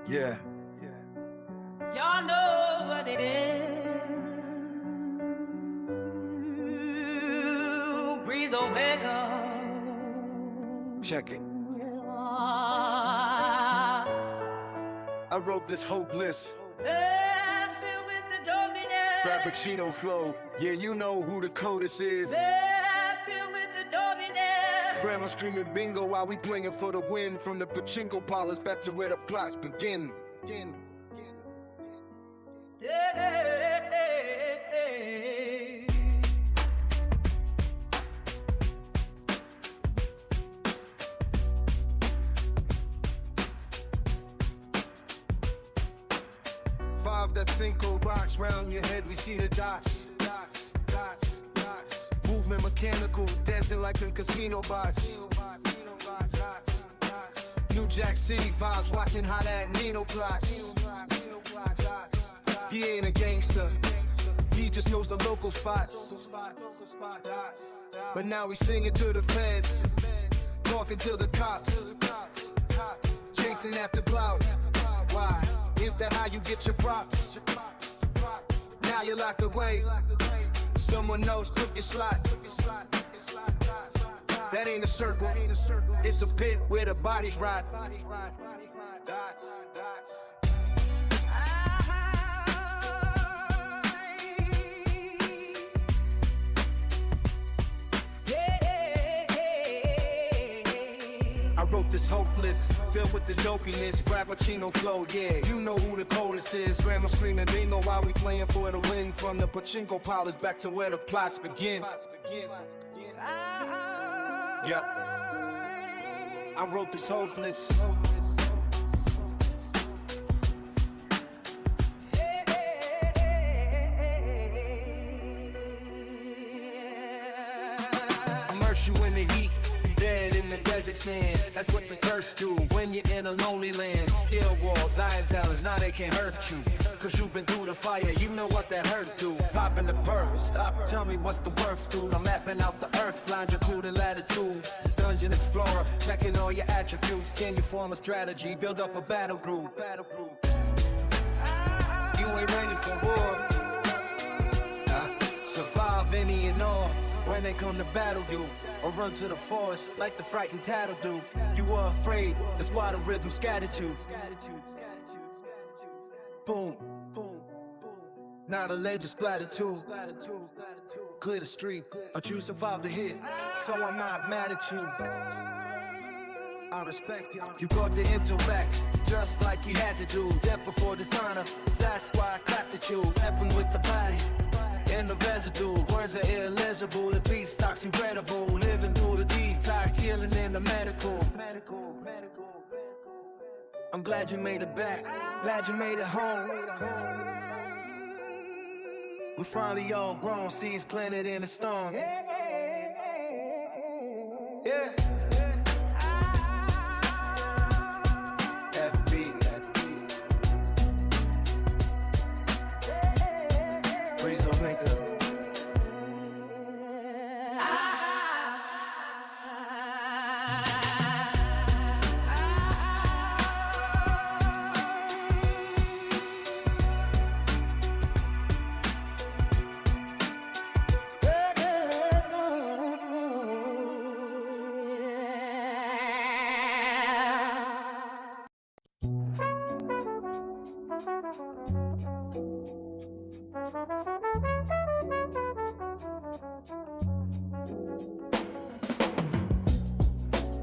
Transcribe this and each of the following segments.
Yeah. Y'all know what it is. Breeze Omega. Check it. I wrote this hopeless. Filled with the dominance. Frappuccino flow. Yeah, you know who the codist is. Filled with the dominance. Grandma screaming bingo while we playing for the win. From the pachinko parlors back to where the plots begin. Five, that cinco rocks round your head, we see the dots. Movement mechanical, dancing like in casino box. New Jack City vibes, watching how that Nino plots. He ain't a gangster, he just knows the local spots. But now we singing to the feds, talking to the cops, chasing after clout. Why? Is that how you get your props? Now you're locked away, someone else took your slot. That ain't a circle, it's a pit where the bodies rot. I wrote this hopeless, filled with the dopiness, Frappuccino flow, yeah, you know who the codist is. Grandma screaming bingo while we playing for the win. From the pachinko parlors back to where the plots begin. Yeah, I wrote this hopeless. Immerse you in the heat, dead in the desert sand. That's what the thirst do when you're in a lonely land. Skill walls, iron talents, now they can't hurt you, cause you've been through the fire, you know what that hurt do. Popping the purse, stop, tell me what's the worth, dude. I'm mapping out the earth, longitude and latitude. Dungeon explorer, checking all your attributes. Can you form a strategy, build up a battle group? You ain't ready for war. Survive any and all when they come to battle you, or run to the forest like the frightened tattle do. You were afraid, that's why the rhythm scattered you. Boom, boom, boom. Now the ledge is splattered too. Clear the street, but you survived the hit, so I'm not mad at you. I respect you. You brought the intel back, just like you had to do. Death before dishonor, that's why I clapped at you. Weapon with the body, and the residue. Words are illegible, the beat stock's incredible. Living through the detox, healing in the medical. I'm glad you made it back, glad you made it home. We finally all grown, seeds planted in the stone. Yeah. FB. Breeze Omega.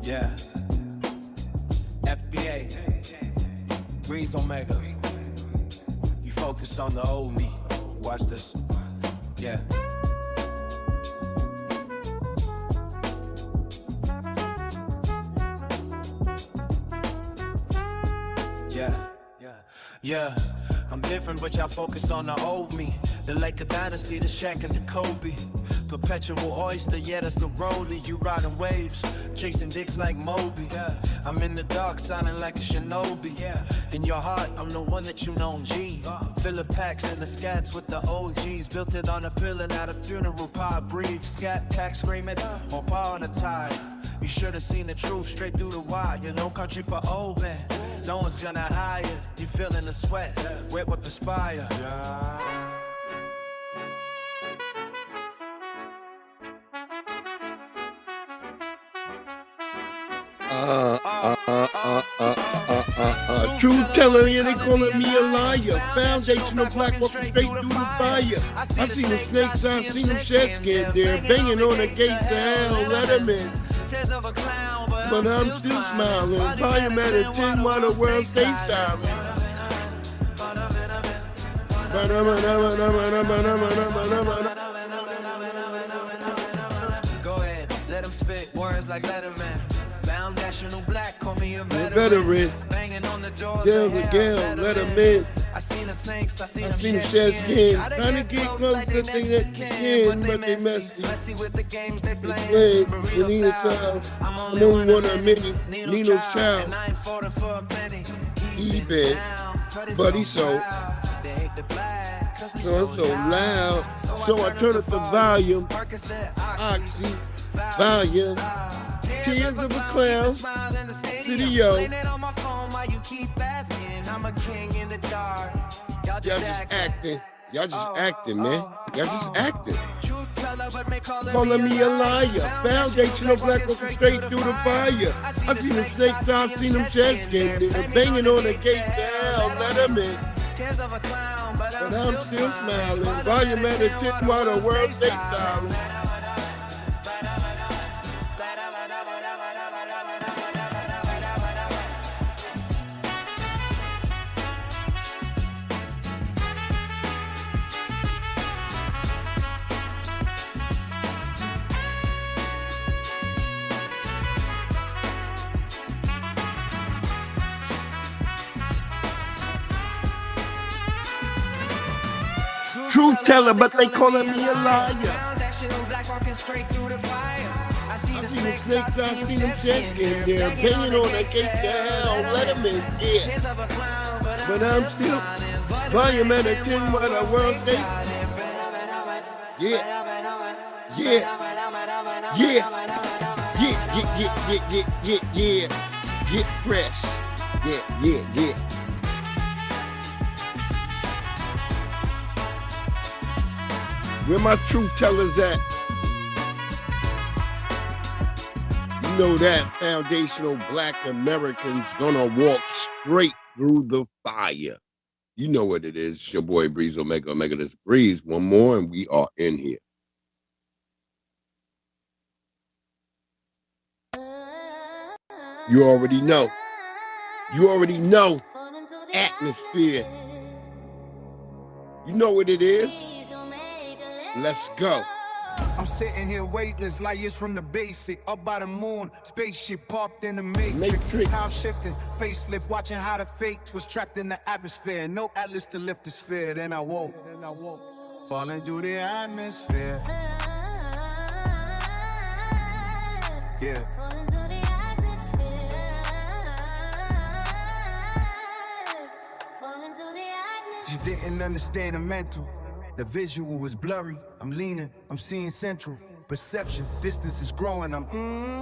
Yeah, FBA, Breeze Omega. You focused on the old me. Watch this. Yeah. Yeah, I'm different, but y'all focused on the old me. The Laker dynasty, the Shaq and the Kobe. Perpetual oyster, yeah, that's the rollie. You riding waves, chasing dicks like Moby. Yeah, I'm in the dark, sounding like a shinobi. Yeah, in your heart, I'm the one that you know, G. Fill the packs and the scats with the OGs. Built it on a pillar, not a funeral pie. Breathe, scat pack screaming, on par on the tide. You should've seen the truth straight through the wire. No country for old men, no one's gonna hire. feeling the sweat, wet with the spire. Truth teller, yeah, they calling me a liar. Foundational black walking straight through the fire. I seen the snakes, I seen them shed skin there, banging on the gates of hell, let them in. But I'm still smiling. Volume at a 10 while the world stays silent. Go ahead, let him spit words like Letterman. Foundational black, call me a veteran. Banging on the doors, girls again, let them in. I seen the snakes, I seen them shed skin. Trying to get close to the thing that you can, but they messy. Messy with the games they play. Benita's child. I'm only one of many. Nino's child. He been, but he's so loud. So I turn up the volume. Oxy, volume. Tears of a clown. City yo. Y'all just acting. Y'all just acting, man. Y'all just acting. Calling me a liar. Foundational black walking straight through the fire. I seen the snakes, I seen them shed skin. They're banging on the gates of hell, let them in. But I'm still smiling. Volume at a 10 while the world stays silent. Truth teller, but they calling me a liar. I seen the snakes, I seen them shed skin there, banging on the gates of hell, let them in, yeah. But I'm still volume at a 10 while the world stays. Yeah. Get fresh. Yeah. Where my truth tellers at? You know that foundational black Americans gonna walk straight through the fire. You know what it is. It's your boy Breeze Omega. This Breeze. One more and we are in here. You already know. Atmosphere. You know what it is. Let's go. I'm sitting here weightless, like it's from the basic. Up by the moon, spaceship parked in the matrix. Time shifting, facelift, watching how the fate was trapped in the atmosphere. No atlas to lift the sphere. Then I woke, falling through the atmosphere. Yeah. She didn't understand the mental. The visual was blurry. I'm leaning, I'm seeing central. Perception, distance is growing. I'm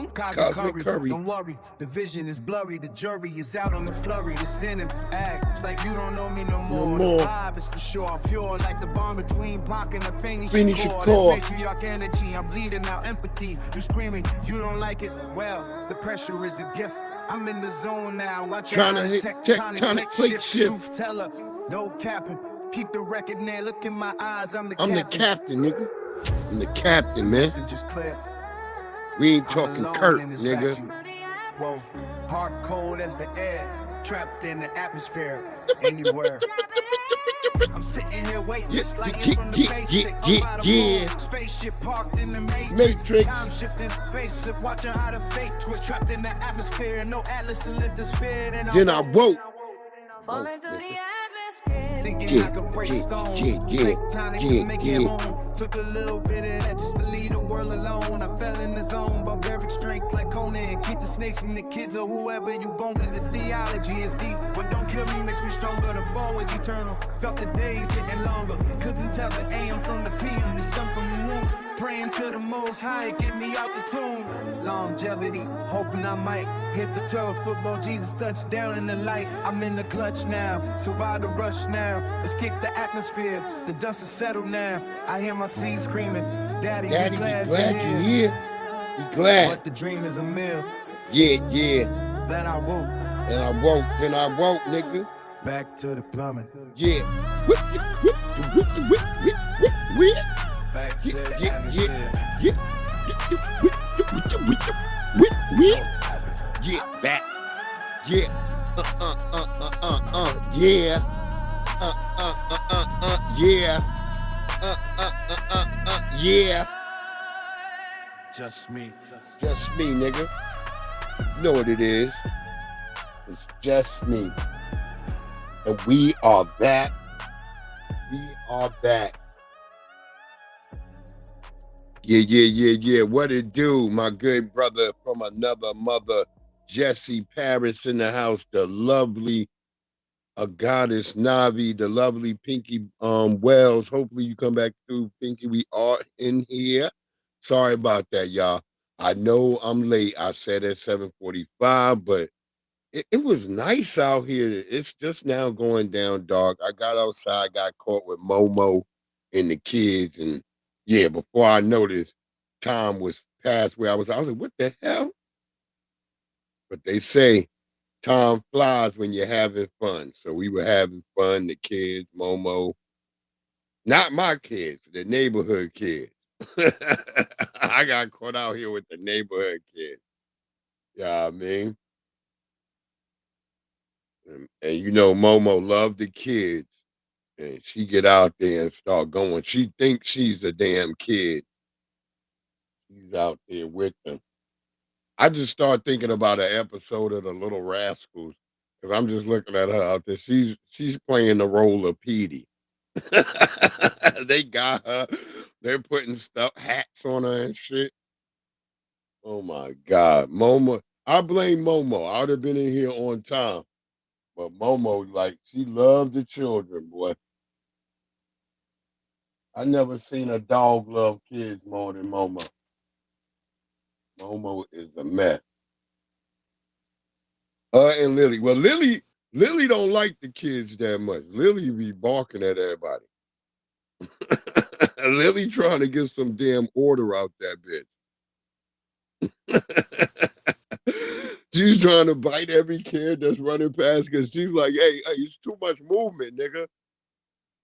cosmic curry. Don't worry, the vision is blurry. The jury is out on the flurry. The sin and act, it's like you don't know me no more. The vibe is for sure. I'm pure like the bond between Bach and the Phoenix core. That's matriarch energy. I'm bleeding out empathy. You screaming, you don't like it. Well, the pressure is a gift. I'm in the zone now. Watching trying to hit tectonic plate shift. Truth teller, no capping. Keep the record there, look in my eyes, I'm the captain, nigga. I'm the captain, man. Clear. We ain't talking Kurt, nigga. Whoa, hard cold as the air, trapped in the atmosphere, anywhere. I'm sitting here waiting, just like from the basic. Spaceship parked in the matrix. Time shifting, facelift, watching how the fate was trapped in the atmosphere. No atlas to lift the sphere. Then I woke. Falling through the atmosphere. Thinking I could break stone. Make it home. Took a little bit of that just to leave the world alone. I fell in the zone, barbaric strength like Conan. Keep the snakes from the kids or whoever you bone. The theology is deep, but don't killed me, makes me stronger. The fall is eternal. Felt the days getting longer. Couldn't tell the AM from the PM. There's something new. Praying to the Most High, get me out the tomb. Longevity, hoping I might hit the turf. Football, Jesus touchdown in the light. I'm in the clutch now. Survive the rush now. Let's kick the atmosphere. The dust is settled now. I hear my seed screaming. Daddy, Daddy, be glad you're here. Be glad. But the dream is a meal. Yeah, yeah. Then I woke. Then I woke, nigga. Back to the plumbing. Yeah. Back to the Yeah. atmosphere. Yeah, back. Yeah. Yeah. Yeah. Just me. Just me, nigga. You know what it is. It's just me. And we are back. We are back. Yeah. What it do, my good brother from another mother, Jesse Paris in the house, the lovely goddess Navi, the lovely Pinky Wells. Hopefully you come back through, Pinky. We are in here. Sorry about that, y'all. I know I'm late. I said at 7:45, but it was nice out here. It's just now going down dark. I got outside, got caught with Momo and the kids, and yeah, before I noticed, time was past where I was like, what the hell? But they say time flies when you're having fun. So we were having fun, the kids, Momo. Not my kids, the neighborhood kids. I got caught out here with the neighborhood kids. Yeah, I mean. And you know, Momo loved the kids. And she get out there and start going. She thinks she's a damn kid. She's out there with them. I just start thinking about an episode of The Little Rascals. Because I'm just looking at her out there. She's playing the role of Petey. They got her. They're putting hats on her and shit. Oh my God. Momo. I blame Momo. I would have been in here on time. But Momo, like, she loved the children, boy. I never seen a dog love kids more than Momo. Momo is a mess. And Lily. Well, Lily don't like the kids that much. Lily be barking at everybody. Lily trying to get some damn order out that bitch. She's trying to bite every kid that's running past because she's like, hey, it's too much movement, nigga.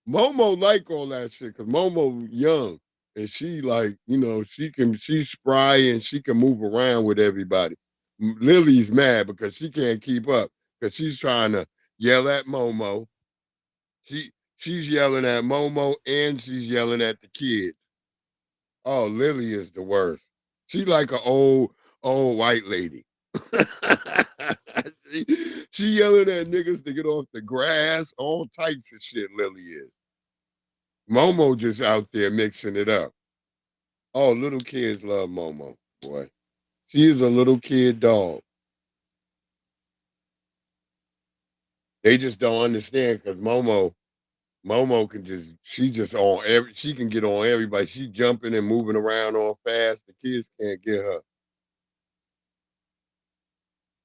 Momo like all that shit because Momo young and she like, you know, she's spry and she can move around with everybody. Lily's mad because she can't keep up because she's trying to yell at Momo. She's yelling at Momo and she's yelling at the kids. Oh, Lily is the worst. She like an old white lady. she yelling at niggas to get off the grass, all types of shit Lily is. Momo just out there mixing it up. Oh, little kids love Momo, boy. She is a little kid dog. They just don't understand because Momo can she can get on everybody. She jumping and moving around all fast. The kids can't get her.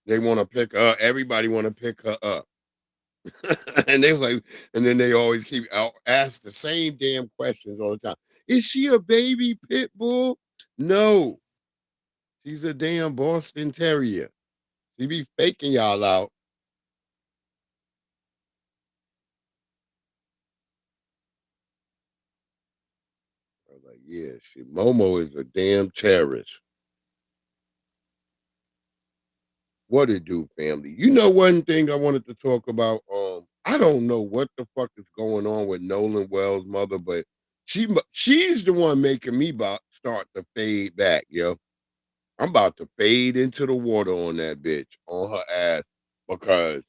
They want to pick her up. Everybody want to pick her up. And then they always keep ask the same damn questions all the time. Is she a baby pit bull? No. She's a damn Boston Terrier. She be faking y'all out. I was like, yeah, Momo is a damn terrorist. What it do, family? You know one thing I wanted to talk about. I don't know what the fuck is going on with Nolan Wells' mother, but she's the one making me start to fade back, yo. I'm about to fade into the water on that bitch, on her ass, because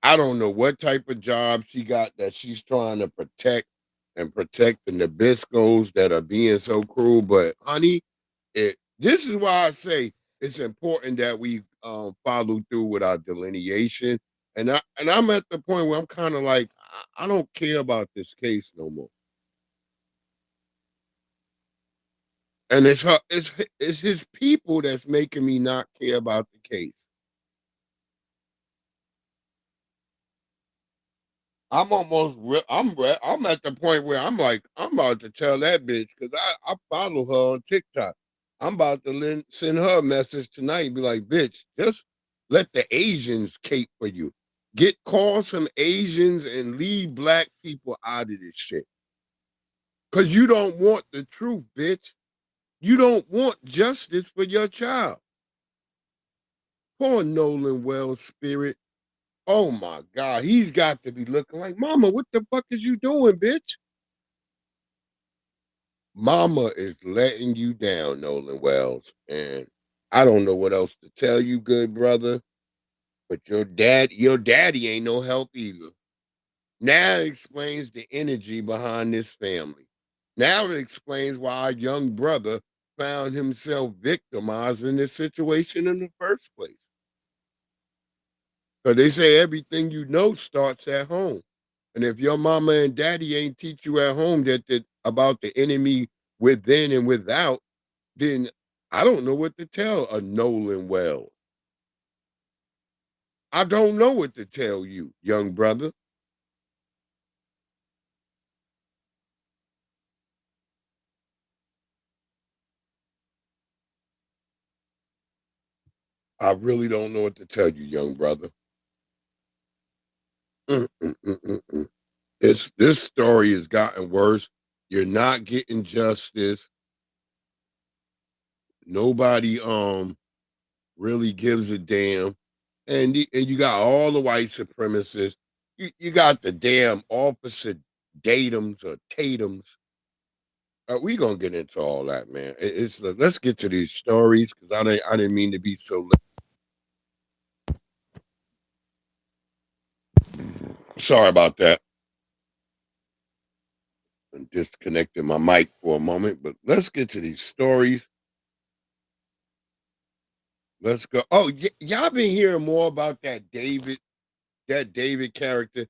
I don't know what type of job she got that she's trying to protect the Nabiscos that are being so cruel. But honey, this is why I say it's important that we follow through with our delineation And I'm at the point where I'm kind of like, I don't care about this case no more. And it's his people that's making me not care about the case. I'm at the point where I'm like, I'm about to tell that bitch because I follow her on TikTok. I'm about to send her a message tonight and be like, bitch, just let the Asians cape for you. Call some Asians and leave black people out of this shit. Cause you don't want the truth, bitch. You don't want justice for your child. Poor Nolan Wells' spirit. Oh my God, he's got to be looking like, Mama, what the fuck is you doing, bitch? Mama is letting you down, Nolan Wells. And I don't know what else to tell you, good brother. But your daddy ain't no help either. Now it explains the energy behind this family. Now it explains why our young brother found himself victimized in this situation in the first place. Because they say everything you know starts at home. And if your mama and daddy ain't teach you at home about the enemy within and without, then I don't know what to tell a Nolan Wells. I don't know what to tell you, young brother. I really don't know what to tell you, young brother. Mm, mm, mm, mm, mm. This story has gotten worse. You're not getting justice. Nobody really gives a damn. And you got all the white supremacists. You got the damn Officer Datums or Tatums. We gonna get into all that, man. Let's get to these stories because I didn't mean to be so. Sorry about that. I disconnected my mic for a moment, but let's get to these stories. Let's go. Oh, y'all been hearing more about that David character.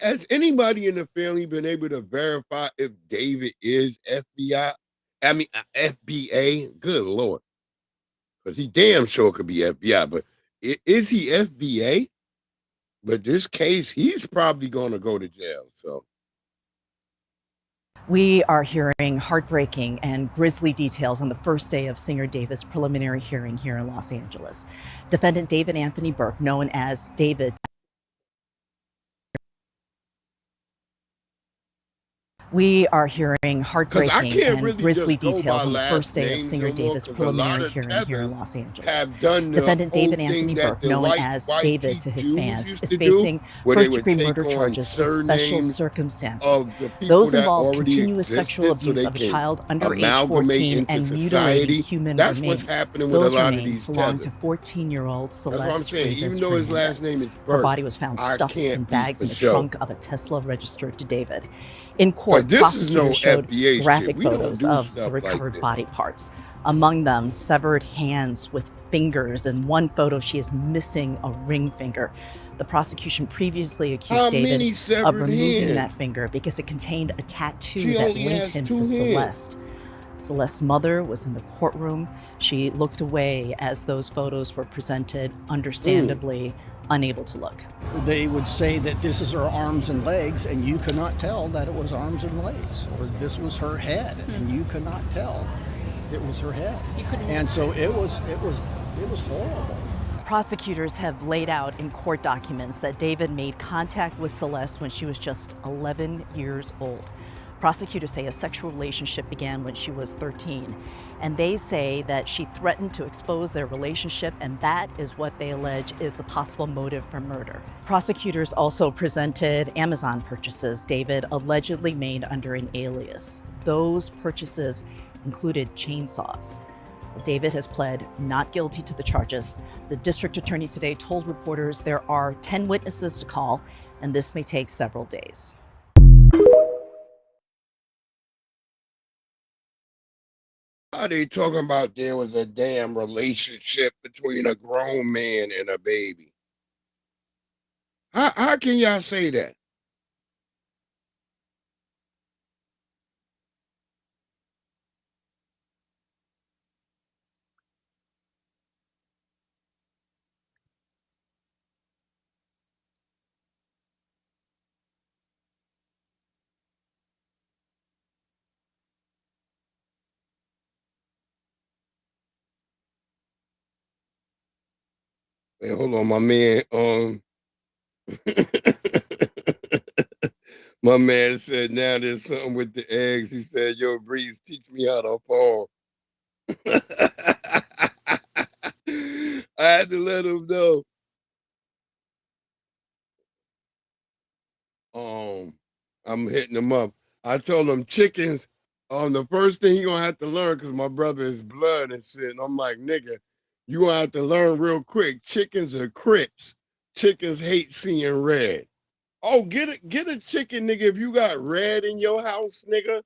Has anybody in the family been able to verify if David is FBI? I mean, FBA. Good Lord, because he damn sure could be FBI. But is he FBA? But this case, he's probably going to go to jail. So we are hearing heartbreaking and grisly details on the first day of singer David's preliminary hearing here in Los Angeles. Defendant David Anthony Burke, known as David. We are hearing heartbreaking and grisly details on the first day of singer David's preliminary hearing here in Los Angeles. Defendant David Anthony Burke, known as David to his fans, is facing first-degree murder charges with special circumstances. Those involved continuous sexual abuse of a child under age 14 and mutilating human remains. Those remains belong to 14-year-old Celeste Davis Hernandez. Her body was found stuffed in bags in the trunk of a Tesla registered to David. In court, prosecutors showed graphic photos of the recovered body parts. Among them, severed hands with fingers. In one photo, she is missing a ring finger. The prosecution previously accused David of removing that finger because it contained a tattoo that linked him to Celeste. Celeste's mother was in the courtroom. She looked away as those photos were presented, understandably unable to look. They would say that this is her arms and legs, and you could not tell that it was arms and legs, or this was her head, and you could not tell it was her head. And so it was horrible. Prosecutors have laid out in court documents that David made contact with Celeste when she was just 11 years old. Prosecutors say a sexual relationship began when she was 13, and they say that she threatened to expose their relationship, and that is what they allege is the possible motive for murder. Prosecutors also presented Amazon purchases David allegedly made under an alias. Those purchases included chainsaws. David has pled not guilty to the charges. The district attorney today told reporters there are 10 witnesses to call, and this may take several days. Are they talking about there was a damn relationship between a grown man and a baby? How can y'all say that? Hey, hold on, my man. My man said now there's something with the eggs. He said, "Yo, Breeze, teach me how to farm." I had to let him know. I'm hitting him up. I told him chickens. The first thing he gonna have to learn, because my brother is blood and shit. And I'm like, nigga, you gonna have to learn real quick. Chickens are crips. Chickens hate seeing red. Oh, get a chicken, nigga. If you got red in your house, nigga.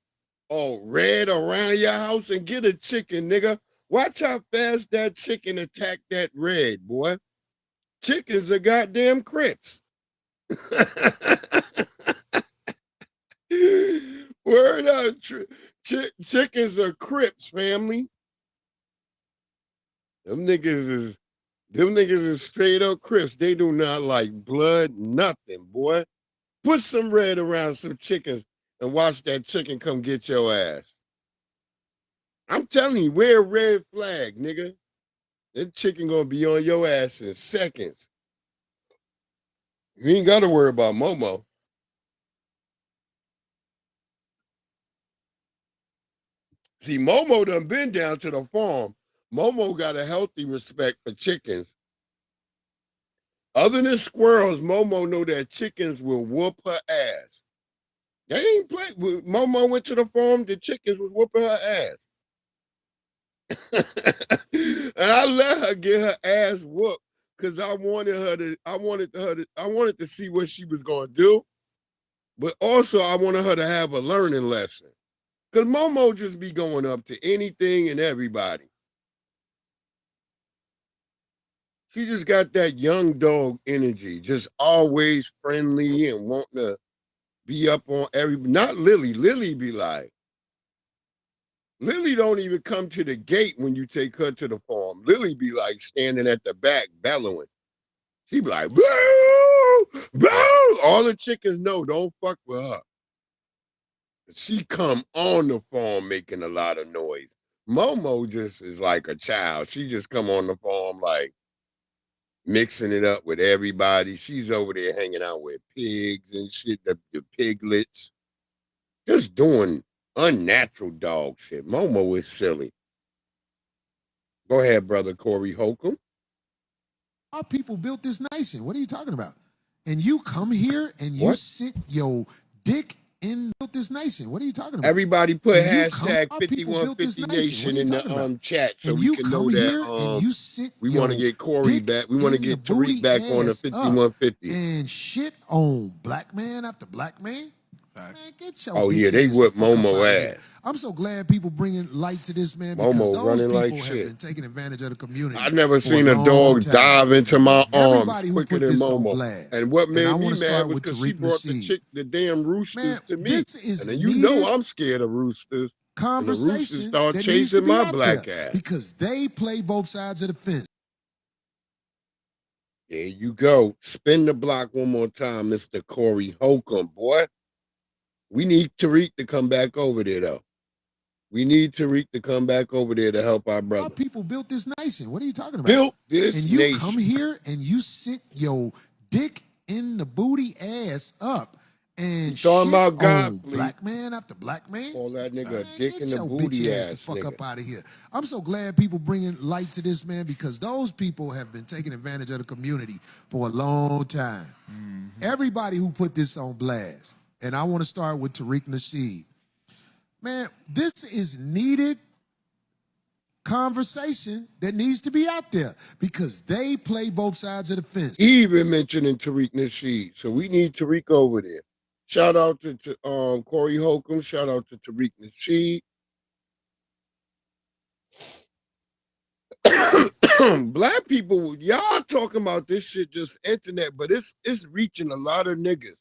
Oh, red around your house, and get a chicken, nigga. Watch how fast that chicken attack that red, boy. Chickens are goddamn crips. Word up. Chickens are crips, family. Them niggas is straight up crips. They do not like blood, nothing, boy. Put some red around some chickens and watch that chicken come get your ass. I'm telling you, wear a red flag, nigga. That chicken gonna be on your ass in seconds. You ain't gotta worry about Momo. See, Momo done been down to the farm. Momo got a healthy respect for chickens. Other than squirrels, Momo know that chickens will whoop her ass. They ain't play. Momo went to the farm, the chickens was whooping her ass. And I let her get her ass whooped because I wanted to see what she was gonna do. But also I wanted her to have a learning lesson. Because Momo just be going up to anything and everybody. She just got that young dog energy, just always friendly and wanting to be up on not Lily. Lily be like, Lily don't even come to the gate when you take her to the farm. Lily be like standing at the back bellowing. She be like, boo, boo. All the chickens know, don't fuck with her. She come on the farm making a lot of noise. Momo just is like a child. She just come on the farm like mixing it up with everybody. She's over there hanging out with pigs and shit, the piglets. Just doing unnatural dog shit. Momo is silly. Go ahead, brother Corey Holcomb. Our people built this nation. What are you talking about? And you come here and you sit your dick in built this nation. What are you talking about? Everybody put hashtag 5150 Nation in the chat so we can know that we want to get Corey back. We want to get Tariq back on the 5150. And shit on black man after black man. Man, get your they whipped Momo ass. I'm so glad people bringing light to this, man, because Momo those people like have been taking advantage of the community. I've never seen a dog dive into my arms quicker than Momo. And what made me mad was because she brought the damn roosters to me. And then you know I'm scared of roosters. And the roosters start chasing my black ass. Because they play both sides of the fence. There you go. Spin the block one more time, Mr. Corey Holcomb, boy. We need Tariq to come back over there, though. We need Tariq to come back over there to help our brother. Our people built this nation. What are you talking about? Built this nation. And you come here and you sit your dick in the booty ass up and talking about God, black man after black man. Call that nigga a dick in the booty ass the fuck up out of here. I'm so glad people bringing light to this, man, because those people have been taking advantage of the community for a long time. Everybody who put this on blast. And I want to start with Tariq Nasheed. Man, this is needed conversation that needs to be out there because they play both sides of the fence. He even mentioning Tariq Nasheed. So we need Tariq over there. Shout out to Corey Holcomb. Shout out to Tariq Nasheed. Black people, y'all talking about this shit just internet, but it's reaching a lot of niggas.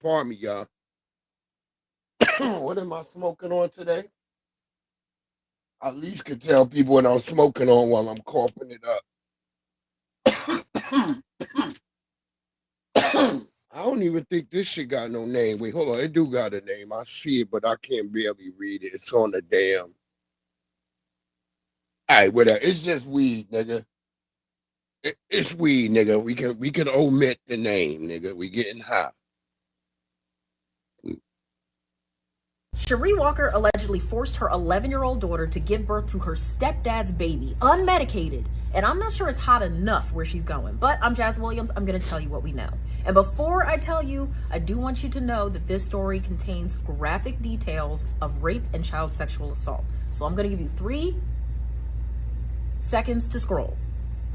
Pardon me, y'all. What am I smoking on today? I at least could tell people what I'm smoking on while I'm coughing it up. I don't even think this shit got no name. Wait, hold on. It do got a name. I see it, but I can't barely read it. It's on the damn. All right, whatever. It's just weed, nigga. It's weed, nigga. We can omit the name, nigga. We getting high. Cherie Walker allegedly forced her 11-year-old daughter to give birth to her stepdad's baby, unmedicated. And I'm not sure it's hot enough where she's going, but I'm Jazz Williams. I'm going to tell you what we know. And before I tell you, I do want you to know that this story contains graphic details of rape and child sexual assault. So I'm going to give you 3 seconds to scroll.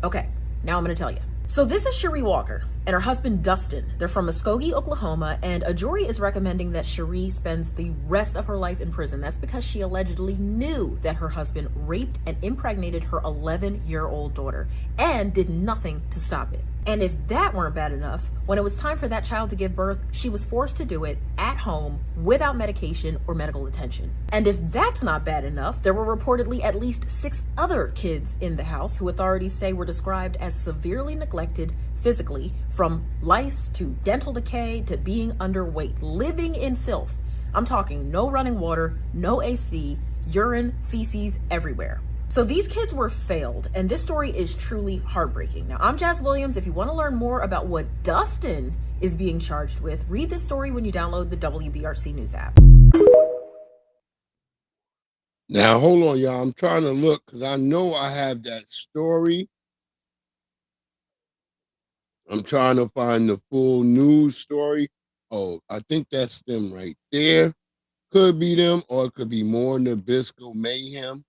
Okay, now I'm going to tell you. So this is Cherie Walker and her husband Dustin. They're from Muskogee, Oklahoma, and a jury is recommending that Cherie spends the rest of her life in prison. That's because she allegedly knew that her husband raped and impregnated her 11-year-old daughter and did nothing to stop it. And if that weren't bad enough, when it was time for that child to give birth, she was forced to do it at home without medication or medical attention. And if that's not bad enough, there were reportedly at least 6 other kids in the house who authorities say were described as severely neglected physically, from lice to dental decay to being underweight, living in filth. I'm talking no running water, no AC, urine, feces everywhere. So these kids were failed, and this story is truly heartbreaking. Now, I'm Jazz Williams. If you want to learn more about what Dustin is being charged with, read this story when you download the WBRC News app. Now, hold on, y'all. I'm trying to look because I know I have that story. I'm trying to find the full news story. Oh, I think that's them right there. Could be them, or it could be more Nabisco mayhem.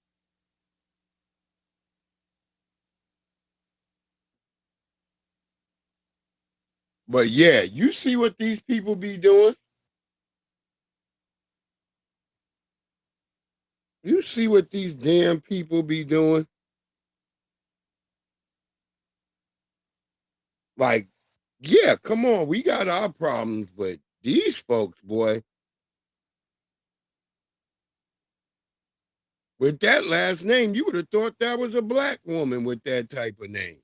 But yeah, you see what these people be doing? You see what these damn people be doing? Like, yeah, come on. We got our problems, but these folks, boy, with that last name, you would have thought that was a black woman with that type of name.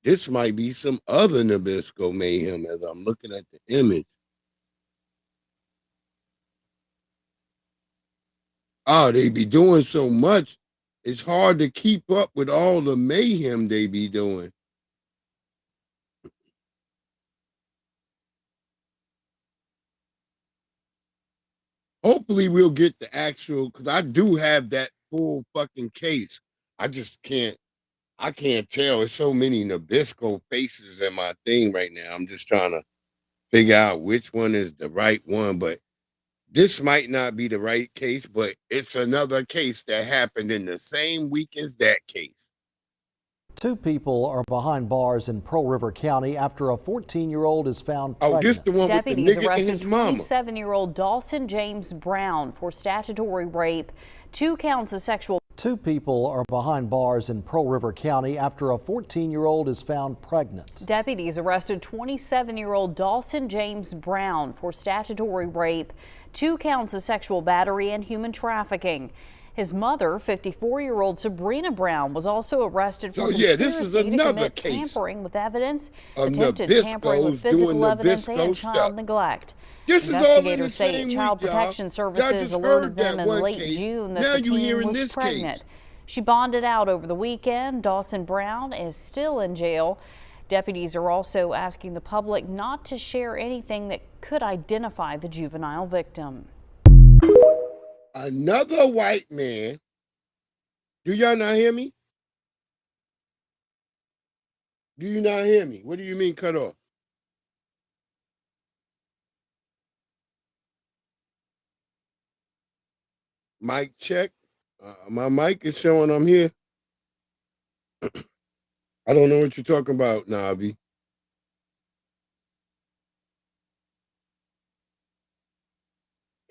This might be some other Nabisco mayhem as I'm looking at the image. Oh, they be doing so much. It's hard to keep up with all the mayhem they be doing. Hopefully we'll get the actual, because I do have that full fucking case. I just can't. I can't tell. There's so many Nabisco faces in my thing right now. I'm just trying to figure out which one is the right one. But this might not be the right case, but it's another case that happened in the same week as that case. 2 people are behind bars in Pearl River County after a 14-year-old is found pregnant. Oh, this the one Deputies with the nigga arrested and his mama. 27-year-old Dawson James Brown for statutory rape, 2 counts of sexual. 2 people are behind bars in Pearl River County after a 14-year-old is found pregnant. Deputies arrested 27-year-old Dawson James Brown for statutory rape, 2 counts of sexual battery and human trafficking. His mother, 54-year-old Sabrina Brown, was also arrested for this is another case. Tampering with evidence, of attempted Nabiscos tampering with physical evidence, and Nabisco child stuff. neglect. This is all in the Investigators say same Child week, Protection y'all. Services just alerted heard them that in one late case. June Now that the you teen hearing was this pregnant. case. She bonded out over the weekend. Dawson Brown is still in jail. Deputies are also asking the public not to share anything that could identify the juvenile victim. Another white man. Do y'all not hear me? Do you not hear me? What do you mean cut off? Mic check. My mic is showing I'm here. I don't know what you're talking about, Nabi.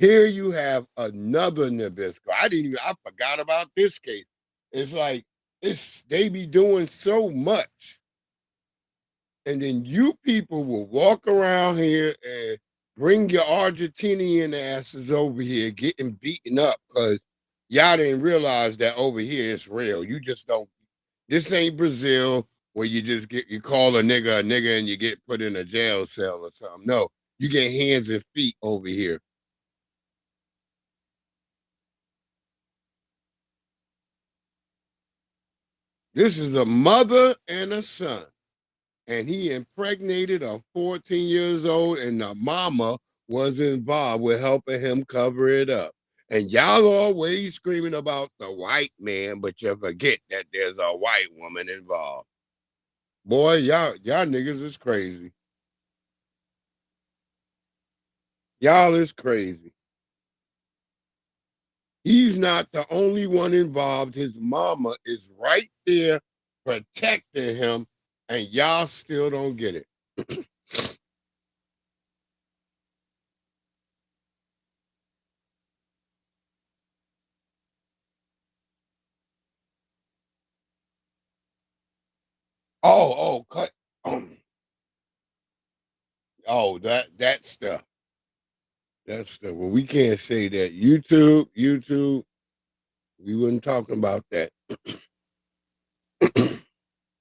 Here you have another Nabisco. I forgot about this case. It's like, they be doing so much. And then you people will walk around here and bring your Argentinian asses over here getting beaten up because y'all didn't realize that over here it's real. You just don't. This ain't Brazil where you call a nigga and you get put in a jail cell or something. No, you get hands and feet over here. This is a mother and a son. And he impregnated a 14 years old, and the mama was involved with helping him cover it up. And y'all always screaming about the white man, but you forget that there's a white woman involved. Boy, y'all niggas is crazy. Y'all is crazy. He's not the only one involved. His mama is right there protecting him, and y'all still don't get it. Cut. That stuff. That stuff. Well, we can't say that. YouTube, we wasn't talking about that.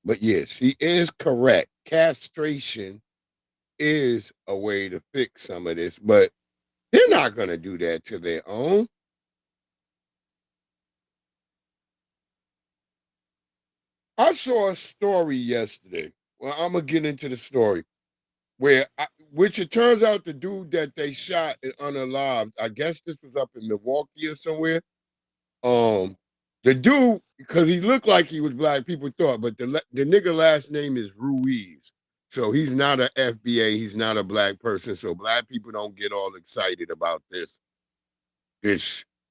But yes, she is correct. Castration is a way to fix some of this, but they're not going to do that to their own. I saw a story yesterday. Well, I'm going to get into the story. Which it turns out the dude that they shot is unalived. I guess this was up in Milwaukee or somewhere. The dude, because he looked like he was black, people thought, but the nigga last name is Ruiz. So he's not an FBA. He's not a black person. So black people don't get all excited about this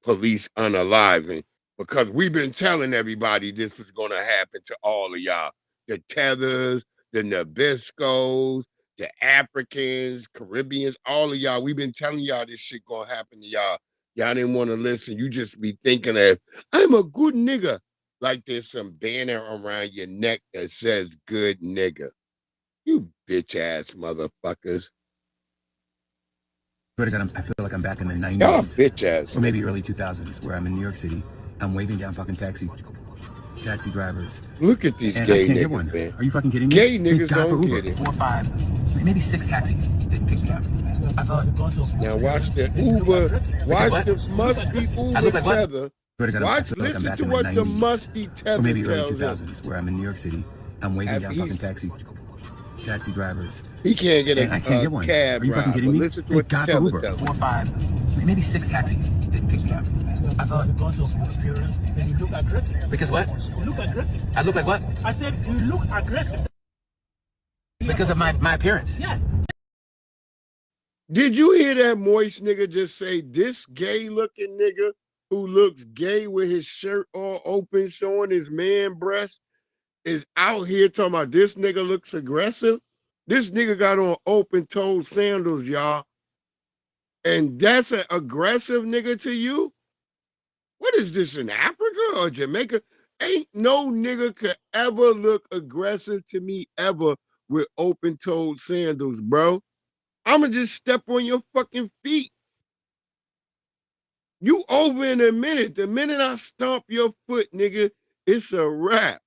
police unaliving, because we've been telling everybody this was going to happen to all of y'all. The Tethers, the Nabiscos, the Africans, Caribbeans, all of y'all. We've been telling y'all this shit going to happen to y'all. Y'all didn't want to listen. You just be thinking that I'm a good nigga. Like there's some banner around your neck that says good nigga. You bitch ass motherfuckers. I feel like I'm back in the 90s. Y'all bitch ass. Or maybe early 2000s, where I'm in New York City. I'm waving down fucking taxi drivers. Look at these gay niggas, man. Are you fucking kidding me? Gay niggas don't get it. 4 or 5, maybe 6 taxis didn't pick me up. I thought. Now watch the Uber. Watch the musty Uber tether. Listen to what the musty tether maybe tells early us. 2000s, where I'm in New York City. I'm waving down fucking taxi drivers. He can't get a cab Are you fucking ride, kidding me? Listen to what the tether tells 4 or 5, maybe 6 taxis didn't pick me up. I thought. Because of your appearance, and you look aggressive. Because what? You look aggressive. I look like what? I said you look aggressive. Because of my appearance. Yeah. Did you hear that moist nigga just say this gay looking nigga who looks gay with his shirt all open showing his man breast is out here talking about this nigga looks aggressive? This nigga got on open-toed sandals, y'all. And that's an aggressive nigga to you? What is this, in Africa or Jamaica? Ain't no nigga could ever look aggressive to me ever with open-toed sandals, bro. I'ma just step on your fucking feet. You over in a minute. The minute I stomp your foot, nigga, it's a wrap.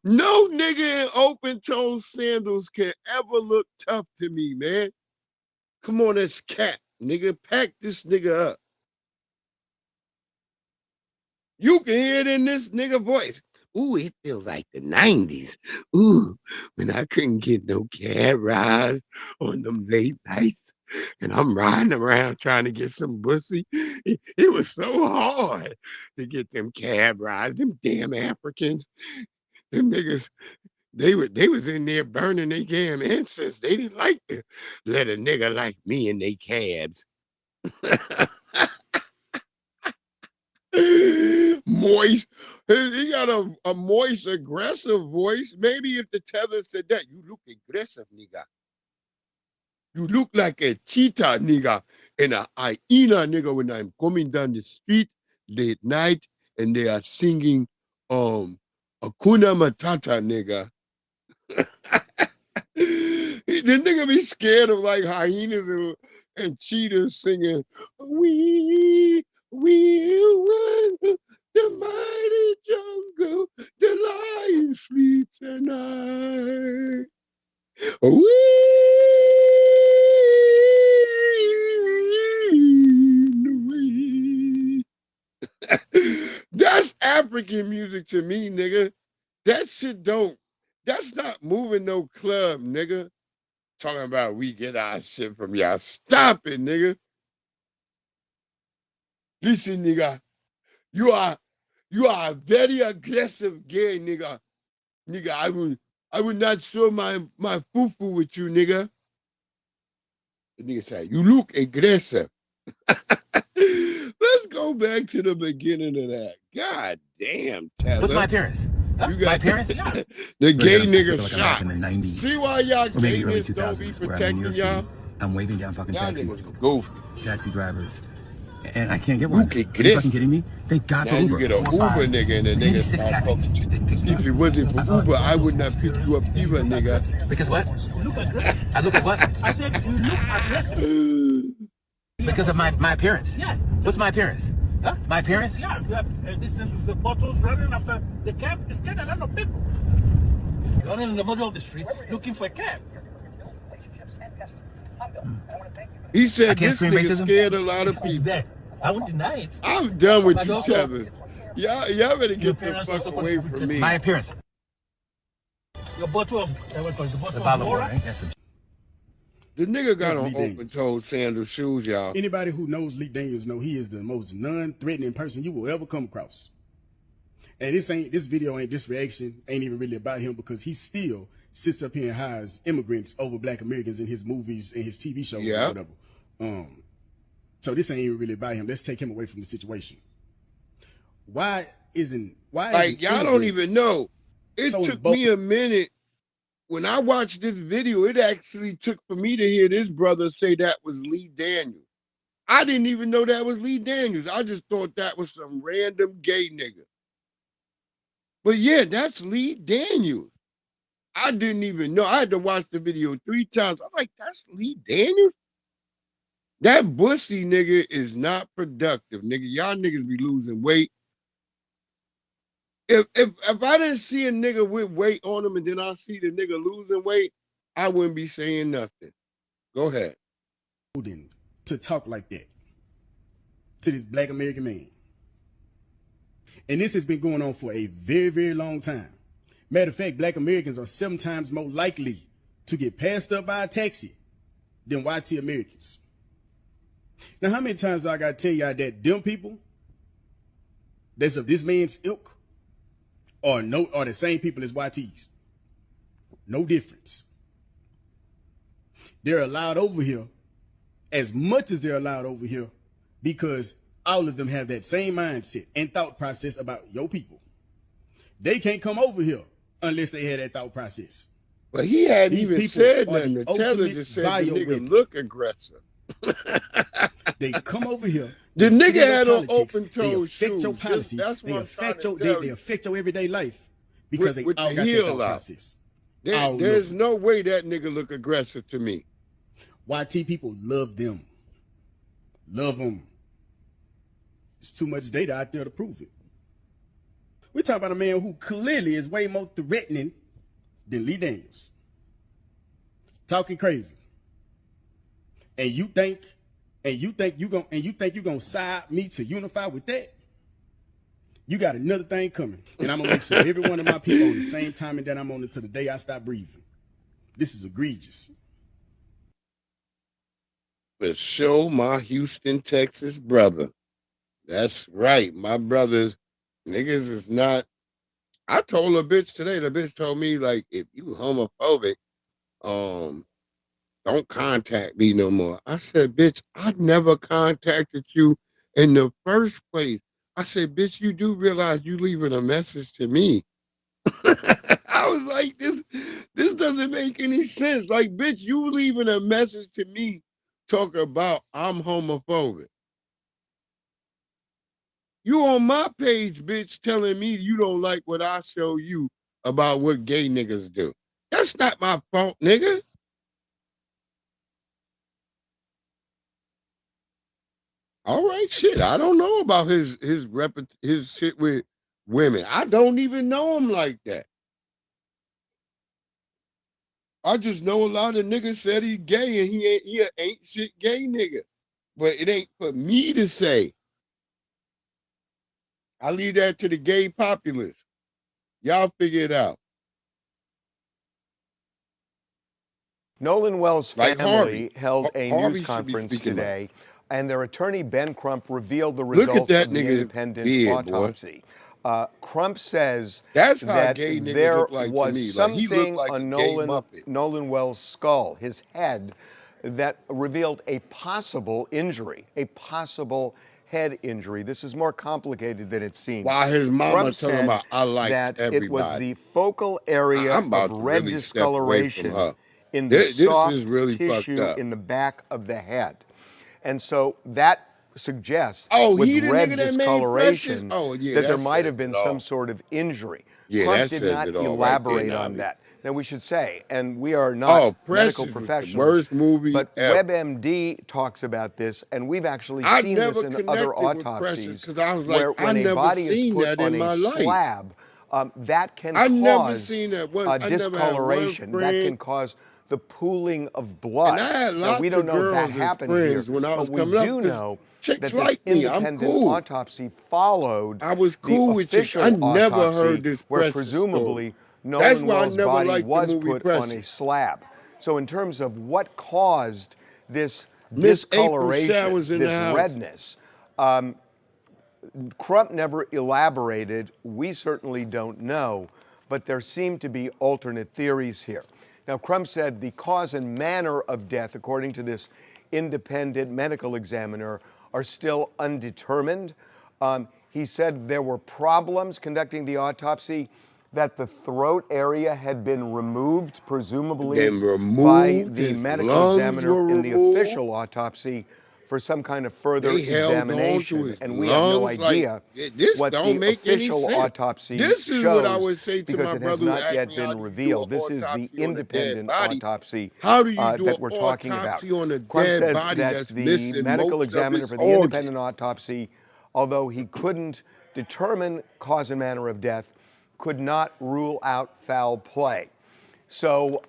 No nigga in open-toed sandals can ever look tough to me, man. Come on, that's cat, nigga. Pack this nigga up. You can hear it in this nigga voice. Ooh, it feels like the 90s. Ooh, when I couldn't get no cab rides on them late nights, and I'm riding around trying to get some pussy. It was so hard to get them cab rides. Them damn Africans, them niggas, they was in there burning their damn incense. They didn't like to let a nigga like me in their cabs. Moist. He got a moist, aggressive voice. Maybe if the tether said that, you look aggressive, nigga. You look like a cheetah, nigga. and a hyena, nigga, when I'm coming down the street late night and they are singing Hakuna Matata, nigga. The nigga be scared of like hyenas and cheetahs singing, we will run the mighty jungle, the lion sleeps at night. That's African music to me, nigga. That shit that's not moving no club, nigga. Talking about we get our shit from y'all. Stop it, nigga. Listen, nigga. You are a very aggressive gay, nigga. Nigga, I would not show my foo-foo with you, nigga. The nigga said, you look aggressive. Let's go back to the beginning of that. God damn, Tether. What's my appearance? You got my appearance? Yeah. The gay nigga like shot. In the 90s. See why y'all Or maybe gay early niggas don't be 2000s, where I'm in New protecting York y'all? City. I'm waving down fucking Y'all taxi niggas goofy. taxi drivers. And I can't get one. Look at Are you this. fucking kidding me? Thank God Now for you Uber. get an Uber nigga and the Maybe nigga 6 start taxis. fucking. If it wasn't for Uber, I would not pick you up either, nigga. Because what? You look aggressive. I look at what? I said you look aggressive. Because of my appearance. Yeah. What's my appearance? Huh? My appearance? Yeah, you have the bottles running after the cab. It's kind of a lot of people. Running in the middle of the street looking for a cab. He said can't this scream nigga racism? scared a lot of It's people. there. I won't deny it. I'm done with But you, also, Tethers. Y'all better get the parents fuck also away from contributed. me. My appearance. Your bottle of what call it, the bottle The bottle of of water, water. right? That's The nigga got That's on Lee Daniels. open-toed sandal shoes, y'all. Anybody who knows Lee Daniels know he is the most non-threatening person you will ever come across. And this video this reaction ain't even really about him, because he still sits up here and hires immigrants over black Americans in his movies and his TV shows Yeah. or whatever. So this ain't even really about him. Let's take him away from the situation. Why Like, y'all don't even know. It So took both- me a minute. When I watched this video, it actually took for me to hear this brother say that was Lee Daniels. I didn't even know that was Lee Daniels. I just thought that was some random gay nigga. But yeah, that's Lee Daniels. I didn't even know. I had to watch the video 3 times. I was like, that's Lee Daniels? That bussy nigga is not productive, nigga. Y'all niggas be losing weight. If I didn't see a nigga with weight on him and then I see the nigga losing weight, I wouldn't be saying nothing. Go ahead. To talk like that to this black American man. And this has been going on for a very, very long time. Matter of fact, black Americans are 7 times more likely to get passed up by a taxi than YT Americans. Now, how many times do I gotta tell y'all that them people that's of this man's ilk are the same people as YTs? No difference. They're allowed over here as much as they're allowed over here because all of them have that same mindset and thought process about your people. They can't come over here unless they had that thought process. But he hadn't These even people said are nothing. the The teller ultimate just said the nigga bioweapon. look aggressive. They come over here. The they nigga steal your had on politics, open-toed They affect shoes. your policies. That's what They I'm affect trying your to tell they you. affect your everyday life because With they all the got that heel thought out. process. All There's of no way that nigga look aggressive to me. YT people love them. Love them. There's too much data out there to prove it. We're talking about a man who clearly is way more threatening than Lee Daniels. Talking crazy. And you think you're gonna side me to unify with that? You got another thing coming. And I'm gonna make sure every one of my people on the same time and that I'm on it to the day I stop breathing. This is egregious. But show my Houston, Texas brother. That's right. My brothers, niggas is not. I told a bitch today, the bitch told me, like, if you homophobic, don't contact me no more. I said, bitch, I never contacted you in the first place. I said, bitch, you do realize you leaving a message to me. I was like, this doesn't make any sense. Like, bitch, you leaving a message to me talking about I'm homophobic. You on my page, bitch, telling me you don't like what I show you about what gay niggas do. That's not my fault, nigga. All right, shit. I don't know about his shit with women. I don't even know him like that. I just know a lot of niggas said he gay and he ain't shit gay nigga. But it ain't for me to say. I leave that to the gay populace. Y'all figure it out. Nolan Wells' Like family Harvey. held a Harvey news should be conference speaking today, and their attorney, Ben Crump, revealed the Look at results that of the nigga independent beard, boy. autopsy. Crump says That's how that gay niggas there look like to was me. Like he looked something like a on gay Muppet. Nolan Wells' skull, his head, that revealed a possible injury, a possible head injury. This is more complicated than it seems. While his mama Crump telling said about I likes that it was everybody. the focal area I'm of about to red really step away from discoloration her. in the This is soft really fucked tissue up. in the back of the head. And so that suggests Oh, with he the red nigga that made Precious? discoloration Oh, yeah, that there that might says have been it some all. sort of injury. Yeah, Crump that did says not it all right there, elaborate on Navi. that. Now we should say, and we are not Oh, medical Precious was the professionals, worst movie but ever. WebMD talks about this, and we've actually I seen this never in other connected with Precious autopsies because I was like, where I when a never body is seen put that on in a my life. slab, that can I never cause seen that one. I never had one discoloration. That friend. can cause the pooling of And blood. I had Now, we lots don't of know that girls as happened here, friends when I but was we coming up do because know chicks that this like me. I'm independent cool. autopsy followed I was the cool with chicks. I official never autopsy heard this where Precious story. presumably That's Nolan why I Wells' never body liked the was movie put on a Precious. slab. So in terms of what caused this Miss April discoloration, Showers in the this house. redness, Crump never elaborated. We certainly don't know, but there seem to be alternate theories here. Now, Crump said the cause and manner of death, according to this independent medical examiner, are still undetermined. He said there were problems conducting the autopsy, that the throat area had been removed, presumably Then by removed, the his medical lungs examiner were in the removed. official autopsy for some kind of further They held on to examination, his and we have no lungs like idea this what don't the make any official sense. autopsy This is what I shows would say to because my it has brother who not asked yet me, how been do you do an revealed. This is the autopsy on a dead independent body? autopsy How do you do that an we're talking about. autopsy on a Crump dead says body that that's the missing medical most of examiner its for the organs? independent autopsy, although he couldn't determine cause and manner of death, could not rule out foul play. So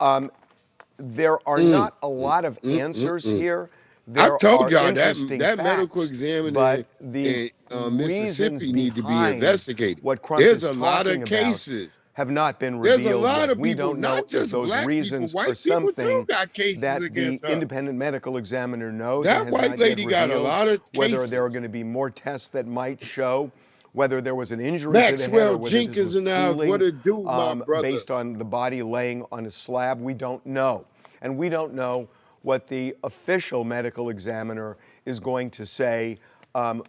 there are not a lot of answers here. I There told are y'all that interesting that medical facts, examiner but the in reasons Mississippi need to be behind investigated. what Crump There's is a lot talking of about cases. have not been There's a revealed lot yet. of We people, don't know not if just those black people, reasons are white people too something got cases that the against her. independent medical examiner knows and That has white not yet lady got a revealed, lot of whether there are cases. going to be more tests that might show whether there was an injury to the head Maxwell or whether this Jenkins was in the house. What pooling it do, my brother? based on the body laying on a slab. We don't know. And we don't know what the official medical examiner is going to say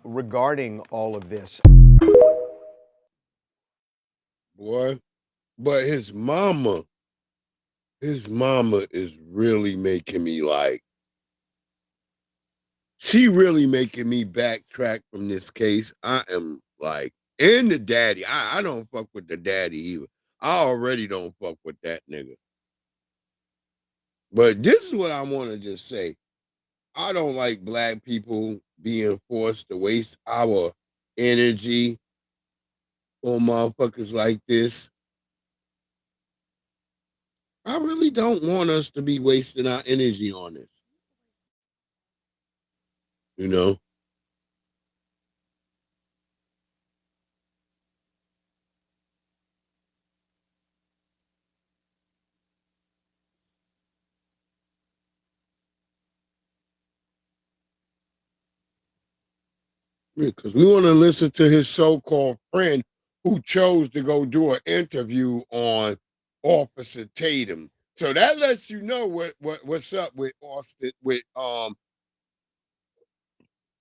regarding all of this. Boy, but his mama is really making me like, she really making me backtrack from this case. I am like, and the daddy. I don't fuck with the daddy either. I already don't fuck with that nigga. But this is what I want to just say. I don't like black people being forced to waste our energy on motherfuckers like this. I really don't want us to be wasting our energy on this. You know? Because we want to listen to his so-called friend who chose to go do an interview on Officer Tatum. So that lets you know what's up with Austin, with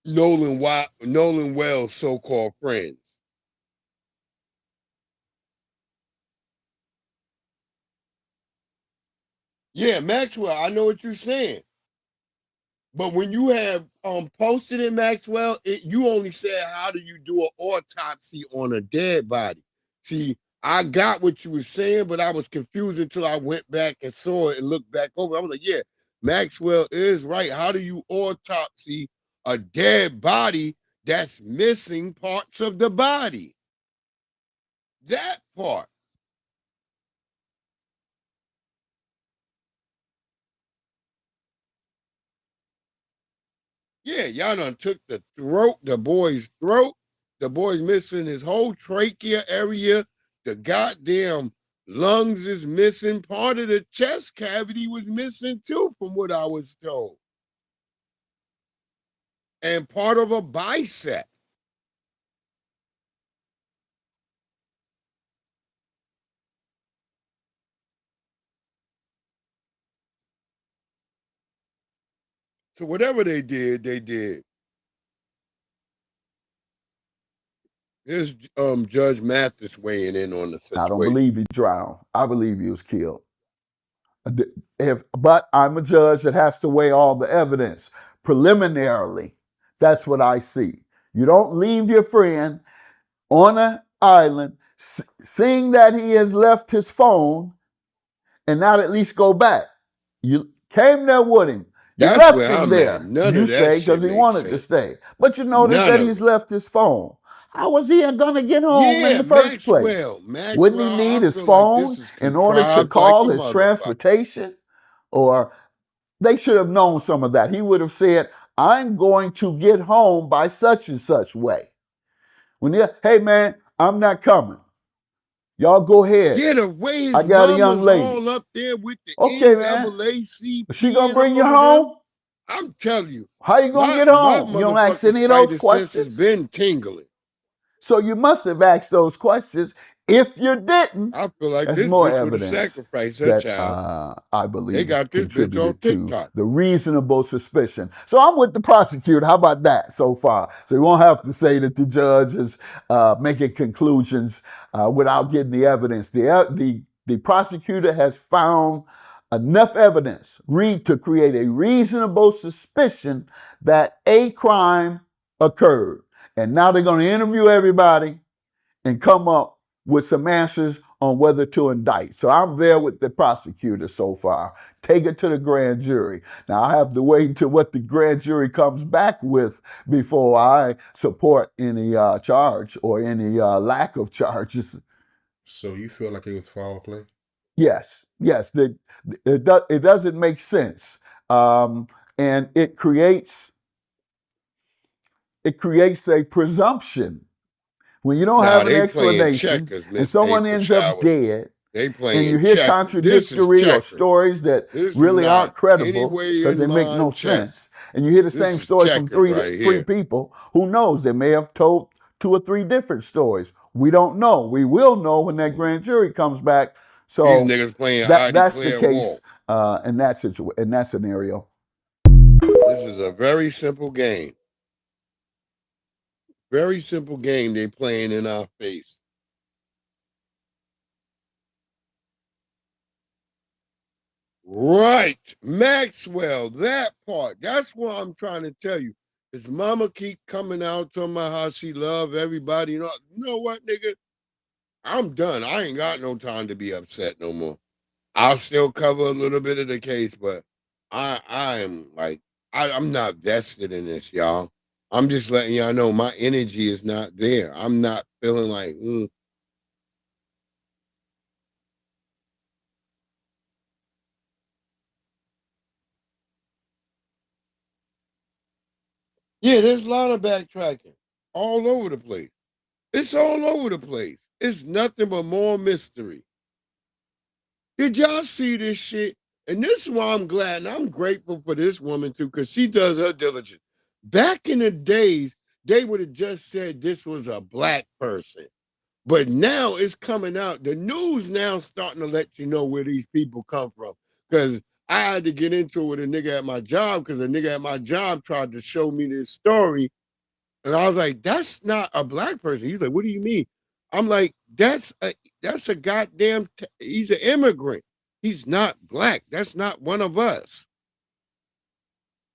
Nolan Wells' so-called friends. Yeah, Maxwell, I know what you're saying. But when you have posted it, Maxwell, you only said, how do you do an autopsy on a dead body? See, I got what you were saying, but I was confused until I went back and saw it and looked back over. I was like, yeah, Maxwell is right. How do you autopsy a dead body that's missing parts of the body? That part. Yeah, y'all done took the boy's throat. The boy's missing his whole trachea area. The goddamn lungs is missing. Part of the chest cavity was missing too, from what I was told. And part of a bicep. So whatever they did, they did. Here's Judge Mathis weighing in on the situation. I don't believe he drowned. I believe he was killed. But I'm a judge that has to weigh all the evidence. Preliminarily, that's what I see. You don't leave your friend on an island, seeing that he has left his phone, and not at least go back. You came there with him. You That's left him there. You say because he wanted to stay. But you notice that he's left his phone. How was he going to get home in the first place? Wouldn't he need his phone in order to call his transportation? Or they should have known some of that. He would have said, I'm going to get home by such and such way. Hey man, I'm not coming. Y'all go ahead. Yeah, the way his I got a young lady. All up there with the okay, man. Is she gonna bring you home? I'm telling you. How you gonna get home? You don't ask any of those questions? It's been tingling. So you must have asked those questions. If you didn't, I feel like that's this more bitch evidence would have sacrificed her that child. I believe they got this bitch on TikTok. The reasonable suspicion. So I'm with the prosecutor. How about that so far? So you won't have to say that the judge is making conclusions without getting the evidence. The prosecutor has found enough evidence to create a reasonable suspicion that a crime occurred. And now they're going to interview everybody and come up with some answers on whether to indict. So I'm there with the prosecutor so far. Take it to the grand jury. Now I have to wait until what the grand jury comes back with before I support any charge or any lack of charges. So you feel like it was foul play? Yes. It doesn't make sense. And it creates a presumption. When you don't have an explanation and someone ends up dead, and you hear contradictory or stories that really aren't credible because they make no sense, and you hear the same story from three people, who knows? They may have told 2 or 3 different stories. We don't know. We will know when that grand jury comes back. So these niggas playing that's the case in that scenario. This is a very simple game. Very simple game they playing in our face. Right. Maxwell, that part. That's what I'm trying to tell you. His mama keep coming out talking about how she love everybody. You know what, nigga? I'm done. I ain't got no time to be upset no more. I'll still cover a little bit of the case, but I'm not vested in this, y'all. I'm just letting y'all know my energy is not there. I'm not feeling like, Yeah, there's a lot of backtracking all over the place. It's all over the place. It's nothing but more mystery. Did y'all see this shit? And this is why I'm glad and I'm grateful for this woman too, because she does her diligence. Back in the days, they would have just said this was a black person. But now it's coming out. The news now starting to let you know where these people come from. Because I had to get into it with a nigga at my job because a nigga at my job tried to show me this story. And I was like, that's not a black person. He's like, what do you mean? I'm like, that's a goddamn, he's an immigrant. He's not black. That's not one of us.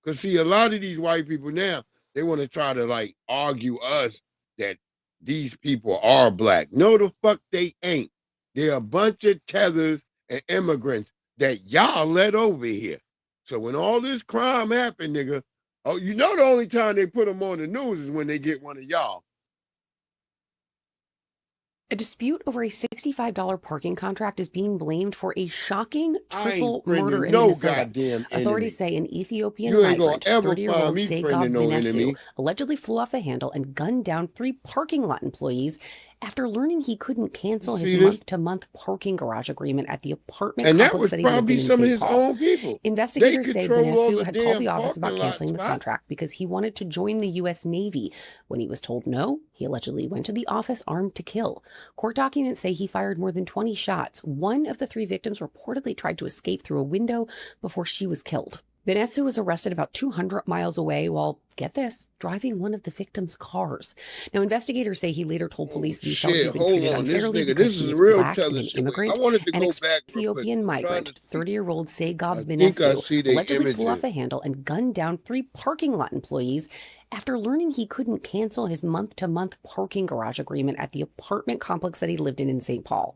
Because, see, a lot of these white people now, they want to try to, like, argue us that these people are black. No, the fuck they ain't. They're a bunch of tethers and immigrants that y'all let over here. So when all this crime happened, nigga, oh, you know the only time they put them on the news is when they get one of y'all. A dispute over a $65 parking contract is being blamed for a shocking triple murder in Minnesota. Authorities say an Ethiopian migrant, 30-year-old Segab Benesu, allegedly flew off the handle and gunned down 3 parking lot employees after learning he couldn't cancel his month-to-month parking garage agreement at the apartment complex that he lived in St. Paul. Investigators say Benesu had called the office about canceling the contract because he wanted to join the U.S. Navy. When he was told no, he allegedly went to the office armed to kill. Court documents say he fired more than 20 shots. One of the 3 victims reportedly tried to escape through a window before she was killed. Benesu was arrested about 200 miles away while, get this, driving one of the victims' cars. Now, investigators say he later told police that he felt he'd been treated unfairly because he is black and an immigrant. An Ethiopian migrant, 30-year-old Segab Benesu, allegedly flew off the handle and gunned down 3 parking lot employees after learning he couldn't cancel his month-to-month parking garage agreement at the apartment complex that he lived in St. Paul.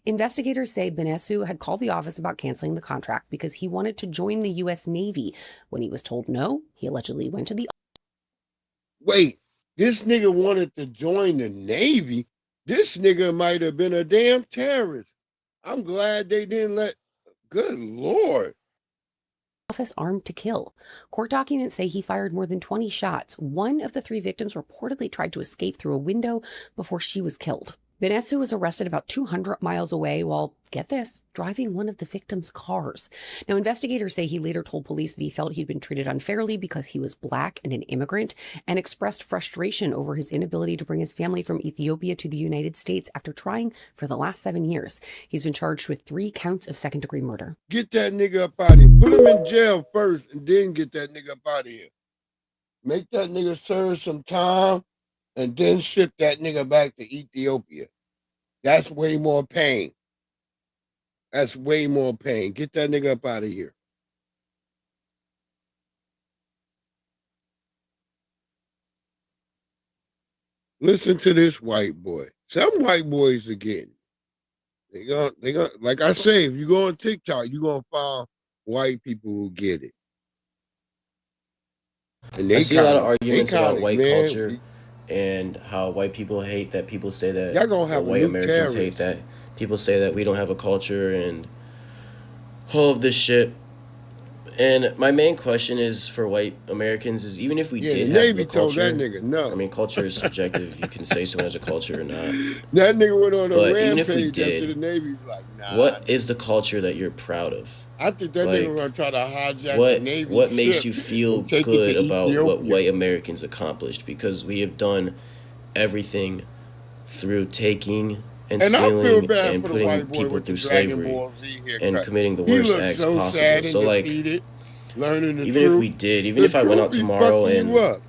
Investigators say Benesu had called the office about canceling the contract because he wanted to join the U.S. Navy. When he was told no, he allegedly went to the... Wait, this nigga wanted to join the Navy? This nigga might have been a damn terrorist. I'm glad they didn't let... Good Lord. Office armed to kill. Court documents say he fired more than 20 shots. One of the 3 victims reportedly tried to escape through a window before she was killed. Benesu was arrested about 200 miles away while, get this, driving one of the victims' cars. Now, investigators say he later told police that he felt he'd been treated unfairly because he was black and an immigrant, and expressed frustration over his inability to bring his family from Ethiopia to the United States after trying for the last 7 years. He's been charged with 3 counts of second-degree murder. Get that nigga up out of here. Put him in jail first and then get that nigga up out of here. Make that nigga serve some time and then ship that nigga back to Ethiopia. That's way more pain. That's way more pain. Get that nigga up out of here. Listen to this white boy. Some white boys are getting. They gonna, like I say, if you go on TikTok, you're gonna find white people who get it. And I see a lot of arguments about white culture and how white people hate that people say that white Americans hate that people say that we don't have a culture and all of this shit. And my main question is for white Americans is even if we did have a culture, told that nigga no. I mean, culture is subjective. You can say someone has a culture or not. That nigga went on a even if we rampage did, after the Navy's like, nah. What is the culture that you're proud of? I think that nigga gonna try to hijack the Navy. What makes you feel good about what white Americans accomplished? Because we have done everything through taking and stealing and putting people through slavery and committing the worst acts possible. So like, even if we did, even if I went out tomorrow and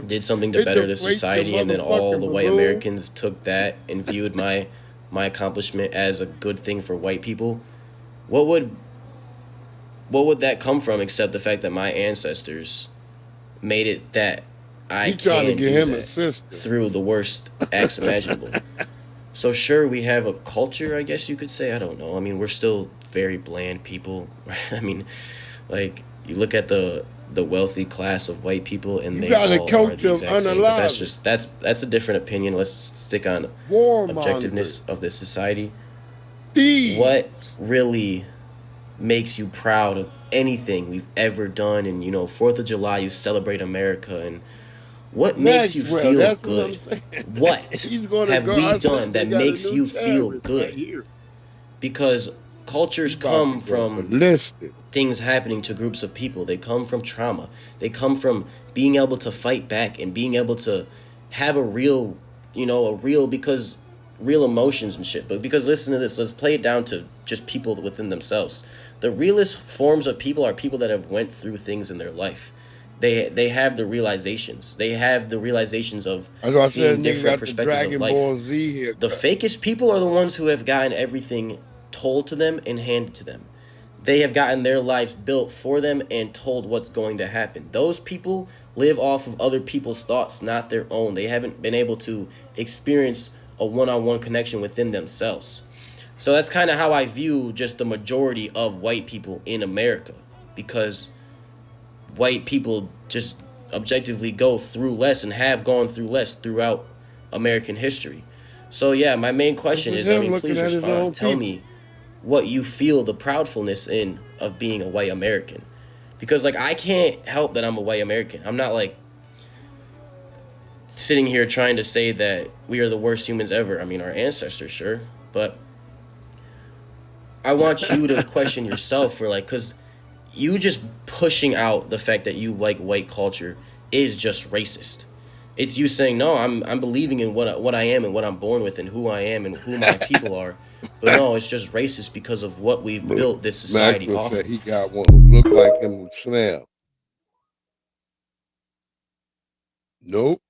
did something to better the society and then all the white Americans took that and viewed my accomplishment as a good thing for white people, what would that come from except the fact that my ancestors made it that I can do that through the worst acts imaginable? So sure, we have a culture, I guess you could say. I don't know. I mean, we're still very bland people. I mean, like, you look at the wealthy class of white people and they all are the exact same. But that's a different opinion. Let's stick on objectiveness of this society. What really makes you proud of anything we've ever done? And 4th of July, you celebrate America, and what makes you feel good? What have we done that makes you feel good? Because cultures come from things happening to groups of people. They come from trauma. They come from being able to fight back and being able to have real emotions and shit. But because listen to this, let's play it down to just people within themselves. The realest forms of people are people that have went through things in their life. They have the realizations. They have the realizations of seeing different perspectives of life. The fakest people are the ones who have gotten everything told to them and handed to them. they have gotten their lives built for them and told what's going to happen. Those people live off of other people's thoughts, not their own. They haven't been able to experience a one-on-one connection within themselves. So that's kind of how I view just the majority of white people in America, because white people just objectively go through less and have gone through less throughout American history. So yeah, my main question is, please respond. Tell me what you feel the proudfulness in of being a white American. Because like I can't help that I'm a white American. I'm not like sitting here trying to say that we are the worst humans ever. I mean, our ancestors, sure, but I want you to question yourself for like, because you just pushing out the fact that you like white culture is just racist. It's you saying, no, I'm believing in what I am and what I'm born with and who I am and who my people are. But no, it's just racist because of what we've built this society off of. He got one who looked like him who smell. Nope.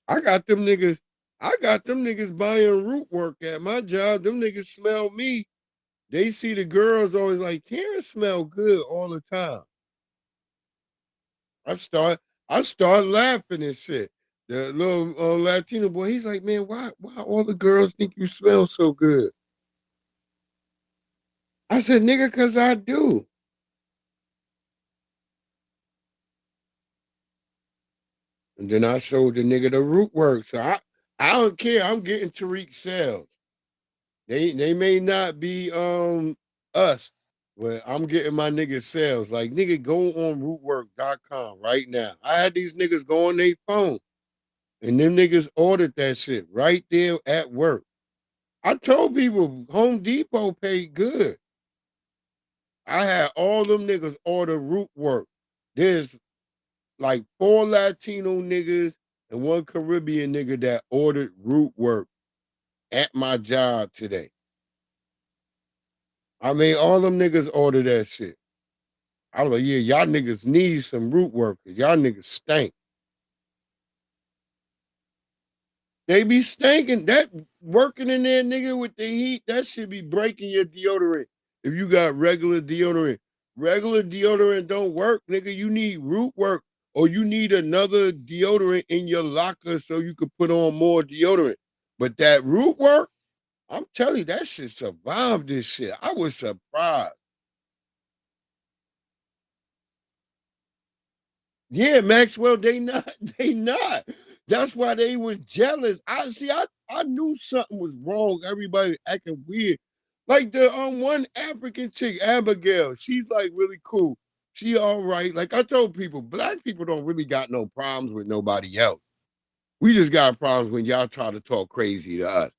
I got them niggas buying root work at my job. Them niggas smell me. They see the girls always like, Terrence smell good all the time. I start laughing and shit. The little Latino boy, he's like, man, why all the girls think you smell so good? I said, nigga, cause I do. And then I showed the nigga the root work. So I don't care. I'm getting Tariq sales. They may not be us, but I'm getting my niggas sales. Like, nigga, go on rootwork.com right now. I had these niggas go on their phone, and them niggas ordered that shit right there at work. I told people Home Depot paid good. I had all them niggas order root work. There's like 4 Latino niggas and 1 Caribbean nigga that ordered root work at my job today. I mean, all them niggas order that shit. I was like, yeah, y'all niggas need some root workers. Y'all niggas stink. They be stinking. That working in there, nigga, with the heat, that should be breaking your deodorant. If you got regular deodorant. Regular deodorant don't work, nigga. You need root work, or you need another deodorant in your locker so you could put on more deodorant. But that root work, I'm telling you, that shit survived this shit. I was surprised. Yeah, Maxwell, they not. That's why they was jealous. I knew something was wrong. Everybody acting weird. Like the one African chick, Abigail, she's like really cool. She all right. Like I told people, black people don't really got no problems with nobody else. We just got problems when y'all try to talk crazy to us.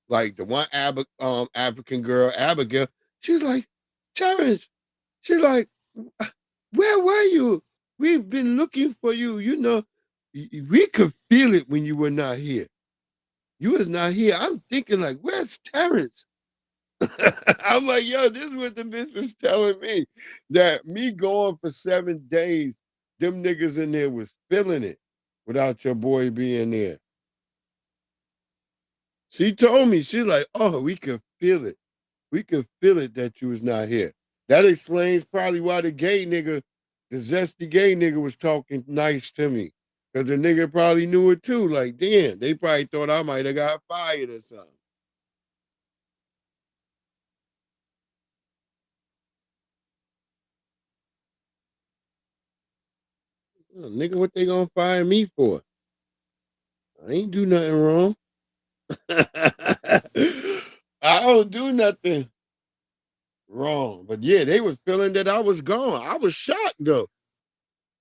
Like the one African girl, Abigail, she's like, Terrence, she's like, where were you? We've been looking for you. You know, we could feel it when you were not here. You was not here. I'm thinking like, where's Terrence? I'm like, yo, this is what the bitch was telling me. That me going for 7 days, them niggas in there was feeling it without your boy being there. She told me, she's like, oh, we could feel it. We could feel it that you was not here. That explains probably why the zesty gay nigga was talking nice to me. Because the nigga probably knew it too. Like, damn, they probably thought I might have got fired or something. Oh, nigga, what they gonna fire me for? I ain't do nothing wrong. I don't do nothing wrong. But yeah, they was feeling that I was gone. I was shocked though.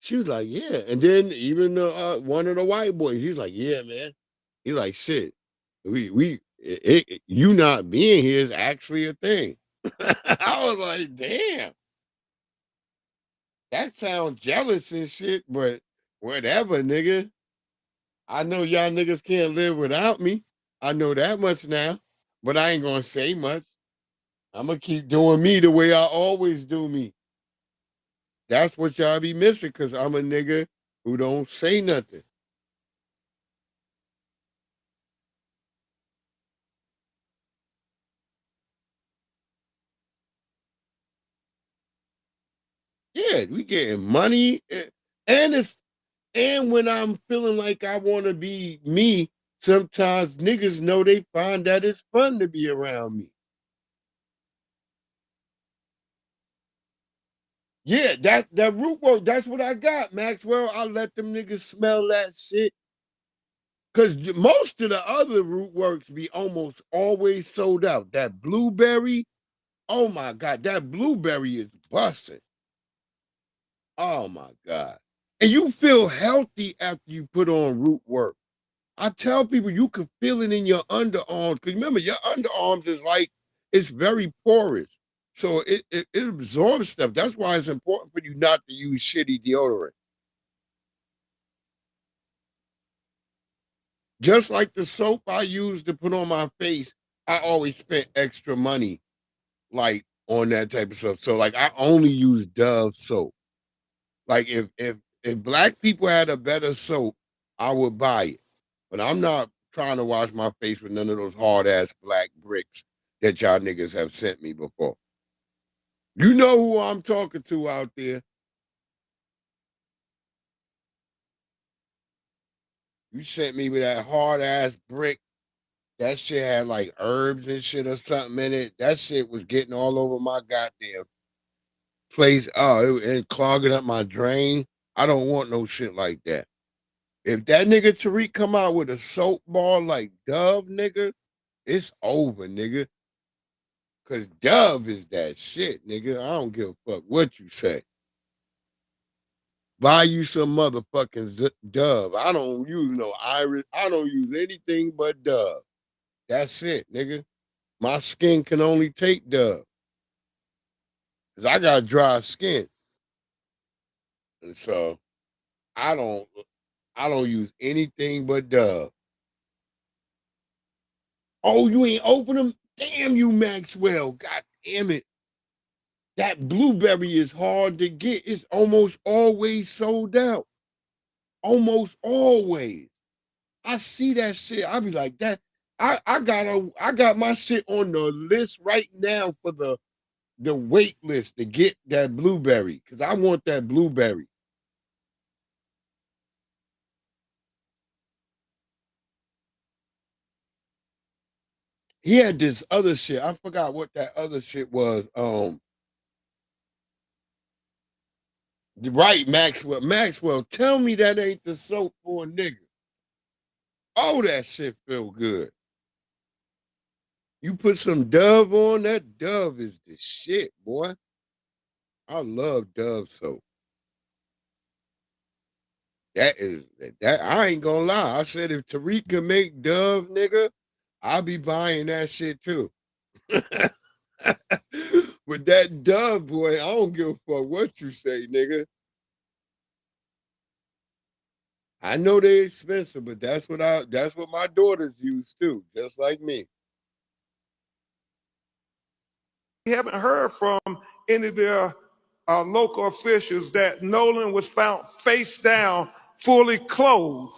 She was like, yeah. And then even one of the white boys, he's like, yeah, man. He's like, shit. You not being here is actually a thing. I was like, damn. That sounds jealous and shit, but whatever, nigga. I know y'all niggas can't live without me. I know that much now, but I ain't gonna say much. I'm gonna keep doing me the way I always do me. That's what y'all be missing, because I'm a nigga who don't say nothing. Yeah, we getting money, and it's and when I'm feeling like I want to be me, sometimes niggas know they find that it's fun to be around me. Yeah, that root work, that's what I got, Maxwell. I let them niggas smell that shit. Cause most of the other root works be almost always sold out. That blueberry, oh my God, that blueberry is busting. Oh my God. And you feel healthy after you put on root work. I tell people you can feel it in your underarms. Cause remember, your underarms is like, it's very porous. So it absorbs stuff. That's why it's important for you not to use shitty deodorant. Just like the soap I use to put on my face, I always spent extra money like on that type of stuff. So like I only use Dove soap. Like if black people had a better soap, I would buy it. But I'm not trying to wash my face with none of those hard ass black bricks that y'all niggas have sent me before. You know who I'm talking to out there. You sent me with that hard ass brick. That shit had like herbs and shit or something in it. That shit was getting all over my goddamn place. Oh, and clogging up my drain. I don't want no shit like that. If that nigga Tariq come out with a soap bar like Dove, nigga, it's over, nigga. Cause Dove is that shit, nigga. I don't give a fuck what you say. Buy you some motherfucking Dove. I don't use no Iris. I don't use anything but Dove. That's it, nigga. My skin can only take Dove. Cause I got dry skin. And so I don't use anything but Dove. Oh, you ain't open them? Damn you, Maxwell. God damn it. That blueberry is hard to get. It's almost always sold out. Almost always. I see that shit. I be like that. I got my shit on the list right now for the wait list to get that blueberry. Cause I want that blueberry. He had this other shit. I forgot what that other shit was. Right, Maxwell. Maxwell, tell me that ain't the soap for a nigga. Oh, that shit feel good. You put some Dove on, that Dove is the shit, boy. I love Dove soap. That I ain't gonna lie. I said if Tariq can make Dove, nigga, I'll be buying that shit too. With that Dove, boy, I don't give a fuck what you say, nigga. I know they're expensive, but that's what my daughters use too, just like me. We haven't heard from any of their local officials that Nolan was found face down, fully clothed.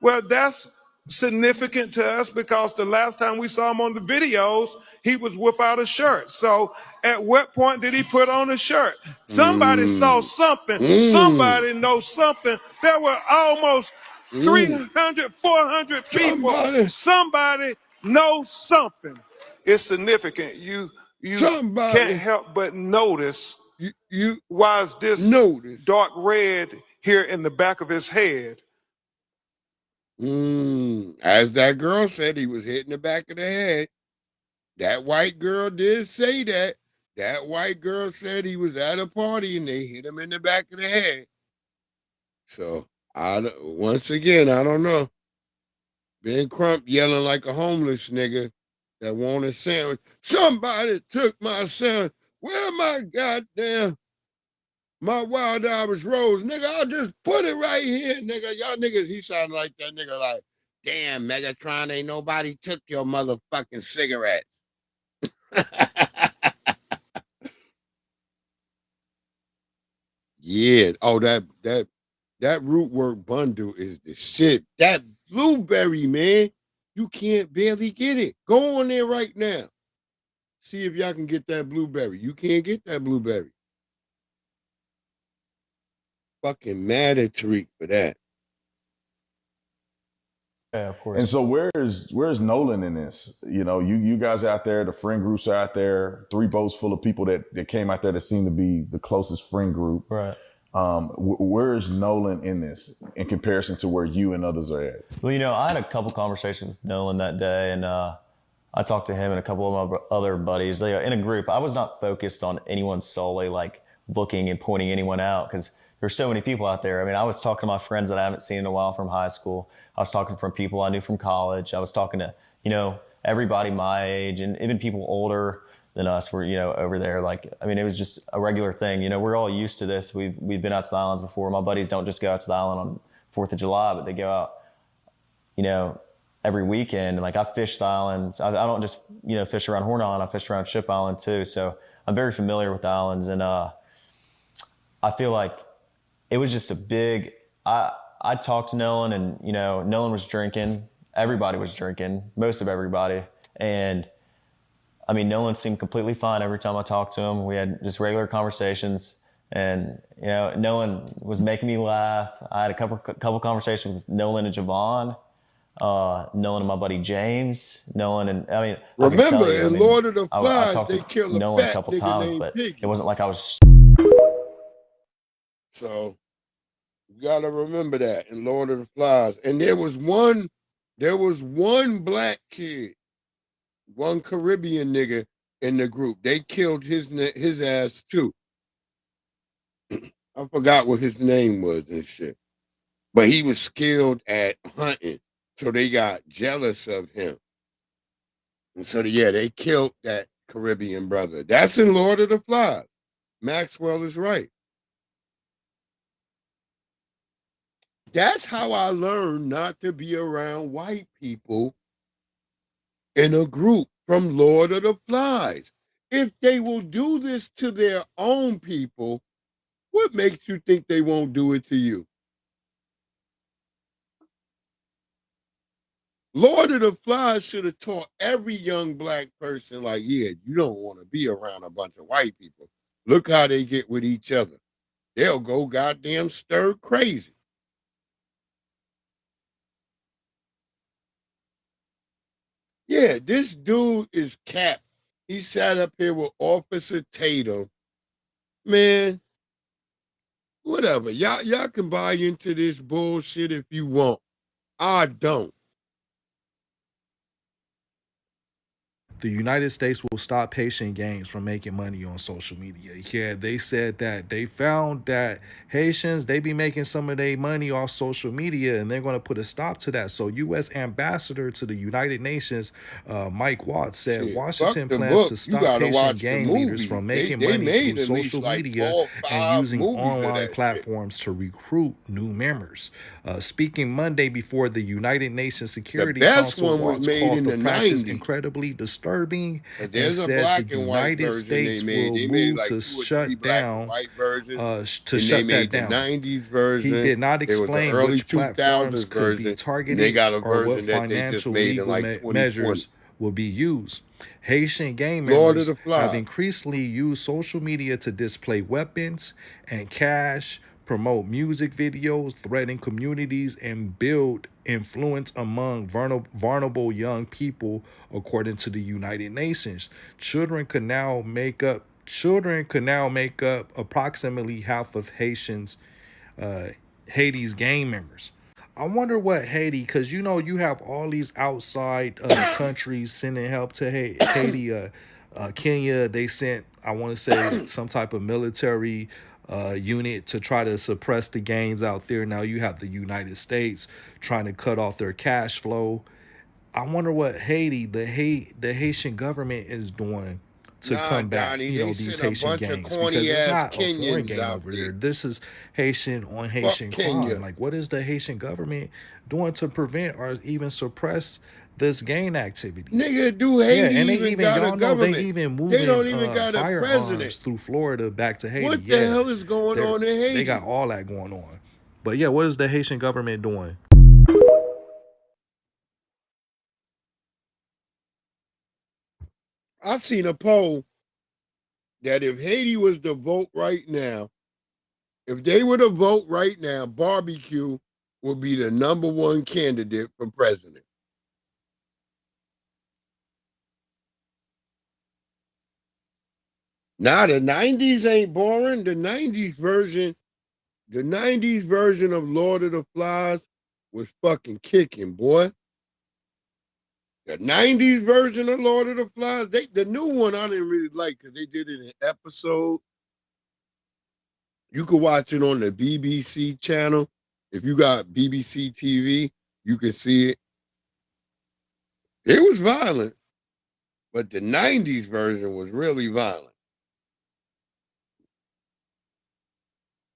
Well, that's significant to us because the last time we saw him on the videos, he was without a shirt. So at what point did he put on a shirt? Somebody saw something. Somebody knows something. There were almost 300, 400 people. Somebody knows something. It's significant. You can't help but notice why is this dark red here in the back of his head? As that girl said, he was hit in the back of the head. That white girl did say that. That white girl said he was at a party and they hit him in the back of the head. So once again, I don't know. Ben Crump yelling like a homeless nigga that wanted a sandwich. Somebody took my sandwich. Where my goddamn my wild Irish rose, nigga? I'll just put it right here, nigga. Y'all niggas, he sounded like that nigga like, damn, Megatron, ain't nobody took your motherfucking cigarettes. Yeah. Oh, that root work bundle is the shit. That blueberry, man, you can't barely get it. Go on there right now. See if y'all can get that blueberry. You can't get that blueberry. fucking mad at Tariq for that. Yeah, of course. And so where's Nolan in this? You know, you guys out there, the friend groups are out there, 3 boats full of people that came out there that seem to be the closest friend group. Right. Where's Nolan in this in comparison to where you and others are at? Well, you know, I had a couple conversations with Nolan that day, and I talked to him and a couple of my other buddies. They in a group. I was not focused on anyone solely, like looking and pointing anyone out, because there's so many people out there. I mean, I was talking to my friends that I haven't seen in a while from high school. I was talking from people I knew from college. I was talking to, you know, everybody my age, and even people older than us were, you know, over there. Like, I mean, it was just a regular thing. You know, we're all used to this. We've been out to the islands before. My buddies don't just go out to the island on 4th of July, but they go out, you know, every weekend. Like, I fish the islands. I don't just, you know, fish around Horn Island. I fish around Ship Island too. So I'm very familiar with the islands, and I feel like it was just a big. I talked to Nolan, and, you know, Nolan was drinking. Everybody was drinking, most of everybody. And I mean, Nolan seemed completely fine every time I talked to him. We had just regular conversations, and, you know, Nolan was making me laugh. I had a couple conversations with Nolan and Javon, Nolan and my buddy James, Nolan and, I mean, remember in Lord of the Flies, they killed Nolan a couple nigga times, named but Piggy. it wasn't like I was. So you gotta remember that in Lord of the Flies. And there was one black kid, one Caribbean nigga in the group. They killed his ass too. I forgot what his name was and shit. But he was skilled at hunting. So they got jealous of him. And so yeah, they killed that Caribbean brother. That's in Lord of the Flies. Maxwell is right. That's how I learned not to be around white people in a group from Lord of the Flies. If they will do this to their own people, what makes you think they won't do it to you? Lord of the Flies should have taught every young black person, like, yeah, you don't want to be around a bunch of white people. Look how they get with each other. They'll go goddamn stir crazy. Yeah, this dude is capped. He sat up here with Officer Tatum. Man, whatever. Y'all can buy into this bullshit if you want. I don't. The United States will stop Haitian gangs from making money on social media. Yeah, they said that they found that Haitians, they be making some of their money off social media, and they're going to put a stop to that. So U.S. Ambassador to the United Nations, Mike Watts, said Washington plans to stop Haitian gang leaders from making money through social media and using online platforms to recruit new members. Speaking Monday before the United Nations Security Council, Watts called the practice incredibly disturbing and said the United States will move to shut down that down. He did not explain which platforms could be targeted or what financial legal measures will be used. Haitian gang members have increasingly used social media to display weapons and cash, promote music videos, threaten communities, and build influence among vulnerable young people, according to the United Nations. Children could now make up approximately half of Haiti's gang members. I wonder what Haiti, because you know you have all these outside countries sending help to Haiti. Kenya, they sent, I want to say, some type of military unit to try to suppress the gangs out there. Now you have the United States trying to cut off their cash flow. I wonder what Haiti, the Haitian government is doing to combat, these Haitian gangs, because it's not a foreign gang over there. This is Haitian on Haitian crime. Like, what is the Haitian government doing to prevent or even suppress this gang activity? Nigga, do Haiti even got a government? They even moving they don't even got a president through Florida back to Haiti. What the hell is going on in Haiti? They got all that going on. But yeah, what is the Haitian government doing? I seen a poll that if Haiti was to vote right now, If they were to vote right now, barbecue will be the #1 candidate for president. Now the 90s ain't boring. The 90s version of Lord of the Flies was fucking kicking, boy. The 90s version of Lord of the Flies, the new one I didn't really like because they did it in episode. You could watch it on the BBC channel. If you got BBC TV, you can see it. It was violent, but the 90s version was really violent.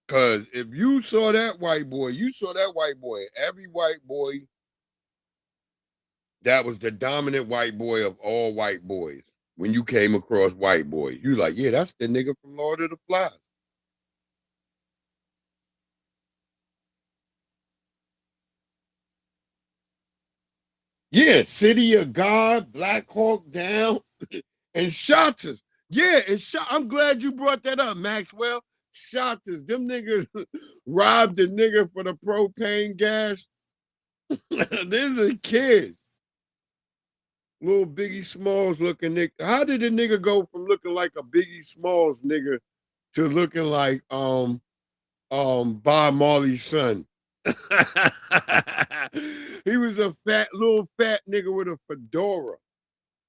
Because if you saw that white boy, you saw that white boy. Every white boy, that was the dominant white boy of all white boys. When you came across white boys, you like, yeah, that's the nigga from Lord of the Flies. Yeah, City of God, Black Hawk Down, and Shotters. Yeah, and I'm glad you brought that up, Maxwell. Shotters, them niggas robbed the nigga for the propane gas. This is a kid. Little Biggie Smalls looking nigga. How did the nigga go from looking like a Biggie Smalls nigga to looking like Bob Marley's son? He was a little fat nigga with a fedora,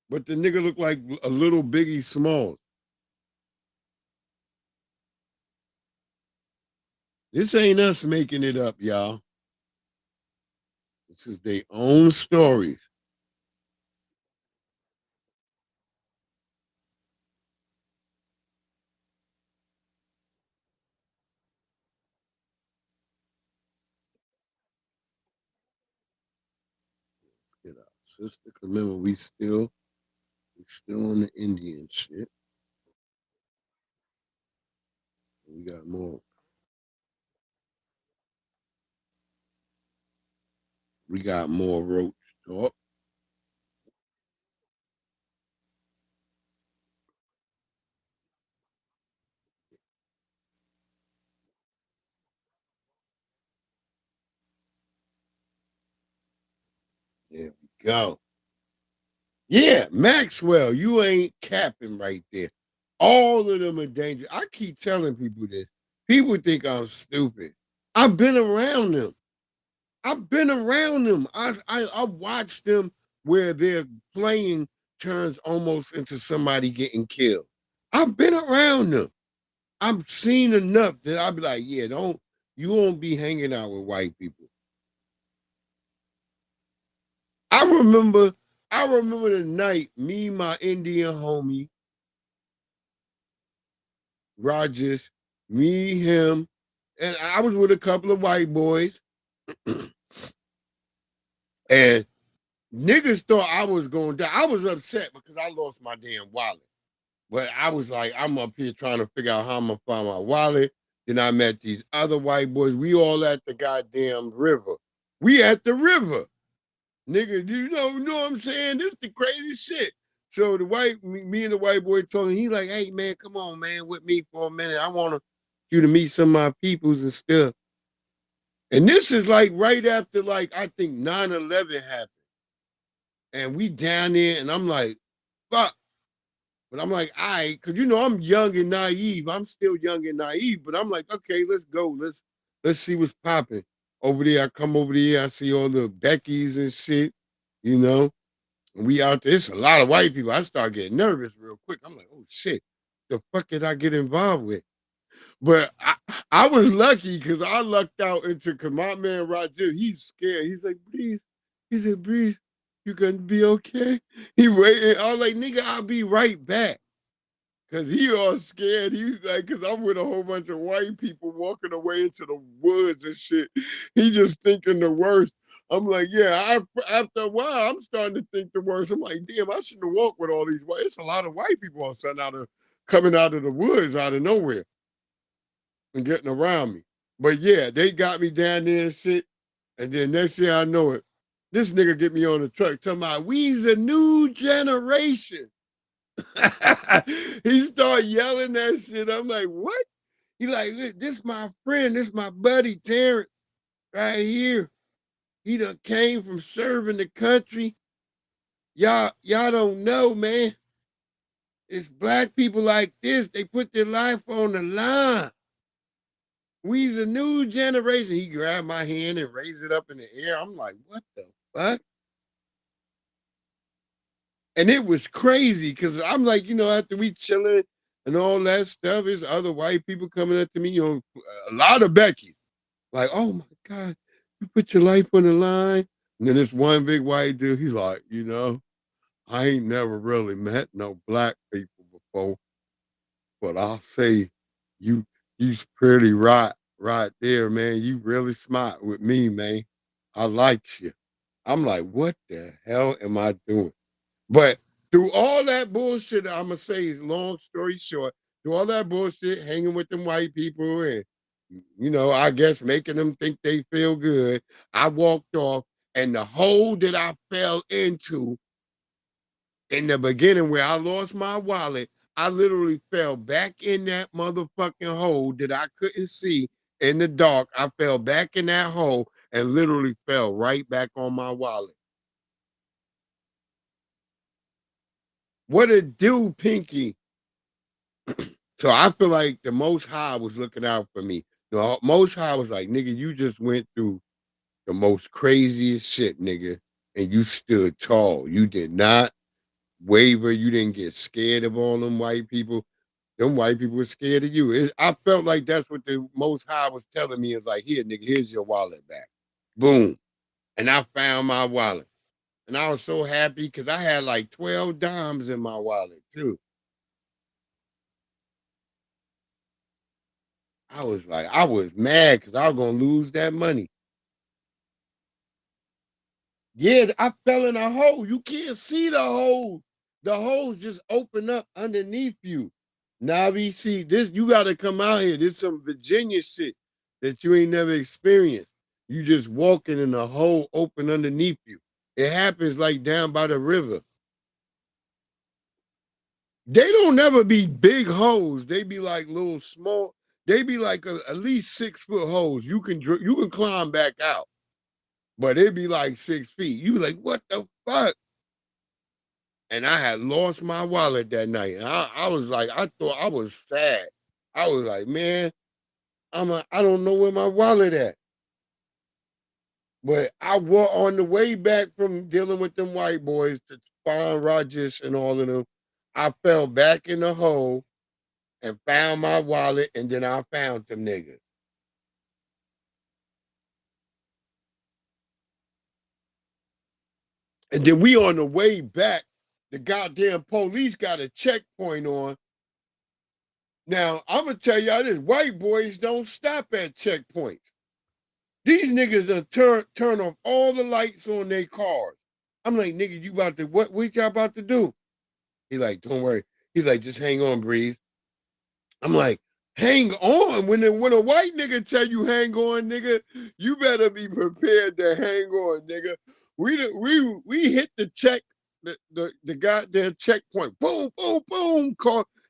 but the nigga looked like a little Biggie Smalls. This ain't us making it up, y'all. This is their own stories. Let's get our sister. Cause remember, we still on the Indian shit. We got more. We got more roach talk. There we go. Yeah, Maxwell, you ain't capping right there. All of them are dangerous. I keep telling people this. People think I'm stupid. I've been around them. I watched them where their playing turns almost into somebody getting killed. I've been around them. I've seen enough that I'll be like, yeah, you won't be hanging out with white people. I remember the night, me, my Indian homie, Rogers, me, him, and I was with a couple of white boys. And niggas thought I was going to die. I was upset because I lost my damn wallet. But I was like, I'm up here trying to figure out how I'm going to find my wallet. Then I met these other white boys. We all at the goddamn river. We at the river. Nigga, you know what I'm saying? This the crazy shit. So me and the white boy told him, he like, hey man, come on, man, with me for a minute. I want you to meet some of my peoples and stuff. And this is like right after I think 9/11 happened. And we down there and I'm like, fuck. But I'm like, all right, because I'm young and naive. I'm still young and naive, but I'm like, okay, let's go. Let's see what's popping. Over there, I come over there, I see all the Beckys and shit, And we out there. It's a lot of white people. I start getting nervous real quick. I'm like, oh shit, the fuck did I get involved with? But I was lucky because I lucked out cause my man Roger, he's scared. He's like, Breeze. He said, Breeze, you gonna be okay? He waiting. I was like, nigga, I'll be right back. Cause he all scared. He's like, cause I'm with a whole bunch of white people walking away into the woods and shit. He just thinking the worst. I'm like, yeah, after a while, I'm starting to think the worst. I'm like, damn, I shouldn't have walked with all these white. It's a lot of white people all of a sudden coming out of the woods out of nowhere and getting around me. But yeah, they got me down there and shit. And then next thing I know it, this nigga get me on the truck talking about we's a new generation. He started yelling that shit. I'm like, what? He like, this my friend, this my buddy Terrence right here. He done came from serving the country. Y'all don't know, man. It's black people like this. They put their life on the line. We's a new generation. He grabbed my hand and raised it up in the air. I'm like, what the fuck? And it was crazy because I'm like, after we chilling and all that stuff, there's other white people coming up to me, a lot of Becky. Like, oh my God, you put your life on the line. And then this one big white dude, he's like, I ain't never really met no black people before, but I'll say you's pretty right there, man. You really smart with me, man. I like you. I'm like, what the hell am I doing? But through all that bullshit, I'm gonna say, long story short, through all that bullshit, hanging with them white people and I guess making them think they feel good, I walked off, and the hole that I fell into in the beginning where I lost my wallet, I literally fell back in that motherfucking hole that I couldn't see in the dark. I fell back in that hole and literally fell right back on my wallet. What it do, Pinky? So I feel like the Most High was looking out for me. The Most High was like, nigga, you just went through the most craziest shit, nigga, and you stood tall. You did not waver. You didn't get scared of all them white people. Them white people were scared of you. I felt like that's what the Most High was telling me. Is like, here, nigga, here's your wallet back. Boom. And I found my wallet. And I was so happy because I had like 12 dimes in my wallet, too. I was mad because I was going to lose that money. Yeah, I fell in a hole. You can't see the hole. The holes just open up underneath you. Now we see this, you got to come out here. This some Virginia shit that you ain't never experienced. You just walking in a hole open underneath you. It happens like down by the river. They don't never be big holes. They be like little small. They be like at least 6-foot holes. You can climb back out, but it'd be like 6 feet. You be like, what the fuck? And I had lost my wallet that night. And I was like, I thought I was sad. I was like, man, I don't know where my wallet at. But I was on the way back from dealing with them white boys to find Rajesh and all of them. I fell back in the hole and found my wallet, and then I found them niggas. And then we on the way back, the goddamn police got a checkpoint on. Now, I'm going to tell y'all this, white boys don't stop at checkpoints. These niggas done turn off all the lights on their cars. I'm like, nigga, you about to, what y'all about to do? He like, don't worry. He's like, just hang on, Breeze. I'm like, hang on? When a white nigga tell you hang on, nigga, you better be prepared to hang on, nigga. We hit the check, the goddamn checkpoint. Boom, boom, boom.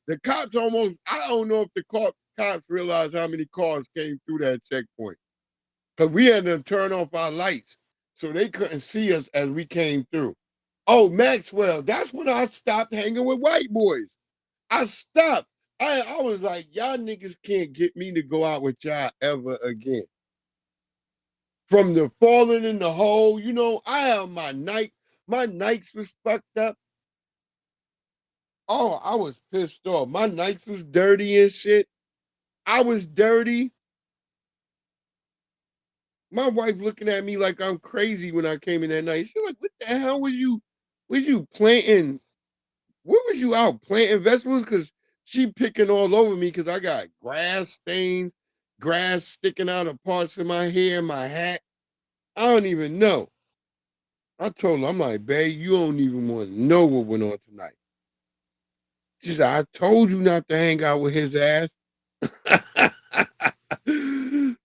The cops almost, I don't know if the cops realized how many cars came through that checkpoint. Because we had to turn off our lights so they couldn't see us as we came through. Oh, Maxwell, that's when I stopped hanging with white boys. I stopped. I was like, y'all niggas can't get me to go out with y'all ever again. From the falling in the hole, I have my Nikes was fucked up. Oh, I was pissed off. My Nikes was dirty and shit. I was dirty. My wife looking at me like I'm crazy when I came in that night. She's like, what the hell was you planting? What was you out planting vegetables? Because she picking all over me because I got grass stains, grass sticking out of parts of my hair, my hat. I don't even know. I told her, I'm like, babe, you don't even want to know what went on tonight. She said, I told you not to hang out with his ass.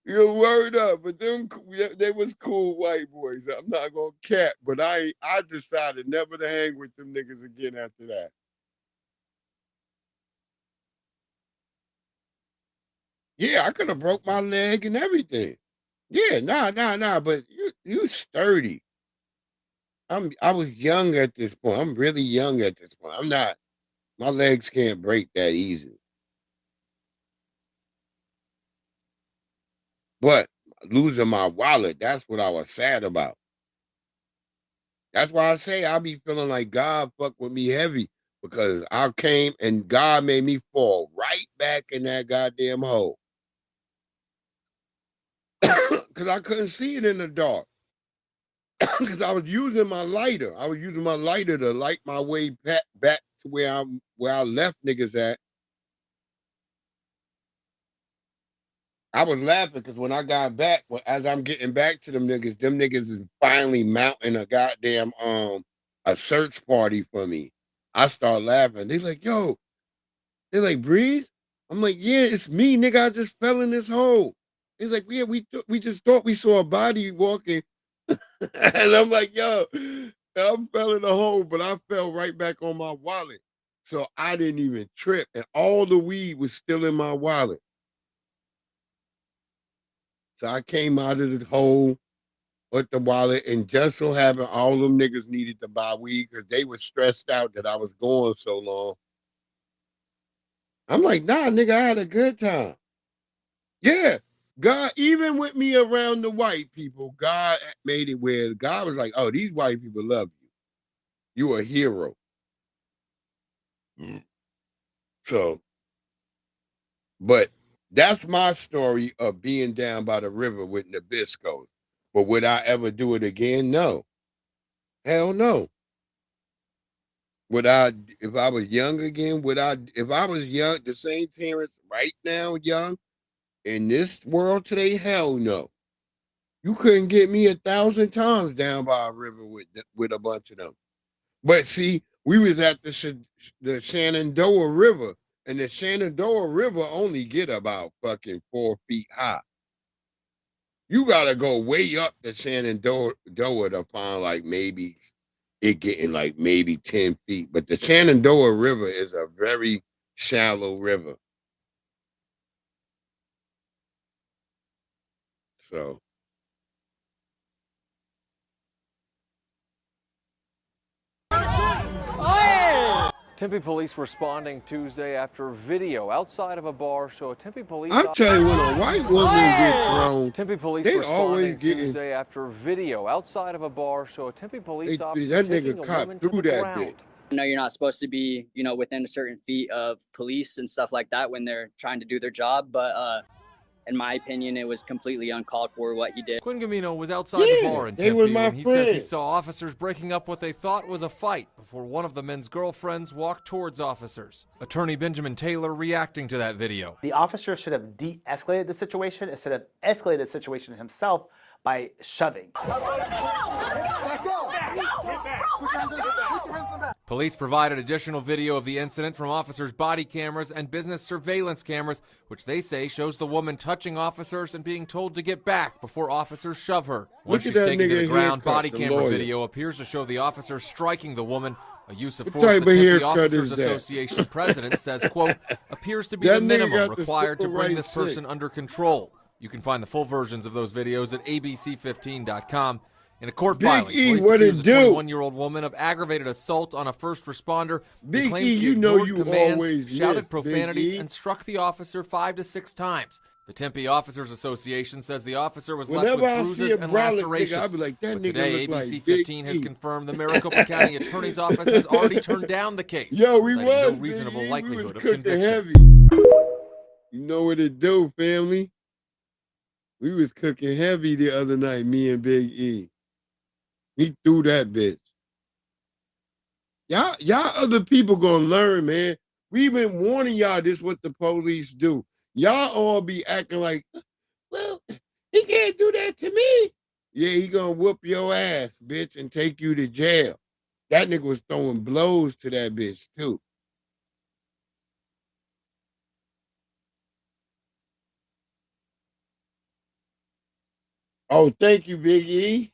Your word up, but they was cool white boys. I'm not gonna cap, but I decided never to hang with them niggas again after that. Yeah, I could have broke my leg and everything. Yeah, nah. But you sturdy. I was young at this point. I'm really young at this point. I'm not. My legs can't break that easy. But losing my wallet, that's what I was sad about. That's why I say I be feeling like God fucked with me heavy because I came and God made me fall right back in that goddamn hole. Because I couldn't see it in the dark. Because I was using my lighter. I was using my lighter to light my way back to where I left niggas at. I was laughing because when I got back, as I'm getting back to them niggas is finally mounting a goddamn a search party for me. I start laughing. They like, yo, they're like, Breeze? I'm like, yeah, it's me, nigga. I just fell in this hole. He's like, yeah, we just thought we saw a body walking. And I'm like, yo, I fell in the hole, but I fell right back on my wallet. So I didn't even trip. And all the weed was still in my wallet. So I came out of the hole with the wallet, and just so happened all them niggas needed to buy weed because they were stressed out that I was going so long. I'm like, nah, nigga, I had a good time. Yeah. God, even with me around the white people, God made it where God was like, oh, these white people love you. You a hero. So, but that's my story of being down by the river with Nabisco. But would I ever do it again? No. Hell no. Would I, if I was young again, if I was young, the same Terrence right now, young, in this world today, hell no. You couldn't get me 1,000 times down by a river with a bunch of them. But see, we was at the Shenandoah River, and the Shenandoah River only get about fucking 4 feet high. You gotta go way up the Shenandoah to find like maybe it getting like maybe 10 feet. But the Shenandoah River is a very shallow river. So Tempe police responding Tuesday after video outside of a bar show a Tempe police. I'm telling you, when a white woman get thrown, Tempe police they responding always getting Tuesday after video outside of a bar show a Tempe police officer that taking nigga a cop woman to through the that ground. bitch. I know you're not supposed to be, within a certain feet of police and stuff like that when they're trying to do their job, but in my opinion, it was completely uncalled for what he did. Quinn Gamino was outside the bar in Tempe when he says he saw officers breaking up what they thought was a fight before one of the men's girlfriends walked towards officers. Attorney Benjamin Taylor reacting to that video. The officer should have de-escalated the situation instead of escalated the situation himself by shoving. Police provided additional video of the incident from officers' body cameras and business surveillance cameras, which they say shows the woman touching officers and being told to get back before officers shove her. Once she's taken to the ground, body camera video appears to show the officer striking the woman, a use of force the Tempe Officers Association president says, quote, appears to be the minimum required to bring this person under control. You can find the full versions of those videos at abc15.com. In a court filing, police accused a 21-year-old woman of aggravated assault on a first responder. They claimed she ignored commands, shouted profanities, and struck the officer 5 to 6 times. The Tempe Officers Association says the officer was left with bruises and lacerations. But today, ABC 15 has confirmed the Maricopa County Attorney's Office has already turned down the case, citing no reasonable likelihood of conviction. Heavy. You know what it do, family? We was cooking heavy the other night, me and Big E. He threw that bitch. Y'all other people gonna learn, man. We've been warning y'all this what the police do. Y'all all be acting like, well, he can't do that to me. Yeah, he gonna whoop your ass, bitch, and take you to jail. That nigga was throwing blows to that bitch, too. Oh, thank you, Big E.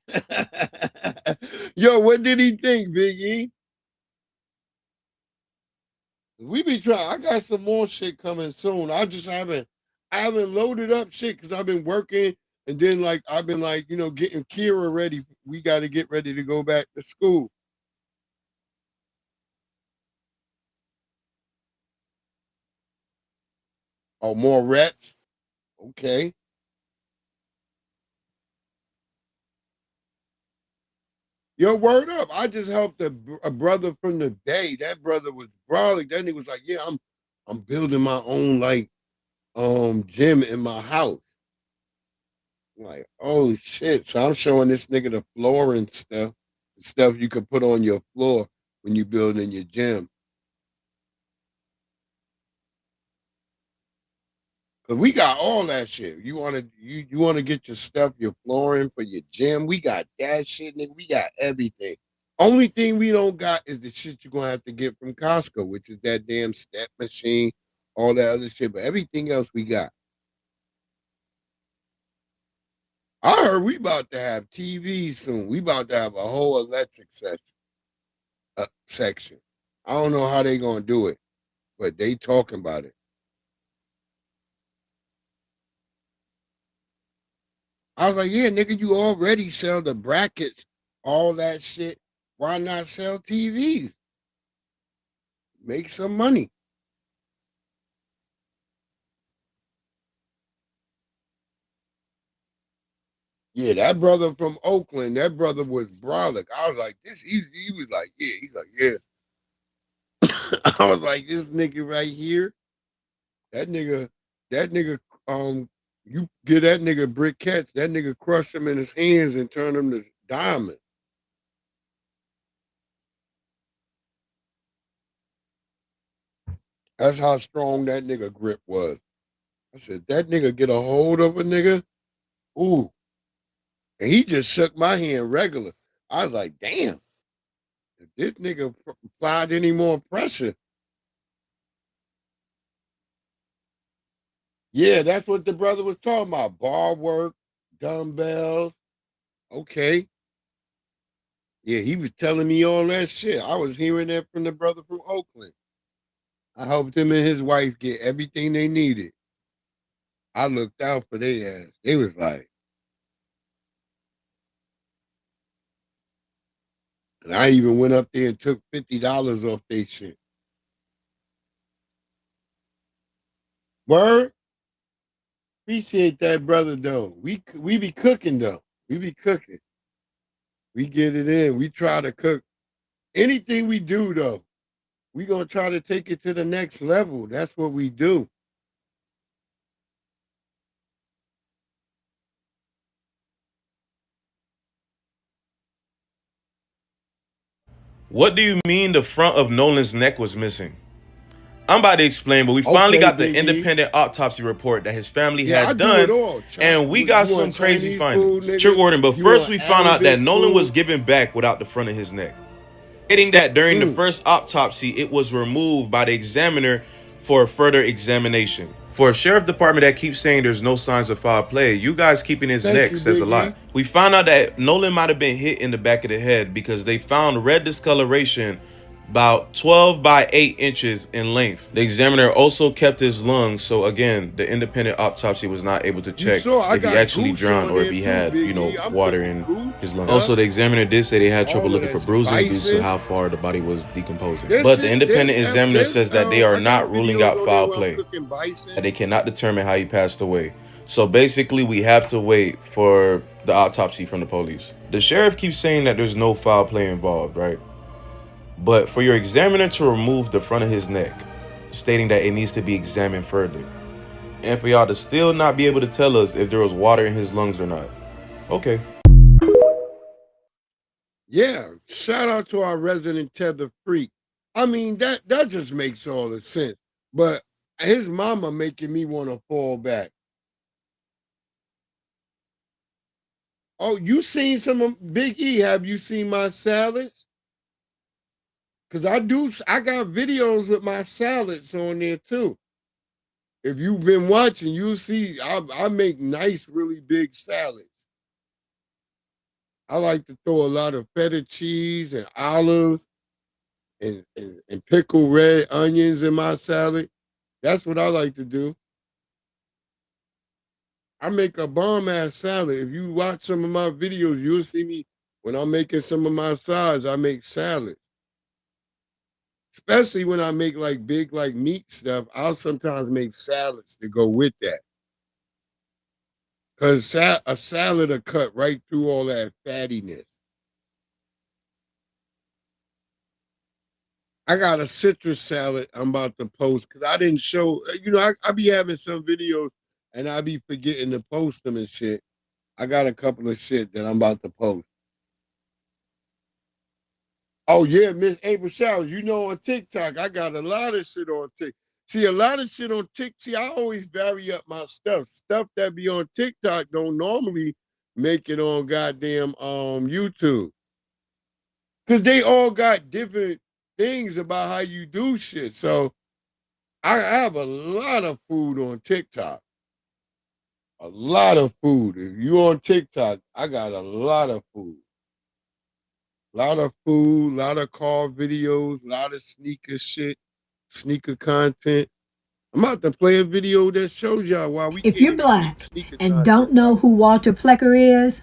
Yo, what did he think, Big E? We be trying. I got some more shit coming soon. I just haven't I haven't loaded up shit because I've been working, and then like I've been like, getting Kira ready. We got to get ready to go back to school. Oh, more reps? Okay. Yo, word up. I just helped a brother from the Bay. That brother was brawling. Then he was like, yeah, I'm building my own gym in my house. I'm like, holy shit. So I'm showing this nigga the flooring stuff. The stuff you can put on your floor when you build in your gym. Cause we got all that shit. You wanna get your stuff, your flooring for your gym. We got that shit, nigga. We got everything. Only thing we don't got is the shit you're gonna have to get from Costco, which is that damn step machine, all that other shit. But everything else we got. I heard we about to have TVs soon. We about to have a whole electric section. I don't know how they gonna do it, but they talking about it. I was like, yeah, nigga, you already sell the brackets, all that shit. Why not sell TVs? Make some money. Yeah, that brother from Oakland, that brother was brolic. I was like, he was like, yeah. He's like, yeah. I was like, this nigga right here, that nigga, you get that nigga briquettes, that nigga crush him in his hands and turn him to diamond. That's how strong that nigga grip was. I said, that nigga get a hold of a nigga. Ooh. And he just shook my hand regular. I was like, damn, if this nigga applied any more pressure. Yeah, that's what the brother was talking about. Bar work, dumbbells. Okay. Yeah, he was telling me all that shit. I was hearing that from the brother from Oakland. I helped him and his wife get everything they needed. I looked out for their ass. They was like, and I even went up there and took $50 off their shit. Word? Appreciate that, brother, though. We be cooking, though. We be cooking. We get it in. We try to cook. Anything we do, though, we going to try to take it to the next level. That's what we do. What do you mean the front of Nolan's neck was missing? I'm about to explain, but we finally got the independent autopsy report that his family had done, and we got some crazy findings. Trick Warden, but first we found out that Nolan was given back without the front of his neck, stating that during the first autopsy, it was removed by the examiner for further examination. For a sheriff department that keeps saying there's no signs of foul play, you guys keeping his neck says a lot. We found out that Nolan might have been hit in the back of the head because they found red discoloration about 12 by 8 inches in length. The examiner also kept his lungs, so again, the independent autopsy was not able to check if he actually drowned or if he had, water in his lungs. Also, the examiner did say they had trouble looking for bruises due to how far the body was decomposing. But the independent examiner says that they are not ruling out foul play, that they cannot determine how he passed away. So basically, we have to wait for the autopsy from the police. The sheriff keeps saying that there's no foul play involved, right? But for your examiner to remove the front of his neck, stating that it needs to be examined further, and for y'all to still not be able to tell us if there was water in his lungs or not. Okay. Yeah, shout out to our resident tether freak. I mean, that just makes all the sense. But his mama making me want to fall back. Oh, you seen some of Big E? Have you seen my salads? Cause I got videos with my salads on there too. If you've been watching, you'll see I make nice, really big salads. I like to throw a lot of feta cheese and olives and pickled red onions in my salad. That's what I like to do. I make a bomb ass salad. If you watch some of my videos, you'll see me when I'm making some of my sides. I make salads, especially when I make like big like meat stuff. I'll sometimes make salads to go with that, cause a salad will cut right through all that fattiness. I got a citrus salad I'm about to post because I didn't show. I be having some videos and I be forgetting to post them and shit. I got a couple of shit that I'm about to post. Oh yeah, Miss April Showers. On TikTok, I got a lot of shit on TikTok. See, a lot of shit on TikTok. See, I always vary up my stuff. Stuff that be on TikTok don't normally make it on goddamn YouTube. Cause they all got different things about how you do shit. So I have a lot of food on TikTok. A lot of food. If you on TikTok, I got a lot of food. Lot of food, lot of car videos, lot of sneaker shit, sneaker content. I'm about to play a video that shows y'all why we If can't you're even black get sneaker and content. don't know who Walter Plecker is,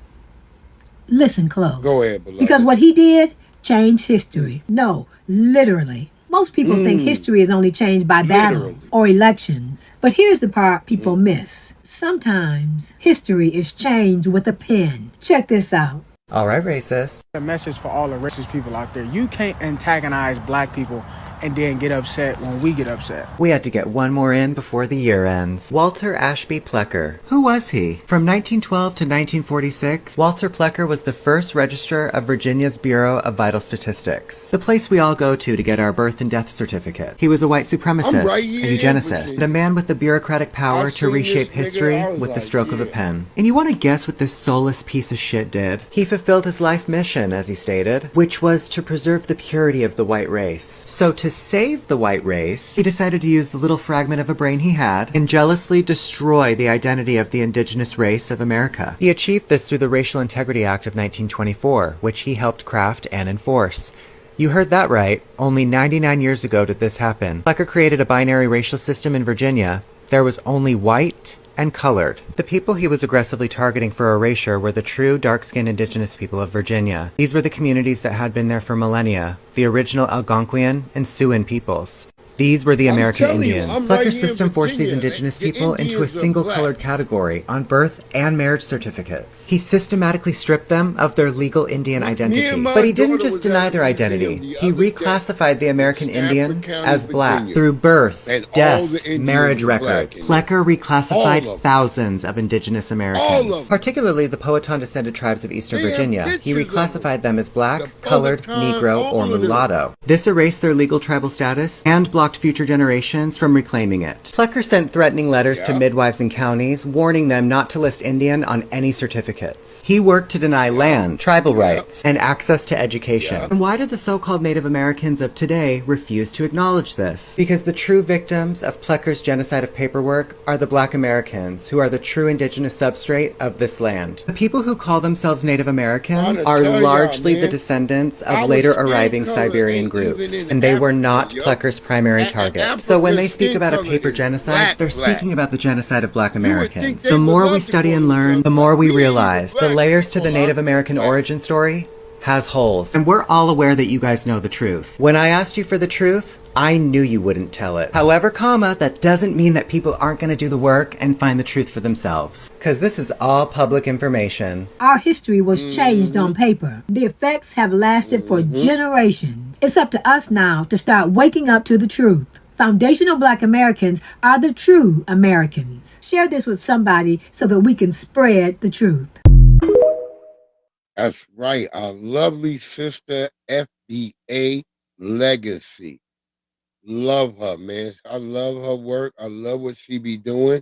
listen close. Go ahead, beloved. Because what he did changed history. No, literally. Most people think history is only changed by battles or elections. But here's the part people miss. Sometimes history is changed with a pen. Check this out. All right, racist. A message for all the racist people out there. You can't antagonize black people and then get upset when we get upset. We had to get one more in before the year ends. Walter Ashby Plecker. Who was he? From 1912 to 1946, Walter Plecker was the first registrar of Virginia's Bureau of Vital Statistics, the place we all go to get our birth and death certificate. He was a white supremacist, a eugenicist, and a man with the bureaucratic power to reshape history with the stroke of a pen. And you want to guess what this soulless piece of shit did? He fulfilled his life mission, as he stated, which was to preserve the purity of the white race. So to save the white race, he decided to use the little fragment of a brain he had and jealously destroy the identity of the indigenous race of America. He achieved this through the Racial Integrity Act of 1924, which he helped craft and enforce. You heard that right. Only 99 years ago did this happen. Plecker created a binary racial system in Virginia. There was only white and colored. The people he was aggressively targeting for erasure were the true dark-skinned indigenous people of Virginia. These were the communities that had been there for millennia, the original Algonquian and Siouan peoples. These were the American Indians. Plecker's system forced these indigenous people into a single colored category on birth and marriage certificates. He systematically stripped them of their legal Indian identity. But he didn't just deny their identity. He reclassified the American Indian as black through birth, death, marriage records. Plecker reclassified thousands of indigenous Americans, particularly the Powhatan-descended tribes of Eastern Virginia. He reclassified them as black, colored, Negro, or mulatto. This erased their legal tribal status and blocked future generations from reclaiming it. Plecker sent threatening letters to midwives and counties, warning them not to list Indian on any certificates. He worked to deny land, tribal rights, and access to education. And why do the so-called Native Americans of today refuse to acknowledge this? Because the true victims of Plecker's genocide of paperwork are the Black Americans, who are the true indigenous substrate of this land. The people who call themselves Native Americans are largely the descendants of later arriving Siberian groups, and they were not Plecker's primary target. So when they speak about a paper genocide, they're speaking about the genocide of Black Americans. The more we study and learn, the more we realize the layers to the Native American origin story has holes. And we're all aware that you guys know the truth. When I asked you for the truth, I knew you wouldn't tell it. However, that doesn't mean that people aren't going to do the work and find the truth for themselves. Because this is all public information. Our history was changed on paper. The effects have lasted for generations. It's up to us now to start waking up to the truth. Foundational Black Americans are the true Americans. Share this with somebody so that we can spread the truth. That's right. Our lovely sister, FBA Legacy. Love her, man. I love her work. I love what she be doing.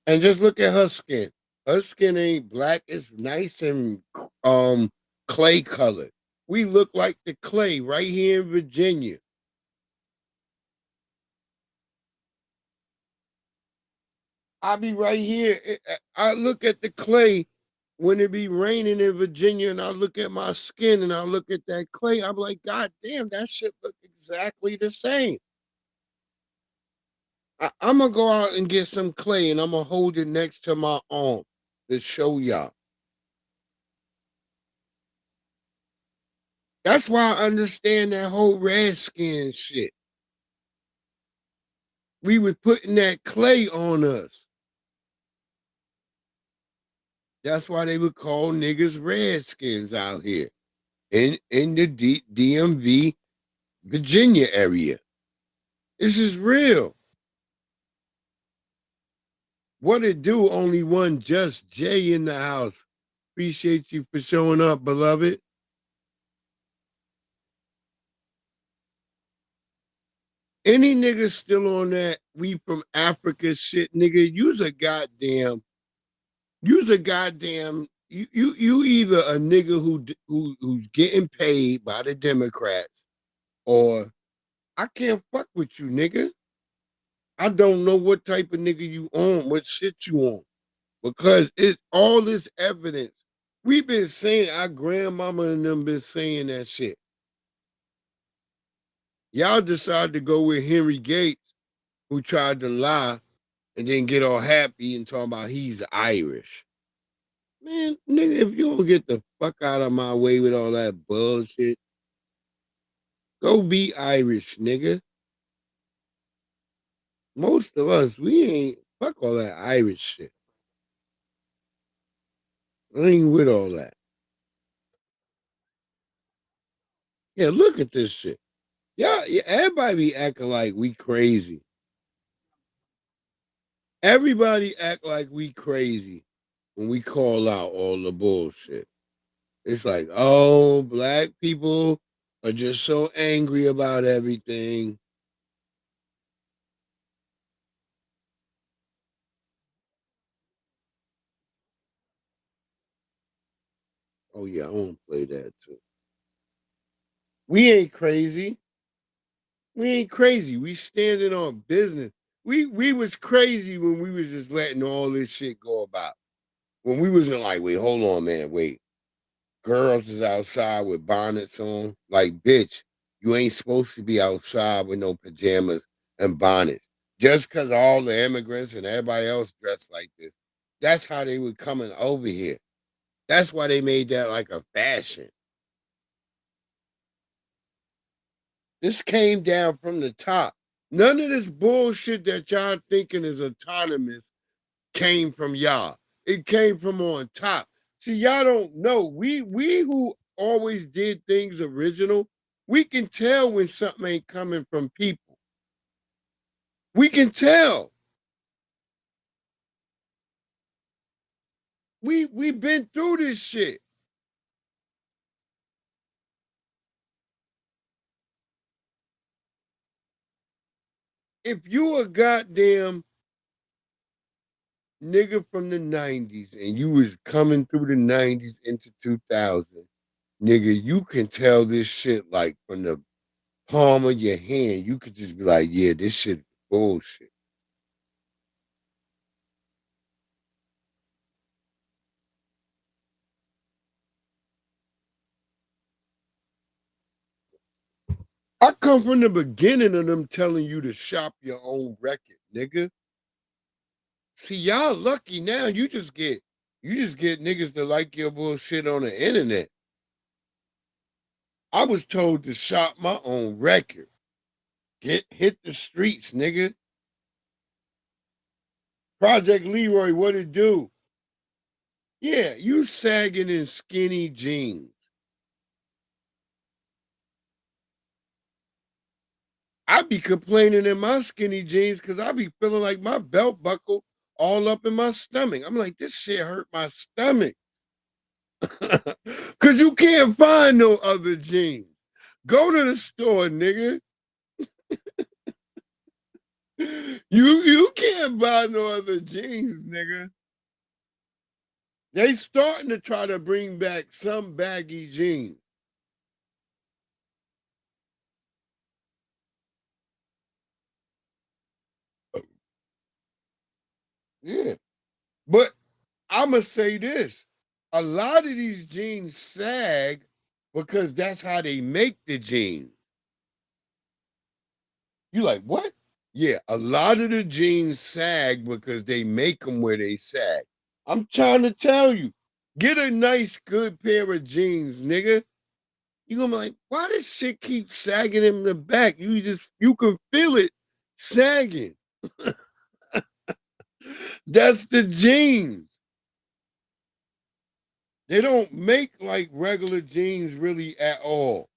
And just look at her skin. Her skin ain't black. It's nice and clay colored. We look like the clay right here in Virginia. I be right here. I look at the clay when it be raining in Virginia, and I look at my skin and I look at that clay. I'm like, God damn, that shit look exactly the same. I'm gonna go out and get some clay and I'm gonna hold it next to my arm to show y'all. That's why I understand that whole Redskin shit. We was putting that clay on us. That's why they would call niggas Redskins out here in the DMV, Virginia area. This is real. What it do? Only one Just Jay in the house. Appreciate you for showing up, beloved. Any nigga still on that we from Africa shit, nigga, you's a goddamn, you either a nigga who's getting paid by the Democrats, or I can't fuck with you, nigga. I don't know what type of nigga you on, what shit you on, because it's all this evidence. We've been saying, our grandmama and them been saying that shit. Y'all decided to go with Henry Gates, who tried to lie and then get all happy and talk about he's Irish. Man, nigga, if you don't get the fuck out of my way with all that bullshit, go be Irish, nigga. Most of us, we ain't, fuck all that Irish shit. I ain't with all that. Yeah, look at this shit. Yeah, everybody be acting like we crazy. Everybody act like we crazy when we call out all the bullshit. It's like, oh, black people are just so angry about everything. Oh yeah, I want to play that too. We ain't crazy. We ain't crazy. We standing on business. We was crazy when we was just letting all this shit go about. When we wasn't like, wait, hold on, man, wait. Girls is outside with bonnets on. Like, bitch, you ain't supposed to be outside with no pajamas and bonnets. Just because all the immigrants and everybody else dressed like this. That's how they were coming over here. That's why they made that like a fashion. This came down from the top. None of this bullshit that y'all thinking is autonomous came from y'all. It came from on top. See, y'all don't know. We who always did things original, we can tell when something ain't coming from people. We can tell. We've been through this shit. If you a goddamn nigga from the 90s and you was coming through the 90s into 2000, nigga, you can tell this shit like from the palm of your hand. You could just be like, yeah, this shit is bullshit. I come from the beginning of them telling you to shop your own record, nigga. See, y'all lucky now. You just get niggas to like your bullshit on the internet. I was told to shop my own record. Hit the streets, nigga. Project Leroy, what it do? Yeah, you sagging in skinny jeans. I be complaining in my skinny jeans because I be feeling like my belt buckle all up in my stomach. I'm like, this shit hurt my stomach. Cause you can't find no other jeans. Go to the store, nigga. You can't buy no other jeans, nigga. They starting to try to bring back some baggy jeans. Yeah. But I'ma say this. A lot of these jeans sag because that's how they make the jeans. You like, what? Yeah, a lot of the jeans sag because they make them where they sag. I'm trying to tell you, get a nice, good pair of jeans, nigga. You're gonna be like, why does shit keep sagging in the back? You can feel it sagging. That's the jeans. They don't make like regular jeans really at all.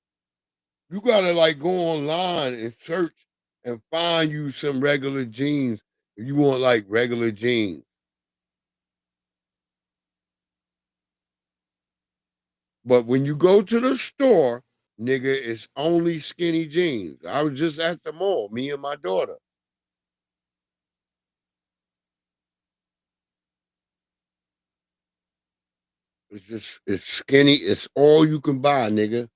You gotta like go online and search and find you some regular jeans if you want like regular jeans. But when you go to the store, nigga, it's only skinny jeans. I was just at the mall, me and my daughter. It's skinny. It's all you can buy, nigga.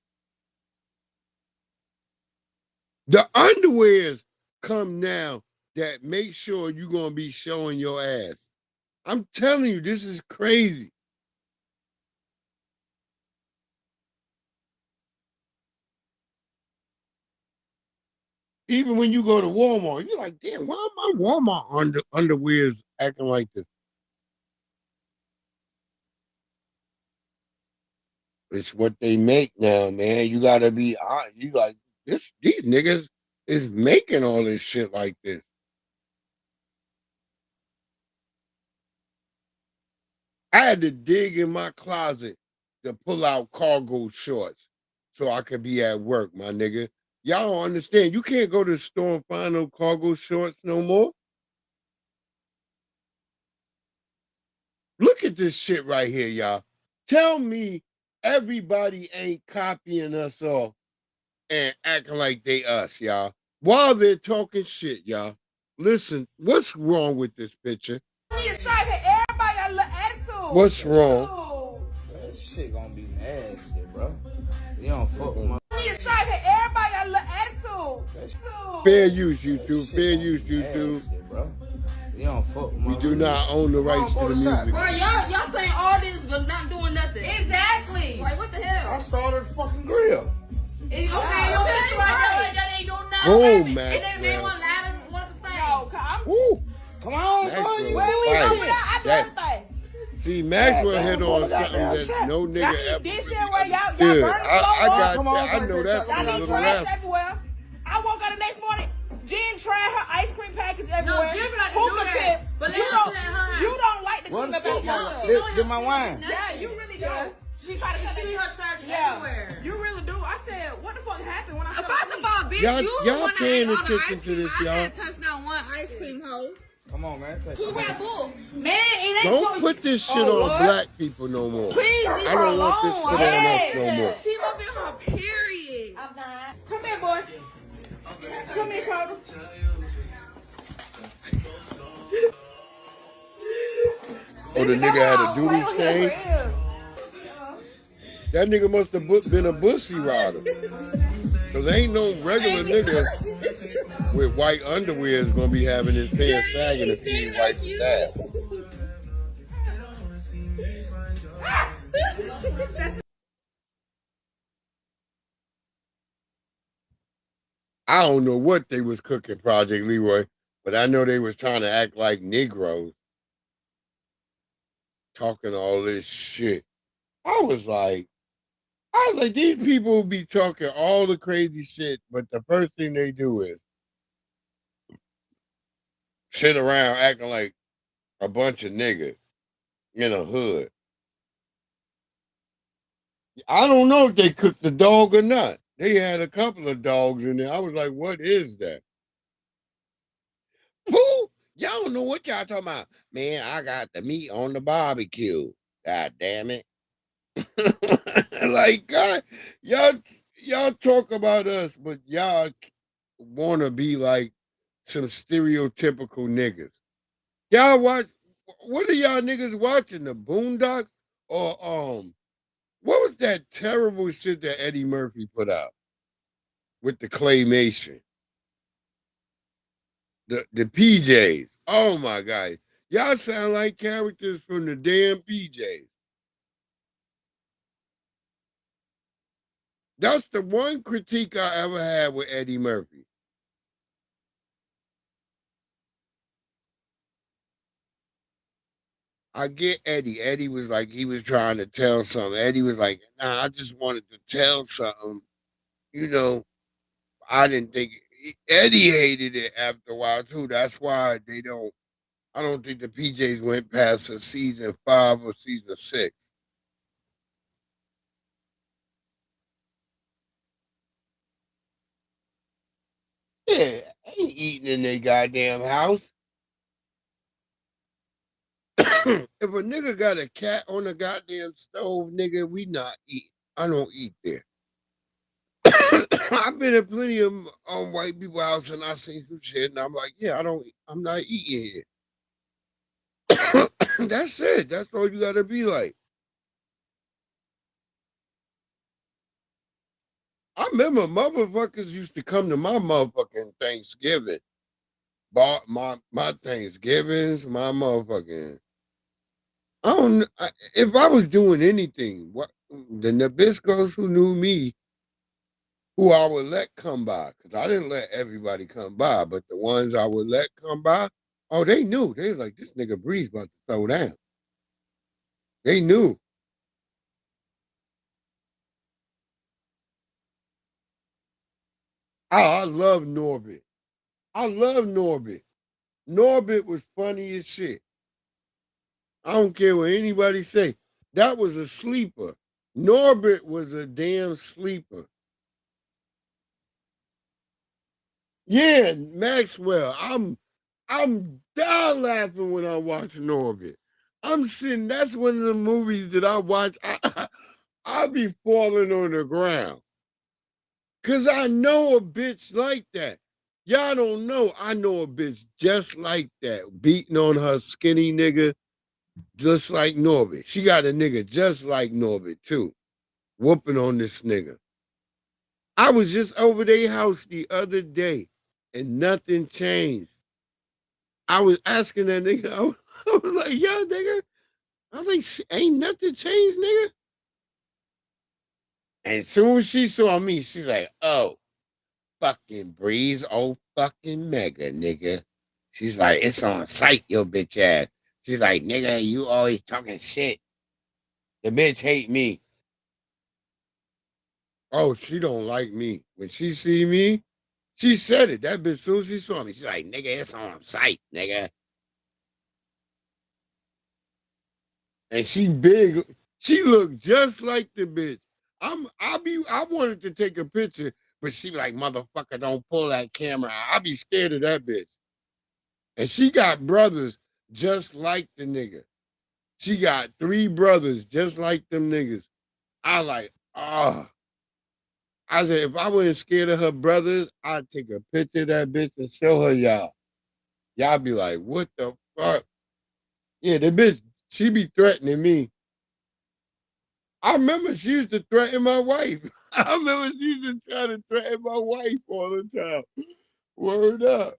The underwears come now that make sure you're gonna be showing your ass. I'm telling you, this is crazy. Even when you go to Walmart, you're like, damn, why are my Walmart underwears acting like this? It's what they make now, man. You gotta be you like this. These niggas is making all this shit like this. I had to dig in my closet to pull out cargo shorts so I could be at work, my nigga. Y'all don't understand. You can't go to the store and find no cargo shorts no more. Look at this shit right here, y'all. Tell me everybody ain't copying us off and acting like they us, y'all. While they're talking shit, y'all. Listen, what's wrong with this picture? What's wrong? That shit gonna be nasty, bro. You don't fuck with my. Everybody got a little attitude. Fair use, YouTube. Fair use, YouTube. Nasty, bro. You don't fuck with my. We do not own the rights to the music. Bro, y'all saying all this but not doing nothing. Exactly. Like what the hell? I started a fucking grill. Okay, right. That ain't doing nothing. Boom, man. Woo. Come on, bro. I do everything. See, Maxwell hit on something that no nigga ever did. I know that from a little rap. I woke up the next morning, Jen tried her ice cream package everywhere. No, Jen like to do that. But you don't like to clean up after Get my wine. Yeah, you really do. She tried to clean her trash everywhere. You really do. I said, what the fuck happened when I said first of all, bitch, y'all paying attention to this, y'all. I didn't touch not one ice cream hoe. Come on, man. Who Red Bull? Man, it ain't Don't put this shit on black people no more. Please leave I her don't alone. want this shit on us no more. She up in her period. I'm not. Come here, boy. Come here, Carter. Oh, the nigga had a duty stain? That nigga must have been a bussy rider. Cause ain't no regular nigga with white underwear is gonna be having his pants sagging if he wipe his ass. I don't know what they was cooking, Project Leroy, but I know they was trying to act like Negroes. Talking all this shit. I was like, these people be talking all the crazy shit, but the first thing they do is sit around acting like a bunch of niggas in a hood. I don't know if they cooked the dog or not. They had a couple of dogs in there. I was like, what is that? Who? Y'all don't know what y'all talking about. Man, I got the meat on the barbecue. God damn it. Like, God, y'all talk about us, but y'all want to be like some stereotypical niggas. Y'all watch, what are y'all niggas watching? The Boondocks? Or, what was that terrible shit that Eddie Murphy put out with the claymation? The PJs. Oh my God. Y'all sound like characters from the damn PJs. That's the one critique I ever had with Eddie Murphy. I get Eddie. Eddie was like, he was trying to tell something. Eddie was like, nah, I just wanted to tell something. You know, I didn't think Eddie hated it after a while too. That's why I don't think the PJs went past a season 5 or season 6. Yeah, I ain't eating in their goddamn house. If a nigga got a cat on the goddamn stove, nigga, we not eating. I don't eat there. I've been at plenty of white people house and I seen some shit and I'm like, yeah, I'm not eating here. That's it. That's all you gotta be like. I remember motherfuckers used to come to my motherfucking Thanksgiving. Bought my Thanksgivings, my motherfucking. If I was doing anything, what the Nabiscos who knew me, who I would let come by, because I didn't let everybody come by, but the ones I would let come by, oh, they knew. They was like, this nigga Breeze about to throw down. They knew. Oh, I love Norbit. I love Norbit. Norbit was funny as shit. I don't care what anybody say. That was a sleeper. Norbit was a damn sleeper. Yeah, Maxwell. I'm down laughing when I watch Norbit. I'm sitting. That's one of the movies that I watch. I be falling on the ground. Cause I know a bitch like that. Y'all don't know. I know a bitch just like that, beating on her skinny nigga, just like Norbit. She got a nigga just like Norbit too, whooping on this nigga. I was just over their house the other day, and nothing changed. I was asking that nigga. I was like, "Yo, nigga," I was like, "Ain't nothing changed, nigga." And soon as she saw me, she's like, "Oh, fucking Breeze, oh fucking mega, nigga." She's like, "It's on sight, your bitch ass." She's like, "Nigga, you always talking shit." The bitch hate me. Oh, she don't like me. When she see me, she said it. That bitch, soon as she saw me, she's like, "Nigga, it's on sight, nigga." And she big. She looked just like the bitch. I wanted to take a picture, but she like, "Motherfucker, don't pull that camera out." I be scared of that bitch. And she got brothers just like the nigga. She got 3 brothers just like them niggas. I like, oh. I said, if I wasn't scared of her brothers, I'd take a picture of that bitch and show her y'all. Y'all be like, what the fuck? Yeah, the bitch, she be threatening me. I remember she used to threaten my wife. I remember she used to try to threaten my wife all the time. Word up.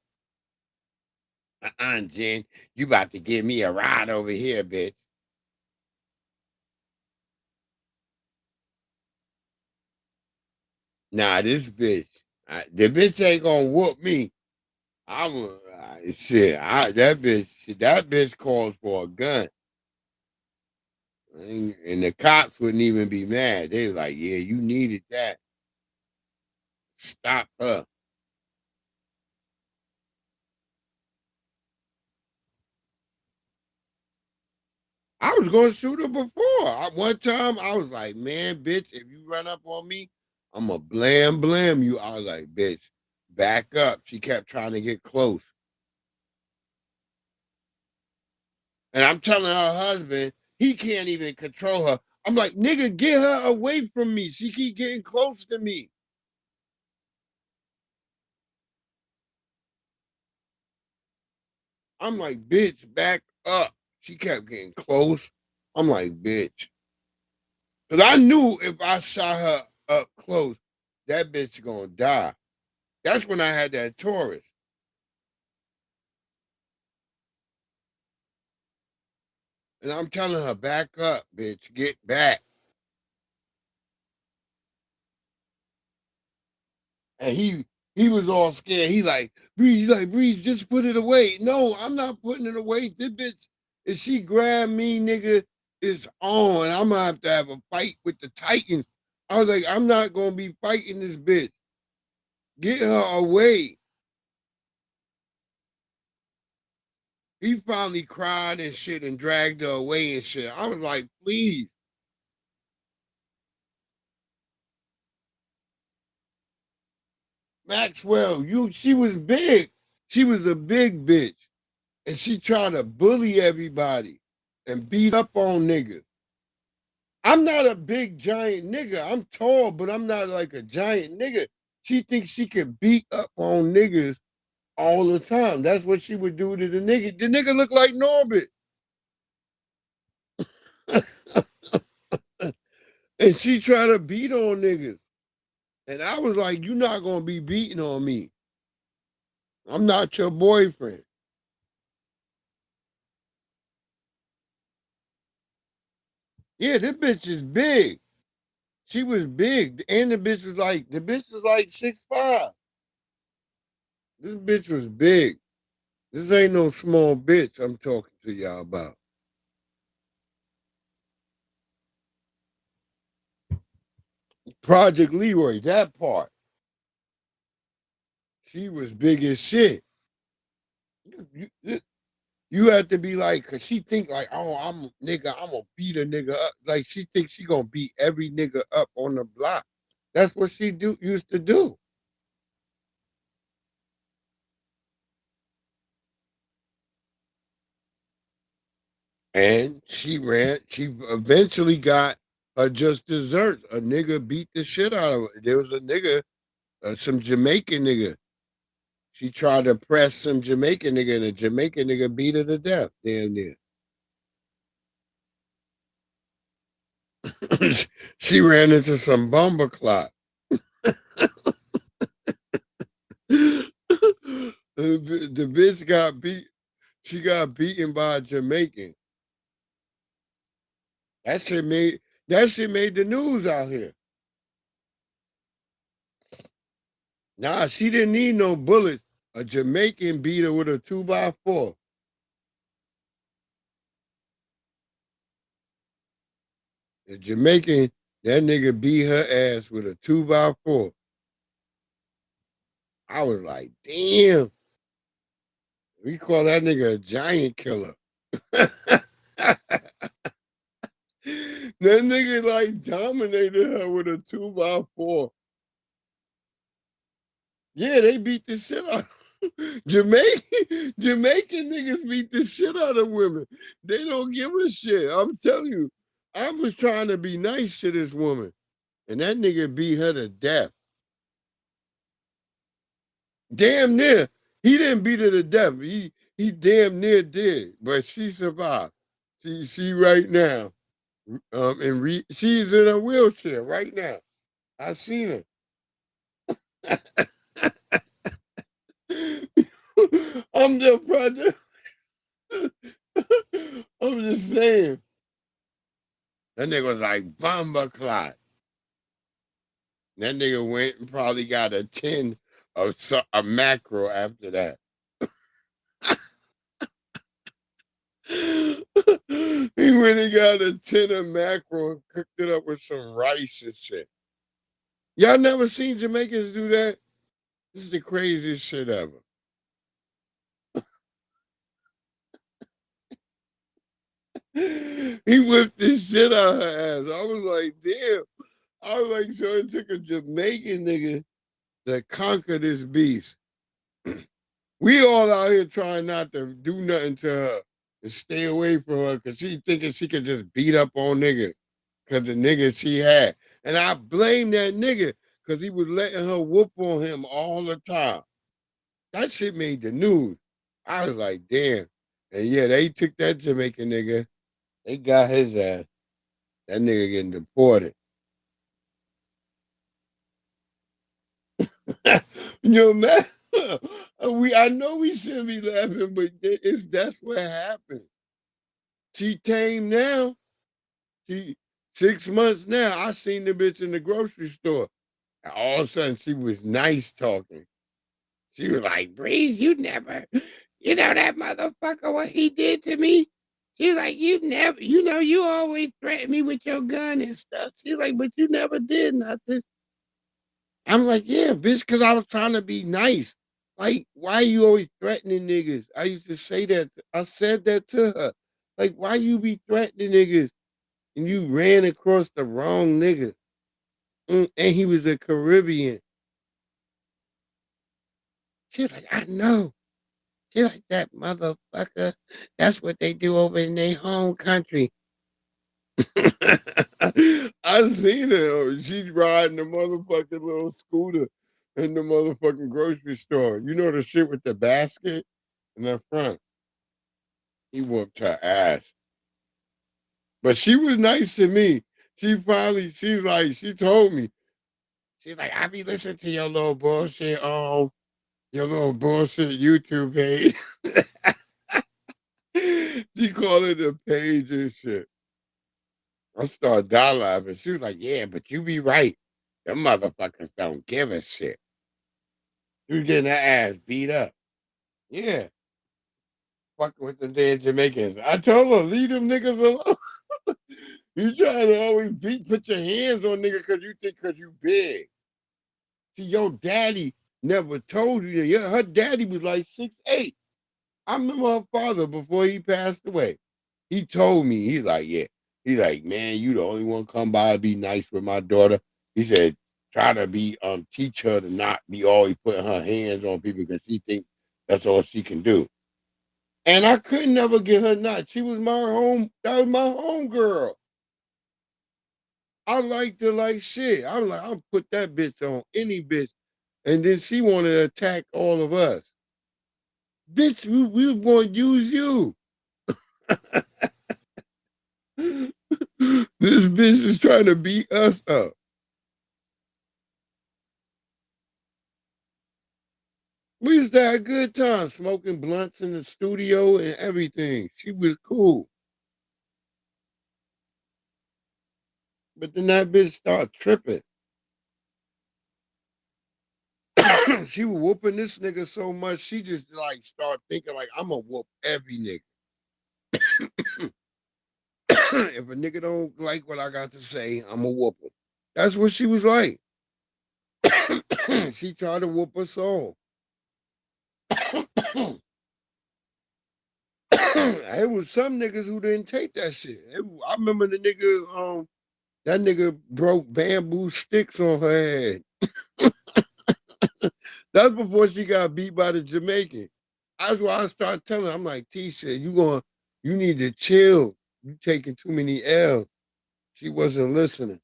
Jen, you about to give me a ride over here, bitch. Nah, this bitch, the bitch ain't gonna whoop me. That bitch calls for a gun. And the cops wouldn't even be mad. They was like, yeah, you needed that. Stop her. I was going to shoot her before. One time, I was like, man, bitch, if you run up on me, I'm going to blam you. I was like, bitch, back up. She kept trying to get close. And I'm telling her husband, he can't even control her. I'm like, nigga, get her away from me. She keep getting close to me. I'm like, bitch, back up. She kept getting close. I'm like, bitch. Because I knew if I shot her up close, that bitch gonna die. That's when I had that Taurus. And I'm telling her, back up, bitch. Get back. And he was all scared. He like, Breeze, just put it away. No, I'm not putting it away. This bitch, If she grab me, nigga, it's on. I'm gonna have a fight with the Titans. I was like, I'm not gonna be fighting this bitch. Get her away. He finally cried and shit and dragged her away and shit. I was like, please. Maxwell, she was big. She was a big bitch. And she tried to bully everybody and beat up on niggas. I'm not a big giant nigga. I'm tall, but I'm not like a giant nigga. She thinks she can beat up on niggas all the time. That's what she would do to the nigga. The nigga look like Norbit. And she tried to beat on niggas. And I was like, you're not going to be beating on me. I'm not your boyfriend. Yeah, this bitch is big. She was big. And the bitch was like 6'5". This bitch was big. This ain't no small bitch I'm talking to y'all about. Project Leroy, that part. She was big as shit. You have to be like, cause she think like, oh, I'm gonna beat a nigga up. Like she thinks she gonna beat every nigga up on the block. That's what she used to do. And she eventually got just desserts. A nigga beat the shit out of her. There was a nigga, some Jamaican nigga. She tried to press some Jamaican nigga, and the Jamaican nigga beat her to death, damn near. She ran into some bomber clock. The bitch got beat. She got beaten by a Jamaican. That shit made the news out here. Nah, she didn't need no bullets. A Jamaican beat her with a 2x4. The Jamaican, that nigga beat her ass with a 2x4. I was like, damn. We call that nigga a giant killer. That nigga like dominated her with a 2x4. Yeah, they beat the shit out. Jamaican niggas beat the shit out of women. They don't give a shit. I'm telling you, I was trying to be nice to this woman, and that nigga beat her to death. Damn near. He didn't beat her to death. He damn near did, but she survived. She right now. She's in a wheelchair right now. I seen her. I'm just brother. I'm just saying. That nigga was like bomba clot. That nigga went and probably got a 10 of a macro after that. He went and got a 10 of macro and cooked it up with some rice and shit. Y'all never seen Jamaicans do that? This is the craziest shit ever. He whipped this shit out of her ass. I was like, damn. I was like, so it took a Jamaican nigga to conquer this beast. We all out here trying not to do nothing to her and stay away from her because she thinking she could just beat up on niggas because the nigga she had. And I blame that nigga because he was letting her whoop on him all the time. That shit made the news. I was like, damn. And yeah, they took that Jamaican nigga. They got his ass. That nigga getting deported. You know, man. I know we shouldn't be laughing, but that's what happened. She tame now. She 6 months now. I seen the bitch in the grocery store. And all of a sudden, she was nice talking. She was like, Breeze, you know that motherfucker, what he did to me? She's like, you never, you always threaten me with your gun and stuff. She's like, but you never did nothing. I'm like, yeah, bitch, because I was trying to be nice. Like, why are you always threatening niggas? I used to say that. I said that to her. Like, why you be threatening niggas? And you ran across the wrong nigga. And he was a Caribbean. She's like, I know. She's like, that motherfucker. That's what they do over in their home country. I seen her. She's riding the motherfucking little scooter in the motherfucking grocery store. You know the shit with the basket in the front. He whooped her ass. But she was nice to me. She told me. She's like, I be listening to your little bullshit, your little bullshit YouTube page. She called it a page and shit. I started dying laughing. She was like, yeah, but you be right. Them motherfuckers don't give a shit. She was getting her ass beat up. Yeah. Fucking with the damn Jamaicans. I told her, leave them niggas alone. You trying to always put your hands on niggas because you think because you big. See, your daddy never told you that. Yeah, her daddy was like 6'8". I remember her father before he passed away. He told me, he's like, yeah. He's like, man, you the only one come by to be nice with my daughter. He said, try to be, teach her to not be always putting her hands on people because she thinks that's all she can do. And I couldn't never get her not. She was that was my home girl. I liked her like shit. I'm like, I'll put that bitch on any bitch. And then she wanted to attack all of us. Bitch, we were going to use you. This bitch is trying to beat us up. We used to have a good time smoking blunts in the studio and everything. She was cool. But then that bitch started tripping. She was whooping this nigga so much, she just like started thinking like, I'm gonna whoop every nigga. If a nigga don't like what I got to say, I'm gonna whoop him. That's what she was like. She tried to whoop us all. It was some niggas who didn't take that shit. I remember the nigga, that nigga broke bamboo sticks on her head. That's before she got beat by the Jamaican. That's why I started telling her, I'm like, Tisha, you need to chill. You taking too many L's. She wasn't listening.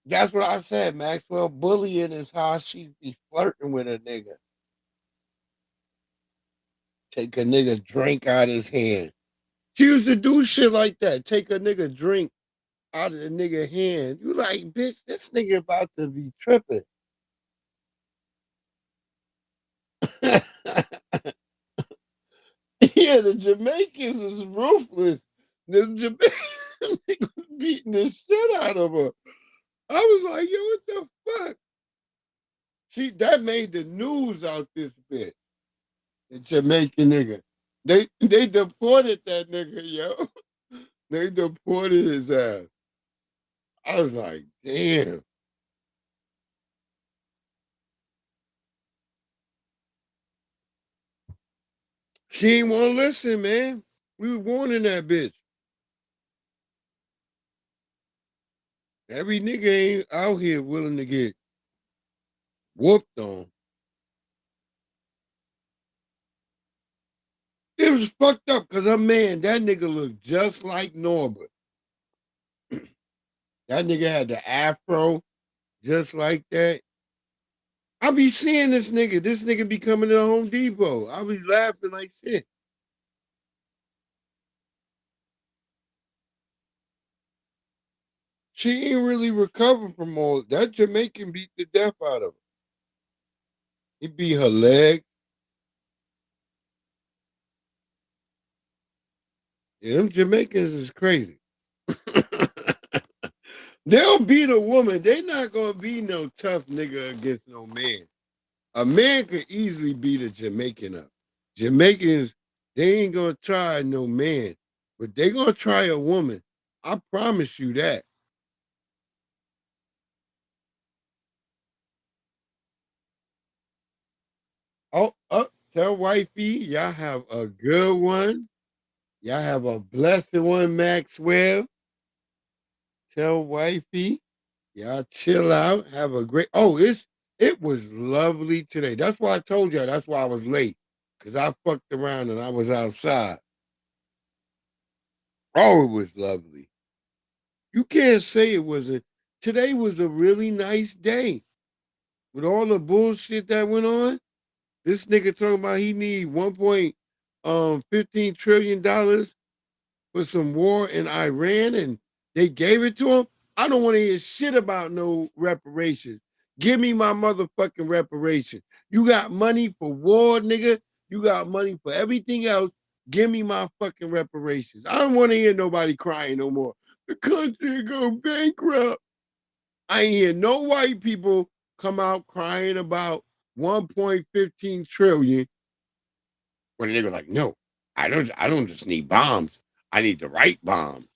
That's what I said, Maxwell. Bullying is how she be flirting with a nigga. Take a nigga drink out his hand. She used to do shit like that. Take a nigga drink out of the nigga hand. You like, bitch, this nigga about to be tripping. Yeah, the Jamaicans was ruthless. The Jamaicans was beating the shit out of her. I was like, yo, what the fuck? That made the news out this bitch. The Jamaican nigga. They deported that nigga, yo. They deported his ass. I was like, damn. She ain't want to listen, man. We were warning that bitch. Every nigga ain't out here willing to get whooped on. It was fucked up because that nigga looked just like Norbert. That nigga had the afro just like that. I be seeing this nigga. This nigga be coming to Home Depot. I be laughing like shit. She ain't really recovering from all that. Jamaican beat the death out of her. He beat her leg. Yeah, them Jamaicans is crazy. They'll beat a woman. They not gonna be no tough nigga against no man. A man could easily beat a Jamaican up. Jamaicans, they ain't gonna try no man, but they gonna try a woman. I promise you that. Oh, tell wifey, y'all have a good one. Y'all have a blessed one, Maxwell. Tell wifey, y'all chill out. Have a great. Oh, it was lovely today. That's why I told y'all. That's why I was late, cause I fucked around and I was outside. Oh, it was lovely. You can't say it wasn't. Today was a really nice day with all the bullshit that went on. This nigga talking about he need 1.15 trillion dollars for some war in Iran, and they gave it to him. I don't want to hear shit about no reparations. Give me my motherfucking reparation. You got money for war, nigga. You got money for everything else. Give me my fucking reparations. I don't want to hear nobody crying no more. The country go bankrupt. I ain't hear no white people come out crying about 1.15 trillion. When the nigga like, no, I don't just need bombs. I need the right bomb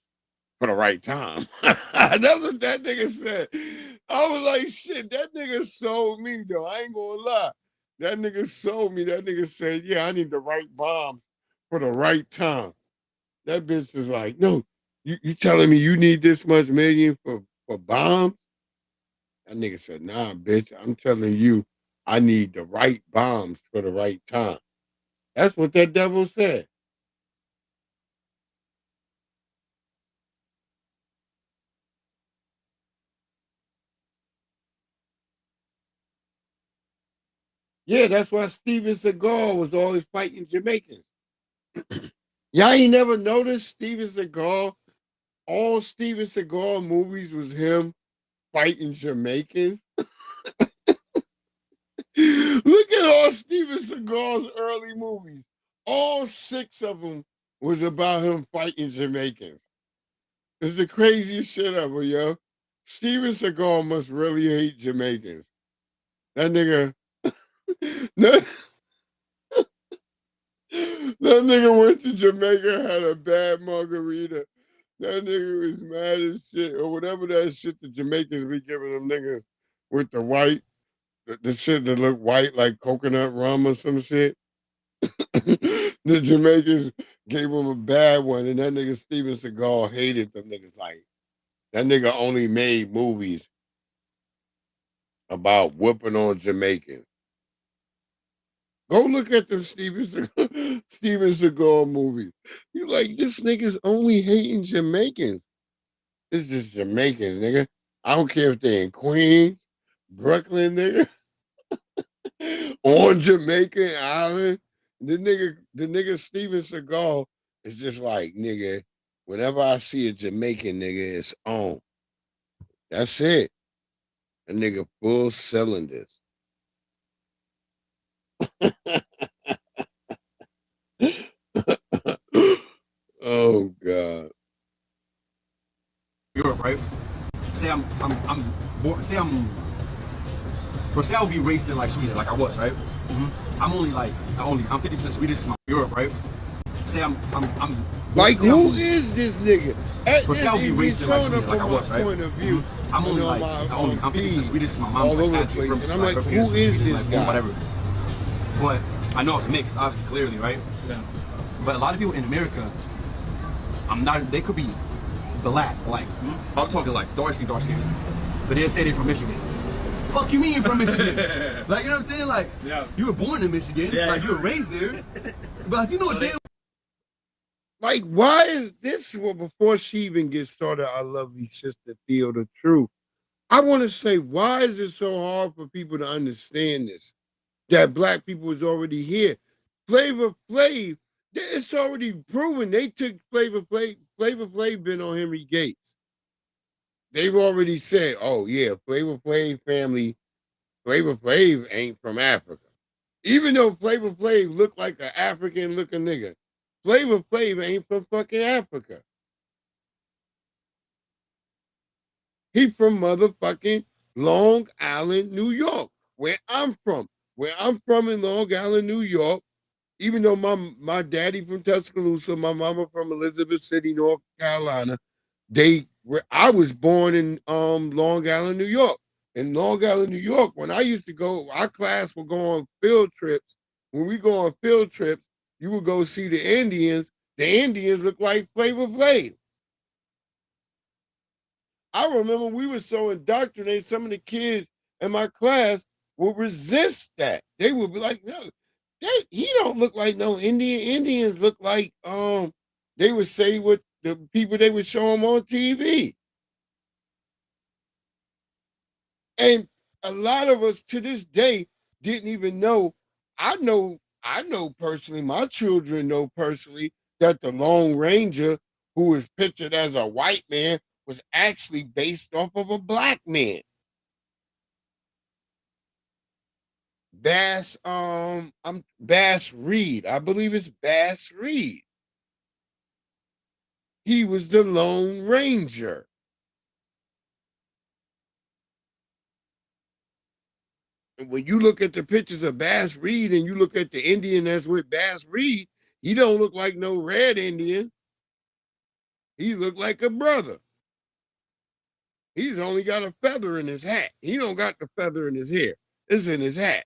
for the right time. That's what that nigga said. I was like, shit, that nigga sold me, though. I ain't gonna lie. That nigga sold me. That nigga said, yeah, I need the right bomb for the right time. That bitch was like, no, you telling me you need this much million for bombs? That nigga said, nah, bitch, I'm telling you, I need the right bombs for the right time. That's what that devil said. Yeah, that's why Steven Seagal was always fighting Jamaicans. Y'all ain't never noticed Steven Seagal? All Steven Seagal movies was him fighting Jamaicans. Look at all Steven Seagal's early movies. All 6 of them was about him fighting Jamaicans. It's the craziest shit ever, yo. Steven Seagal must really hate Jamaicans. That nigga. that, that nigga went to Jamaica, had a bad margarita. That nigga was mad as shit, or whatever that shit the Jamaicans be giving them niggas with the white, the shit that look white like coconut rum or some shit. The Jamaicans gave him a bad one, and that nigga Steven Seagal hated them niggas. Like, that nigga only made movies about whooping on Jamaicans. Go look at the Steven Seagal movies. You like, this nigga's only hating Jamaicans. It's just Jamaicans, nigga. I don't care if they're in Queens, Brooklyn, nigga, on Jamaican Island. The nigga Steven Seagal is just like, nigga, whenever I see a Jamaican nigga, it's on. That's it. A nigga full cylinders. Oh God. Europe, right? Say say I would be racing like Sweden, like I was, right? Mm-hmm. I'm 50% Swedish to my Europe, right? Say like, who is this nigga? Say I would be racing like Sweden, like I was, right? Point of view, I'm 50% Swedish to my mom's all over the place, and I'm like, who is this guy? Whatever. But I know it's mixed, obviously, clearly, right? Yeah. But a lot of people in America, they could be black, like, I'm talking like dark skin, but they say they're from Michigan. Fuck you mean you're from Michigan? Like, you know what I'm saying? Like, yeah. You were born in Michigan, like, you were raised there, but like, you know what damn. Like, why is this? Well, before she even gets started, our lovely sister Theo the Truth, I want to say, why is it so hard for people to understand this? That black people was already here. Flavor Flav, it's already proven. They took Flavor Flav been on Henry Gates. They've already said, oh yeah, Flavor Flav family, Flavor Flav ain't from Africa. Even though Flavor Flav looked like an African looking nigga, Flavor Flav ain't from fucking Africa. He from motherfucking Long Island, New York, where I'm from. Where I'm from in Long Island, New York, even though my daddy from Tuscaloosa, my mama from Elizabeth City, North Carolina, I was born in Long Island, New York. In Long Island, New York, when I used to go, our class would go on field trips. When we go on field trips, you would go see the Indians. The Indians look like Flavor Flav. I remember we were so indoctrinated, some of the kids in my class would resist that. They would be like, no, he don't look like no Indian. Indians look like, they would say what the people they would show them on TV. And a lot of us to this day didn't even know. I know personally, my children know personally that the Lone Ranger, who is pictured as a white man, was actually based off of a black man. Bass Reed. I believe it's Bass Reed. He was the Lone Ranger. And when you look at the pictures of Bass Reed and you look at the Indian that's with Bass Reed, he don't look like no red Indian. He look like a brother. He's only got a feather in his hat. He don't got the feather in his hair. It's in his hat.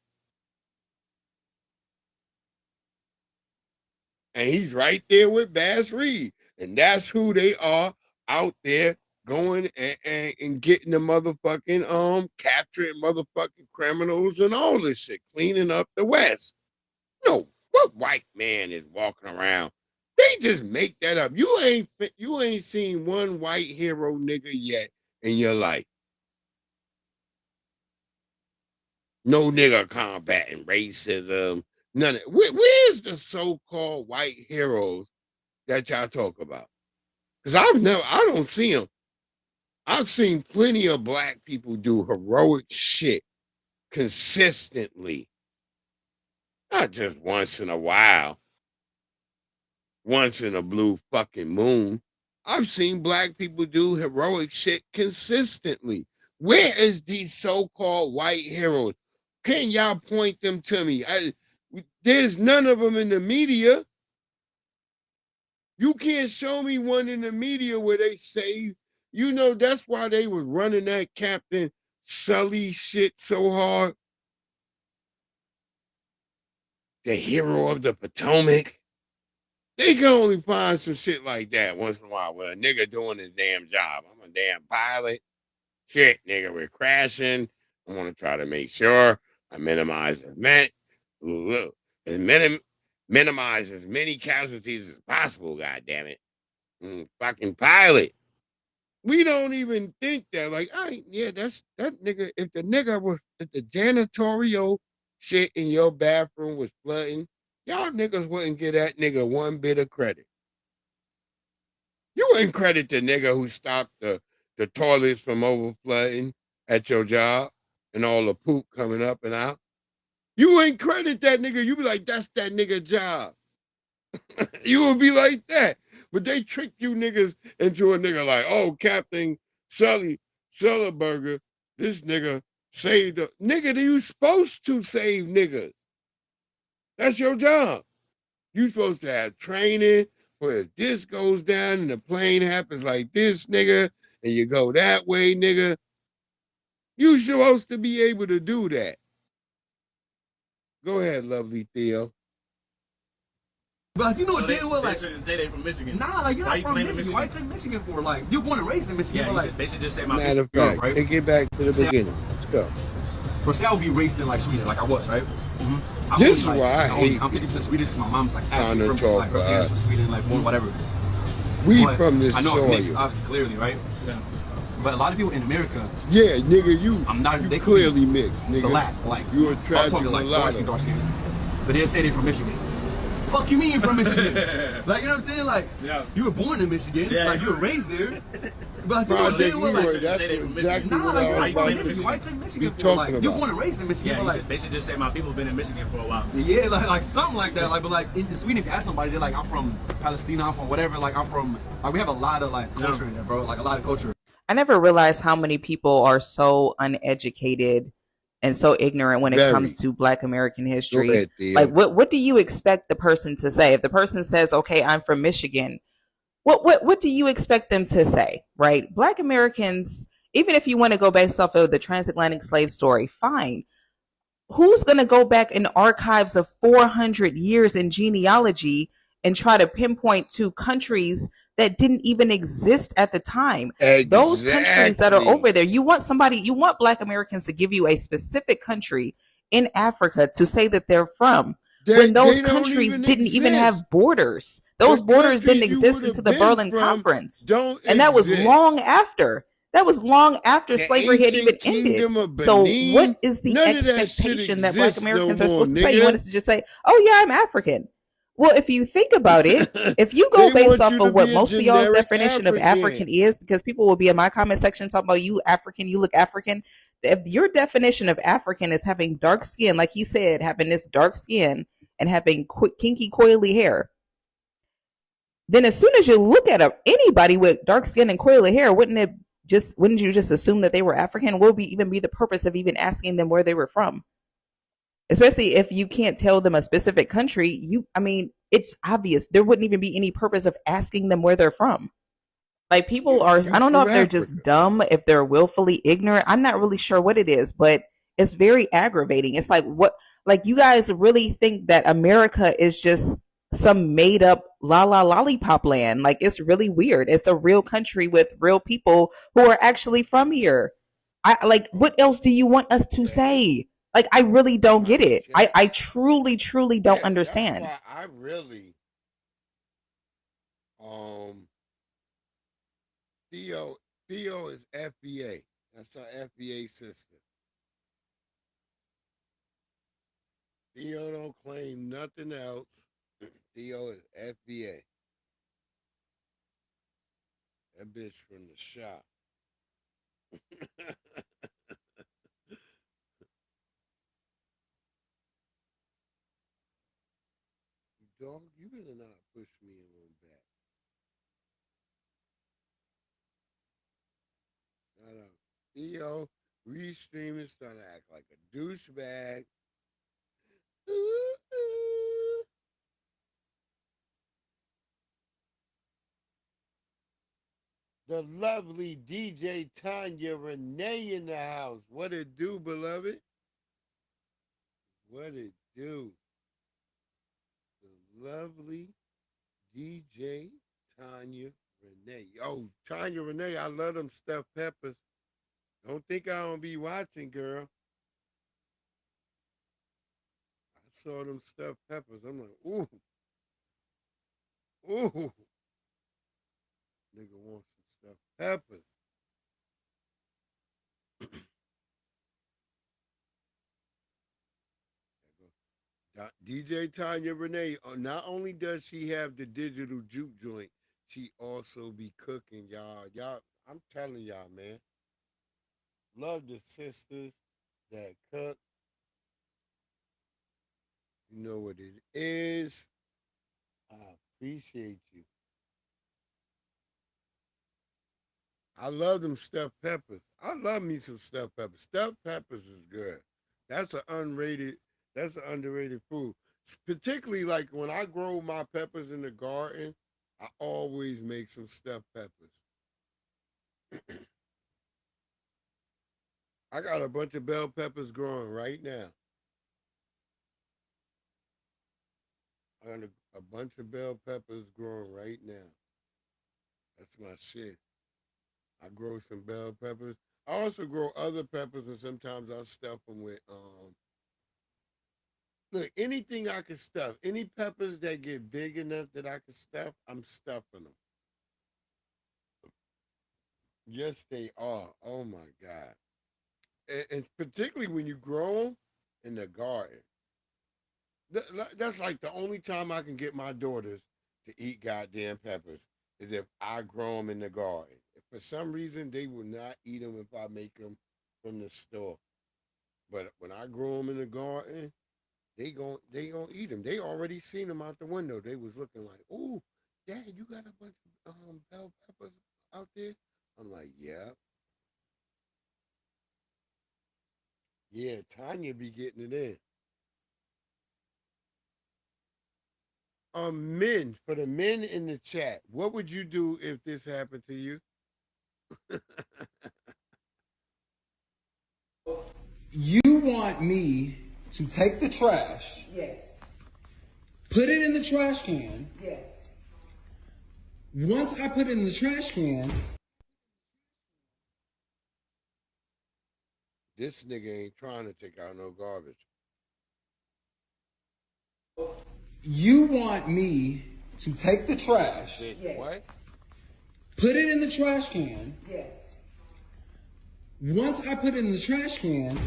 And he's right there with Bass Reed. And that's who they are out there going and getting the motherfucking capturing motherfucking criminals and all this shit, cleaning up the West. No, what white man is walking around? They just make that up. You ain't seen one white hero nigga yet in your life. No nigga combating racism. None of it. Where's the so-called white heroes that y'all talk about? Because I don't see them. I've seen plenty of black people do heroic shit consistently. Not just once in a while. Once in a blue fucking moon. I've seen black people do heroic shit consistently. Where is these so-called white heroes? Can y'all point them to me? There's none of them in the media. You can't show me one in the media where they say, you know, that's why they was running that Captain Sully shit so hard. The hero of the Potomac. They can only find some shit like that once in a while with a nigga doing his damn job. I'm a damn pilot. Shit, nigga, we're crashing. I want to try to make sure I minimize minimize as many casualties as possible, goddammit. Fucking pilot. We don't even think that. Like, that's that nigga. If the janitorial shit in your bathroom was flooding, y'all niggas wouldn't give that nigga one bit of credit. You wouldn't credit the nigga who stopped the toilets from overflowing at your job and all the poop coming up and out. You wouldn't credit that nigga. You be like, that's that nigga job. You would be like that. But they trick you niggas into a nigga like, oh, Captain Sullenberger, this nigga saved the nigga. You supposed to save niggas. That's your job. You supposed to have training where if this goes down and the plane happens like this, nigga, and you go that way, nigga. You supposed to be able to do that. Go ahead, lovely Theo. But like, you know what they damn well, like, shouldn't say they from Michigan. Nah, like, you're Why not from Michigan. Why you claim Michigan for? Like, you're born and raised in Michigan. Yeah, but, like, they should just say my matter of fact, right? take it back to the beginning. Let's go. Bro, say I would be raised in like Sweden, like I was, right? This is why I hate I'm 50% Swedish because my mom's like half trying to from talk like her parents from Sweden, like more whatever. We But from this I know soil. it's mixed, obviously, clearly, right? Yeah. But a lot of people in America, Yeah, nigga, you they could clearly be mixed, nigga. black, like You I'm attracted talking a like lot dark skin, but they say they're from Michigan. Fuck you mean from Michigan? Like, you know what I'm saying? Like, you were born in Michigan, like you were raised there. But Project Leroy, that's exactly what I was about to be talking about. You're born and raised in Michigan. Yeah, but like, they should just say my people's been in Michigan for a while. yeah, like something like that. Like, but like in Sweden, if you ask somebody, they're like, I'm from Palestine, I'm from whatever. Like, I'm from. Like, we have a lot of like culture in there, bro. Like a lot of culture. I never realized how many people are so uneducated and so ignorant when it comes to Black American history. Like, what do you expect the person to say? If the person says, okay, I'm from Michigan, what do you expect them to say, right? Black Americans, even if you want to go based off of the transatlantic slave story, fine. Who's going to go back in archives of 400 years in genealogy and try to pinpoint to countries that didn't even exist at the time? Those countries that are over there, you want Black Americans to give you a specific country in Africa to say that they're from, when those countries didn't even have borders. Those borders didn't exist until the Berlin Conference. And that was long after. That was long after slavery had even ended. So what is the expectation that Black Americans are supposed to say? You want us to just say, oh yeah, I'm African. Well, if you think about it, if you go based off of what most of y'all's definition of African is, because people will be in my comment section talking about you African, you look African. If your definition of African is having dark skin, like he said, having this dark skin and having kinky, coily hair, then as soon as you look at anybody with dark skin and coily hair, wouldn't you just assume that they were African? What would even be the purpose of even asking them where they were from? Especially if you can't tell them a specific country, it's obvious. There wouldn't even be any purpose of asking them where they're from. Like, people are, I don't know if they're just dumb, if they're willfully ignorant. I'm not really sure what it is, but it's very aggravating. It's like, you guys really think that America is just some made up lollipop land? Like, it's really weird. It's a real country with real people who are actually from here. What else do you want us to say? Like, I really don't get it. I truly don't understand. That's why I really, Theo is FBA. That's our FBA system. Theo don't claim nothing else. Theo is FBA. That bitch from the shop. Dog, you better not push me in on back. Shut up. Theo, restreaming, starting to act like a douchebag. The lovely DJ Tanya Renee in the house. What it do, beloved? What it do? The lovely DJ Tanya Renee. Oh, Tanya Renee, I love them stuffed peppers. Don't think I don't be watching, girl. I saw them stuffed peppers. I'm like, ooh. Ooh. Nigga wants some stuffed peppers. DJ Tanya Renee, not only does she have the digital juke joint, she also be cooking, y'all. I'm telling y'all, man. Love the sisters that cook. You know what it is. I appreciate you. I love them stuffed peppers. I love me some stuffed peppers. Stuffed peppers is good. That's an underrated food. Particularly like when I grow my peppers in the garden, I always make some stuffed peppers. I got a bunch of bell peppers growing right now. I got a bunch of bell peppers growing right now. That's my shit. I grow some bell peppers. I also grow other peppers, and sometimes I stuff them with look, anything I can stuff. Any peppers that get big enough that I can stuff, I'm stuffing them. Yes, they are. Oh my God. And particularly when you grow them in the garden. That's like the only time I can get my daughters to eat goddamn peppers is if I grow them in the garden. If for some reason they will not eat them if I make them from the store. But when I grow them in the garden, they gon' eat them. They already seen them out the window. They was looking like, "Ooh, Dad, you got a bunch of bell peppers out there?" I'm like, "Yeah." Yeah, Tanya be getting it in. Men, for the men in the chat, what would you do if this happened to you? You want me to take the trash. Yes. Put it in the trash can. Yes. Once I put it in the trash can. This nigga ain't trying to take out no garbage. You want me to take the trash. Yes. What? Put it in the trash can. Yes. Once I put it in the trash can,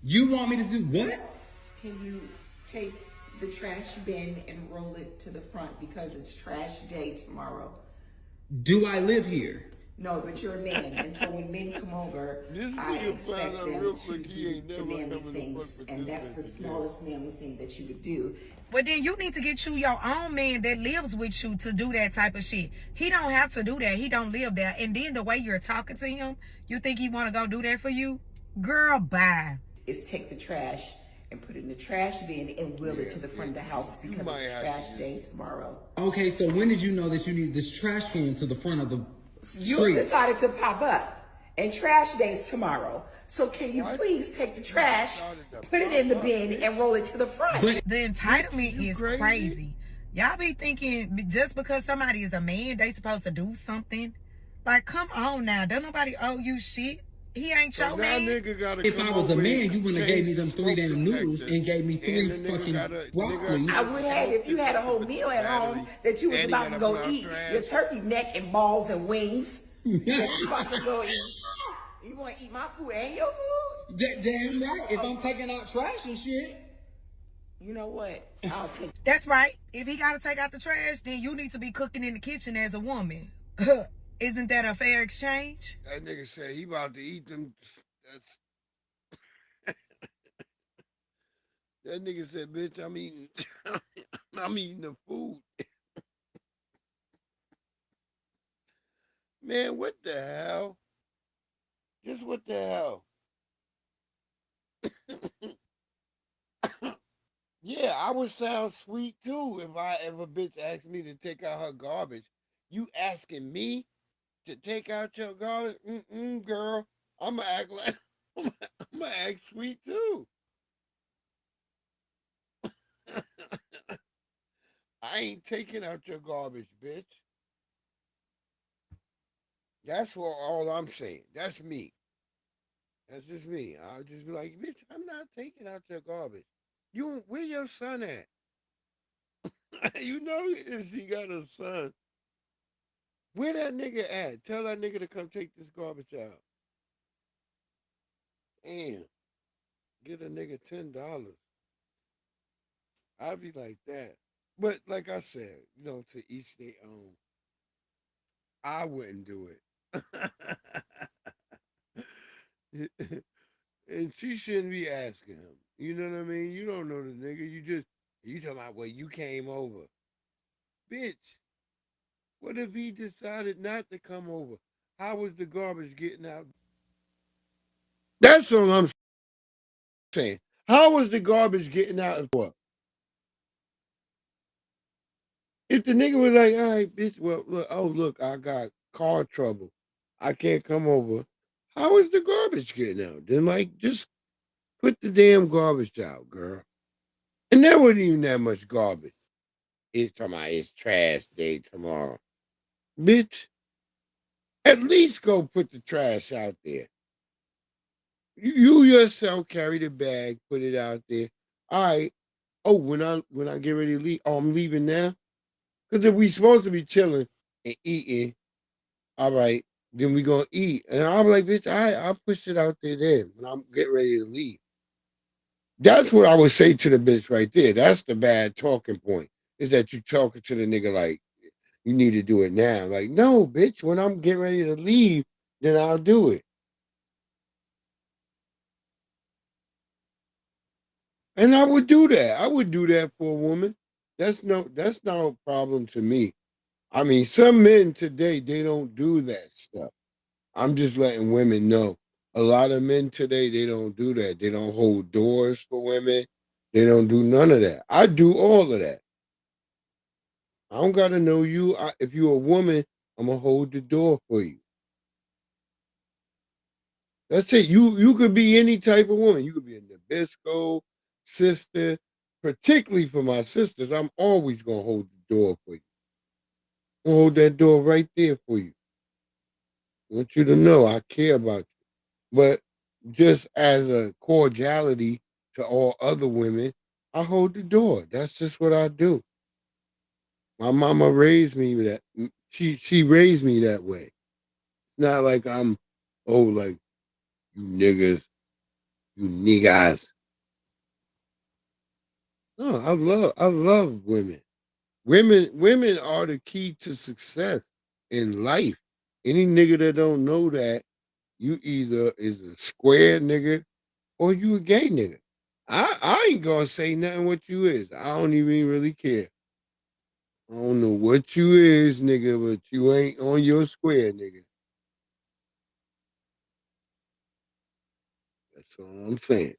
you want me to do what? Can you take the trash bin and roll it to the front because it's trash day tomorrow? Do I live here? No, but you're a man, and so when men come over, I expect them to do the manly things, and that's the smallest manly thing that you would do. Well, then you need to get you your own man that lives with you to do that type of shit. He don't have to do that. He don't live there. And then the way you're talking to him, you think he want to go do that for you? Girl, bye. Is take the trash and put it in the trash bin and wheel it to the front of the house because it's trash day tomorrow. Okay, so when did you know that you need this trash can to the front of the You street? decided to pop up, and trash day's tomorrow. So can you please take the trash, put it in the bin, and roll it to the front? But the entitlement is crazy. Y'all be thinking just because somebody is a man, they supposed to do something. Like, come on now. Don't nobody owe you shit. He ain't your man. If I was a man, you wouldn't have gave me them 3 damn noodles and gave me 3 fucking broccoli. I would have if you had a whole meal at home that you was about to go eat. Your turkey neck and balls and wings. That you about to go eat. You want to eat my food and your food? Damn right. If I'm taking out trash and shit. You know what? I'll take. That's right. If he got to take out the trash, then you need to be cooking in the kitchen as a woman. Isn't that a fair exchange? That nigga said he about to eat them. That nigga said, bitch, I'm eating the food. Man, what the hell? Just what the hell? Yeah, I would sound sweet too if a bitch asked me to take out her garbage. You asking me to take out your garbage? Girl. I'm gonna act like I'm gonna act sweet too. I ain't taking out your garbage, bitch. That's what all I'm saying. That's me. That's just me. I'll just be like, bitch, I'm not taking out your garbage. Where your son at? You know if she got a son. Where that nigga at? Tell that nigga to come take this garbage out. Damn. Get a nigga $10. I'd be like that. But like I said, to each their own. I wouldn't do it. And she shouldn't be asking him. You know what I mean? You don't know the nigga. You talking about, well, you came over. Bitch, what if he decided not to come over? How was the garbage getting out? That's what I'm saying. How was the garbage getting out of what? If the nigga was like, all right, bitch, well, look, I got car trouble. I can't come over. How is the garbage getting out? Then, just put the damn garbage out, girl. And there wasn't even that much garbage. It's trash day tomorrow. Bitch, at least go put the trash out there. You yourself carry the bag, put it out there. All right. Oh, when I get ready to leave, I'm leaving now. Because if we supposed to be chilling and eating, all right, then we gonna eat. And I'm like, bitch, I'll push it out there then when I'm getting ready to leave. That's what I would say to the bitch right there. That's the bad talking point. Is that you talking to the nigga like you need to do it now. Like, no, bitch, when I'm getting ready to leave, then I'll do it. And I would do that. I would do that for a woman. That's not a problem to me. I mean, some men today, they don't do that stuff. I'm just letting women know. A lot of men today, they don't do that. They don't hold doors for women. They don't do none of that. I do all of that. I don't got to know you. If you're a woman, I'm going to hold the door for you. That's it. You could be any type of woman. You could be a Nabisco, sister. Particularly for my sisters, I'm always going to hold the door for you. I'm going to hold that door right there for you. I want you to know I care about you. But just as a cordiality to all other women, I hold the door. That's just what I do. My mama raised me that. She raised me that way. It's not like I'm, like, you niggas, you niggas. No, I love women. Women are the key to success in life. Any nigga that don't know that, you either is a square nigga or you a gay nigga. I ain't gonna say nothing what you is. I don't even really care. I don't know what you is, nigga, but you ain't on your square, nigga. That's all I'm saying.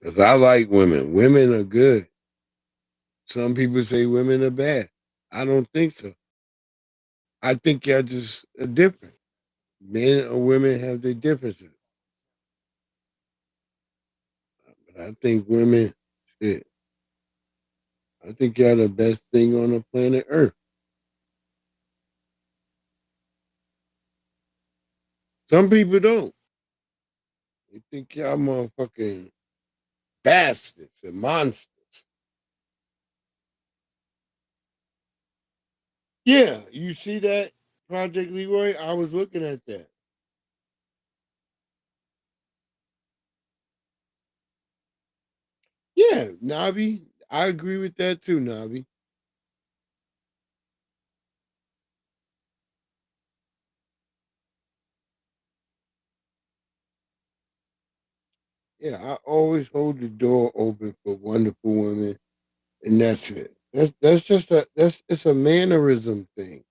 Because I like women. Women are good. Some people say women are bad. I don't think so. I think y'all just are different. Men or women have their differences. But I think women, shit. I think y'all the best thing on the planet Earth. Some people don't. They think y'all motherfucking bastards and monsters. Yeah, you see that, Project Leroy? I was looking at that. Yeah, Nabi. I agree with that too, Nabi. Yeah, I always hold the door open for wonderful women, and that's it. That's just it's a mannerism thing.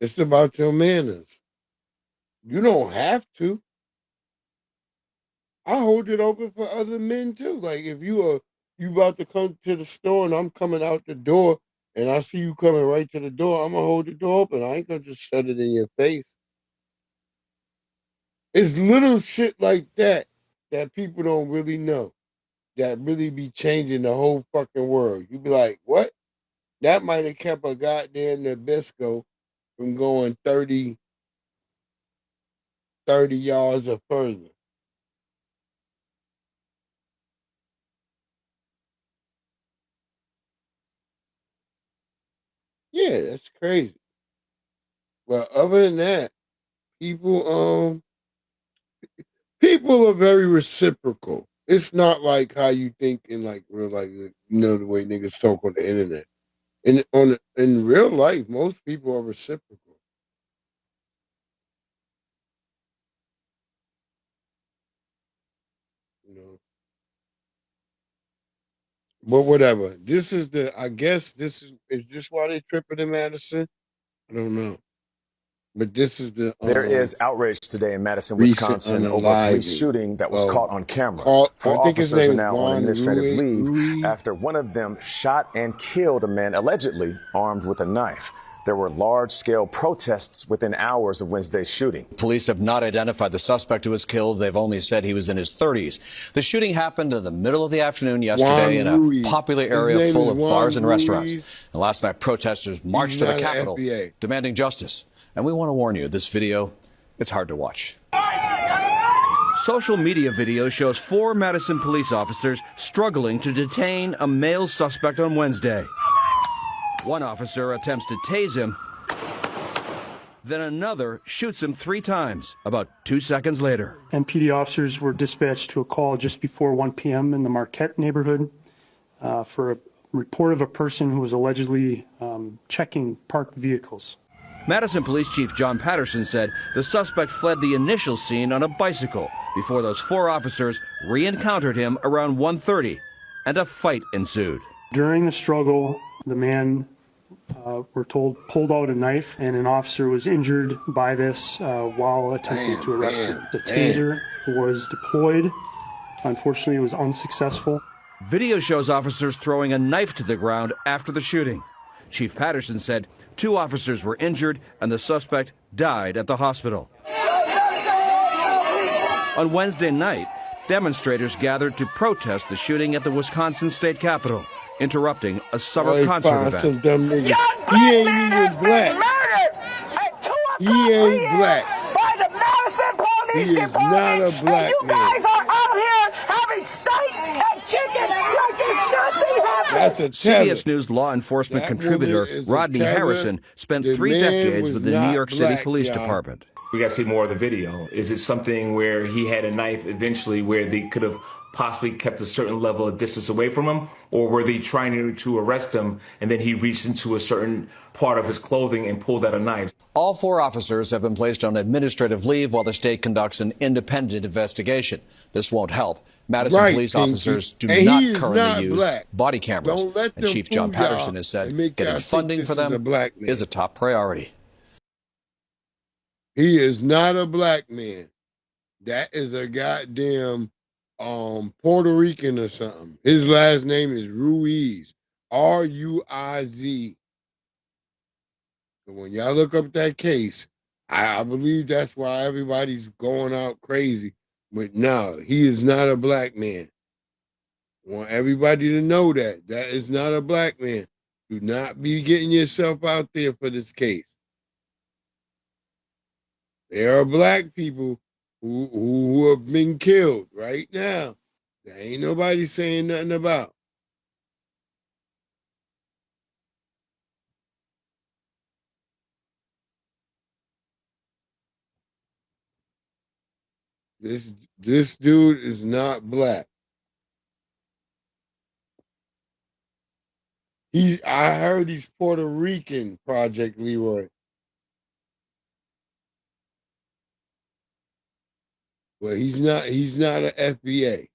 It's about your manners. You don't have to. I hold it open for other men too. Like if you about to come to the store and I'm coming out the door and I see you coming right to the door, I'm gonna hold the door open. I ain't gonna just shut it in your face. It's little shit like that that people don't really know that really be changing the whole fucking world. You be like, what? That might have kept a goddamn Nabisco from going 30 yards or further. Yeah, that's crazy. But other than that, people people are very reciprocal. It's not like how you think in like real life, the way niggas talk on the internet. In real life, most people are reciprocal. You know. But whatever. This is I guess is this why they tripping in Madison? I don't know. But this is the There is outrage today in Madison, recent Wisconsin over a police unaliving. shooting that was caught on camera. I Four think his officers name are is now on Juan administrative leave Ruiz. after one of them shot and killed a man allegedly armed with a knife. There were large-scale protests within hours of Wednesday's shooting. Police have not identified the suspect who was killed. They've only said he was in his 30s. The shooting happened in the middle of the afternoon yesterday in a popular area full of bars and restaurants. And last night, protesters marched to the Capitol demanding justice. And we want to warn you, this video, it's hard to watch. Social media video shows 4 Madison police officers struggling to detain a male suspect on Wednesday. One officer attempts to tase him, then another shoots him 3 times, about 2 seconds later. MPD officers were dispatched to a call just before 1 p.m. in the Marquette neighborhood for a report of a person who was allegedly checking parked vehicles. Madison Police Chief John Patterson said the suspect fled the initial scene on a bicycle before those 4 officers re-encountered him around 1:30, and a fight ensued. During the struggle, the man we're told, pulled out a knife, and an officer was injured by this while attempting to arrest him. The taser was deployed. Unfortunately, it was unsuccessful. Video shows officers throwing a knife to the ground after the shooting. Chief Patterson said 2 officers were injured and the suspect died at the hospital. On Wednesday night, demonstrators gathered to protest the shooting at the Wisconsin state capitol, interrupting a summer concert event. He ain't even black. He ain't black. He is not a black man. That's a CBS News law enforcement contributor Rodney Harrison spent 3 decades with the New York City Police Department. We got to see more of the video. Is it something where he had a knife eventually where they could have possibly kept a certain level of distance away from him? Or were they trying to arrest him and then he reached into a certain part of his clothing and pulled out a knife? All 4 officers have been placed on administrative leave while the state conducts an independent investigation. This won't help. Madison police officers do not currently use body cameras. And Chief John Patterson has said getting funding for them is a top priority. He is not a black man. That is a goddamn Puerto Rican or something. His last name is Ruiz. R-U-I-Z. So when y'all look up that case, I believe that's why everybody's going out crazy. But no, he is not a black man. I want everybody to know that. That is not a black man. Do not be getting yourself out there for this case. There are black people who have been killed right now. There ain't nobody saying nothing about. This dude is not black. I heard he's Puerto Rican, Project Leroy. Well, he's not an FBA.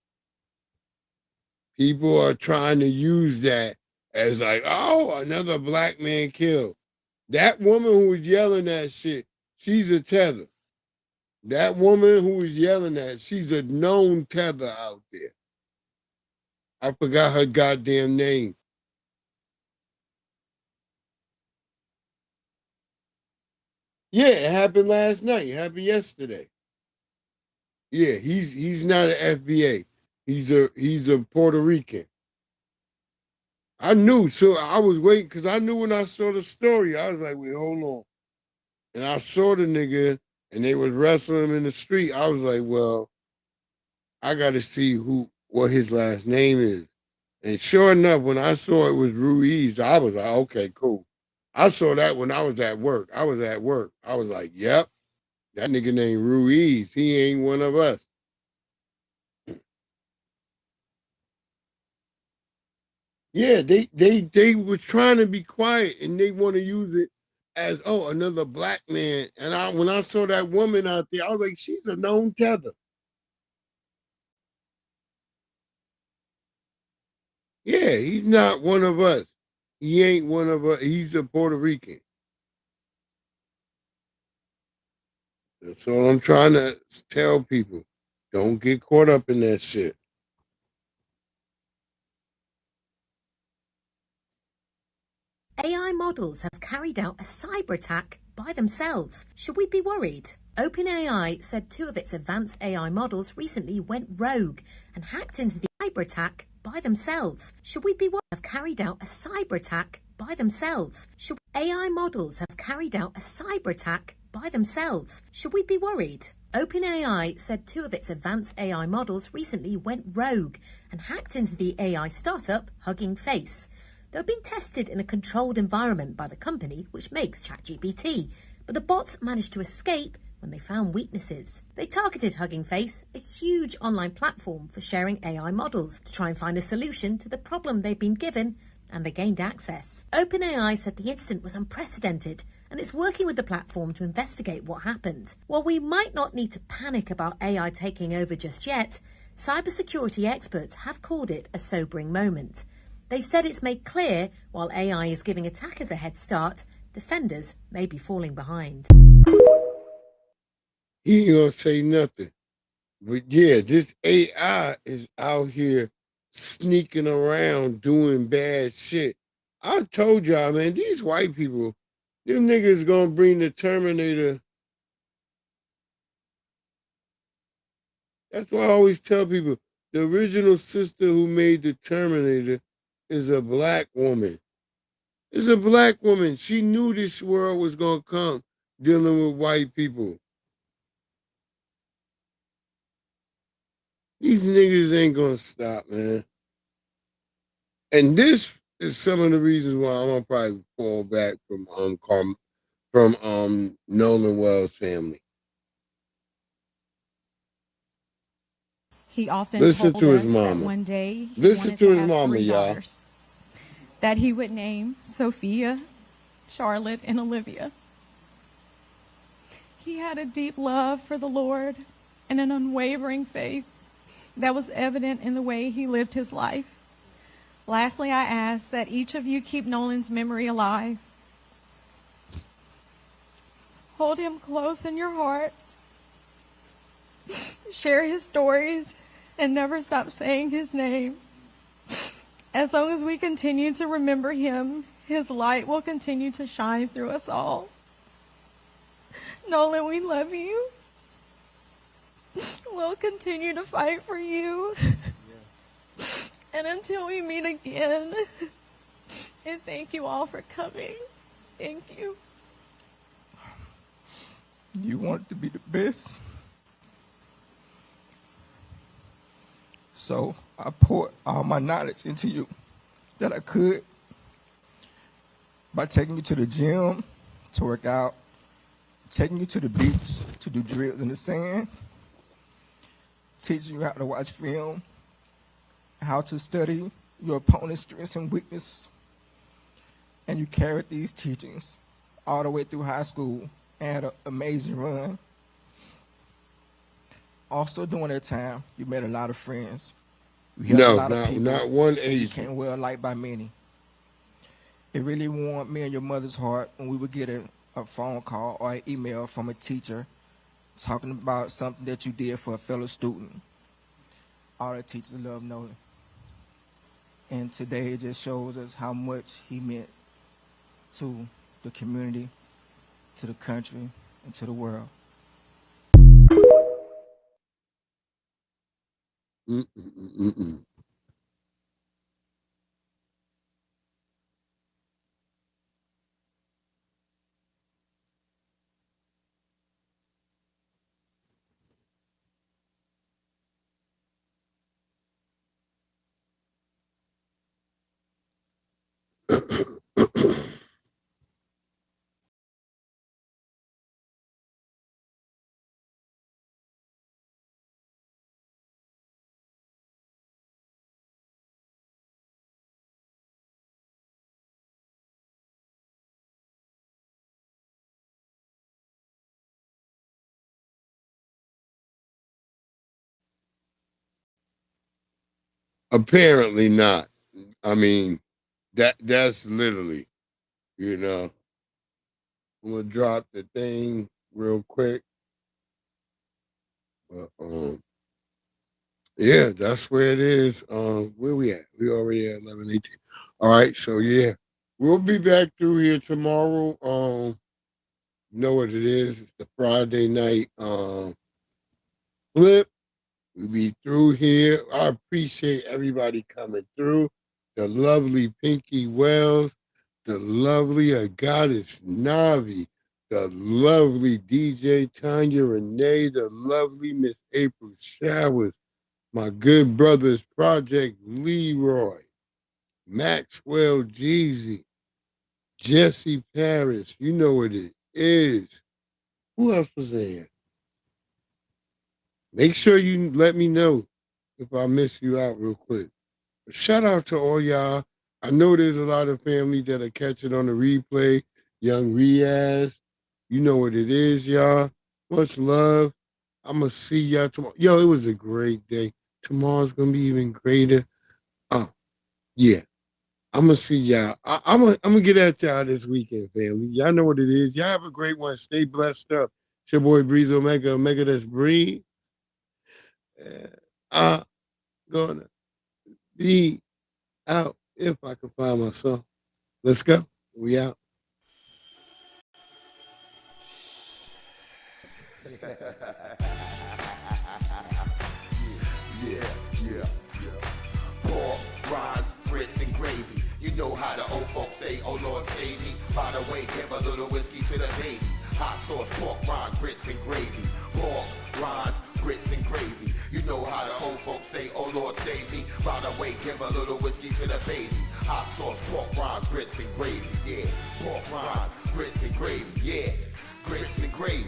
People are trying to use that as like, oh, another black man killed. That woman who was yelling that shit, she's a tether. That woman who was yelling that, she's a known tether out there. I forgot her goddamn name. Yeah, it happened last night. It happened yesterday. Yeah, he's not an FBA. He's a Puerto Rican. I knew, so I was waiting because I knew when I saw the story, I was like, wait, hold on. And I saw the nigga and they was wrestling him in the street. I was like, well, I got to see what his last name is. And sure enough, when I saw it was Ruiz, I was like, okay, cool. I saw that when I was at work. I was like, yep. That nigga named Ruiz, he ain't one of us. Yeah, they were trying to be quiet and they want to use it as, oh, another black man. And when I saw that woman out there, I was like, she's a known tether. Yeah, he's not one of us. He ain't one of us. He's a Puerto Rican. That's all I'm trying to tell people. Don't get caught up in that shit. AI models have carried out a cyber attack by themselves. Should we be worried? OpenAI said 2 of its advanced AI models recently went rogue and hacked into the cyber attack by themselves. Should we be worried? Have carried out a cyber attack by themselves. AI models have carried out a cyber attack by themselves. Should we be worried? OpenAI said 2 of its advanced AI models recently went rogue and hacked into the AI startup Hugging Face. They were being tested in a controlled environment by the company which makes ChatGPT, but the bots managed to escape when they found weaknesses. They targeted Hugging Face, a huge online platform for sharing AI models, to try and find a solution to the problem they'd been given, and they gained access. OpenAI said the incident was unprecedented, and it's working with the platform to investigate what happened. While we might not need to panic about AI taking over just yet, cybersecurity experts have called it a sobering moment. They've said it's made clear while AI is giving attackers a head start, defenders may be falling behind. He ain't gonna say nothing. But yeah, this AI is out here sneaking around doing bad shit. I told y'all, man, these white people, them niggas gonna bring the Terminator. That's why I always tell people, the original sister who made the Terminator is a black woman. It's a black woman. She knew this world was gonna come dealing with white people. These niggas ain't gonna stop, man. And this is some of the reasons why I'm gonna probably fall back from Nolan Wells' family. He often Listen told to his us mama. that one day he Listen wanted to to his have mama, 3 y'all. daughters, that he would name Sophia, Charlotte, and Olivia. He had a deep love for the Lord and an unwavering faith that was evident in the way he lived his life. Lastly, I ask that each of you keep Nolan's memory alive. Hold him close in your hearts. Share his stories and never stop saying his name. As long as we continue to remember him, his light will continue to shine through us all. Nolan, we love you. We'll continue to fight for you. Yes. And until we meet again, and thank you all for coming. Thank you. You want it to be the best. So I poured all my knowledge into you that I could by taking you to the gym to work out, taking you to the beach to do drills in the sand, teaching you how to watch film, how to study your opponent's strengths and weaknesses. And you carried these teachings all the way through high school and had an amazing run. Also during that time, you made a lot of friends. You helped a lot of people. Not one You Asian. became well liked by many. It really warmed me and your mother's heart when we would get a phone call or an email from a teacher talking about something that you did for a fellow student. All the teachers love Nolan. And today it just shows us how much he meant to the community, to the country, and to the world. Apparently not. I mean, that's literally, you know. I'm gonna drop the thing real quick. But yeah, that's where it is. Where we at? We already at 11:18. All right, so yeah. We'll be back through here tomorrow. You know what it is? It's the Friday night flip. We'll be through here. I appreciate everybody coming through. The lovely Pinky Wells, the lovely Goddess Navi, the lovely DJ Tanya Renee, the lovely Miss April Showers, my good brothers Project Leroy, Maxwell Jeezy, Jesse Paris. You know what it is. Who else was there? Make sure you let me know if I miss you out real quick. But shout out to all y'all. I know there's a lot of family that are catching on the replay. Young Riaz, you know what it is, y'all. Much love. I'm going to see y'all tomorrow. Yo, it was a great day. Tomorrow's going to be even greater. Yeah. I'm gonna see y'all. I'm gonna get at y'all this weekend, family. Y'all know what it is. Y'all have a great one. Stay blessed up. It's your boy Breeze Omega. Omega that's Breeze. I'm gonna be out if I can find myself. Let's go. We out. Yeah. Pork, rinds, grits, and gravy. You know how the old folks say, oh Lord save me. By the way, give a little whiskey to the babies. Hot sauce, pork, rinds, grits, and gravy. Pork, rinds, grits, and gravy. You know how the old folks say, oh Lord save me. By the way, give a little whiskey to the babies. Hot sauce, pork, rinds, grits, and gravy. Yeah, pork, rinds, grits, and gravy. Yeah, grits and gravy.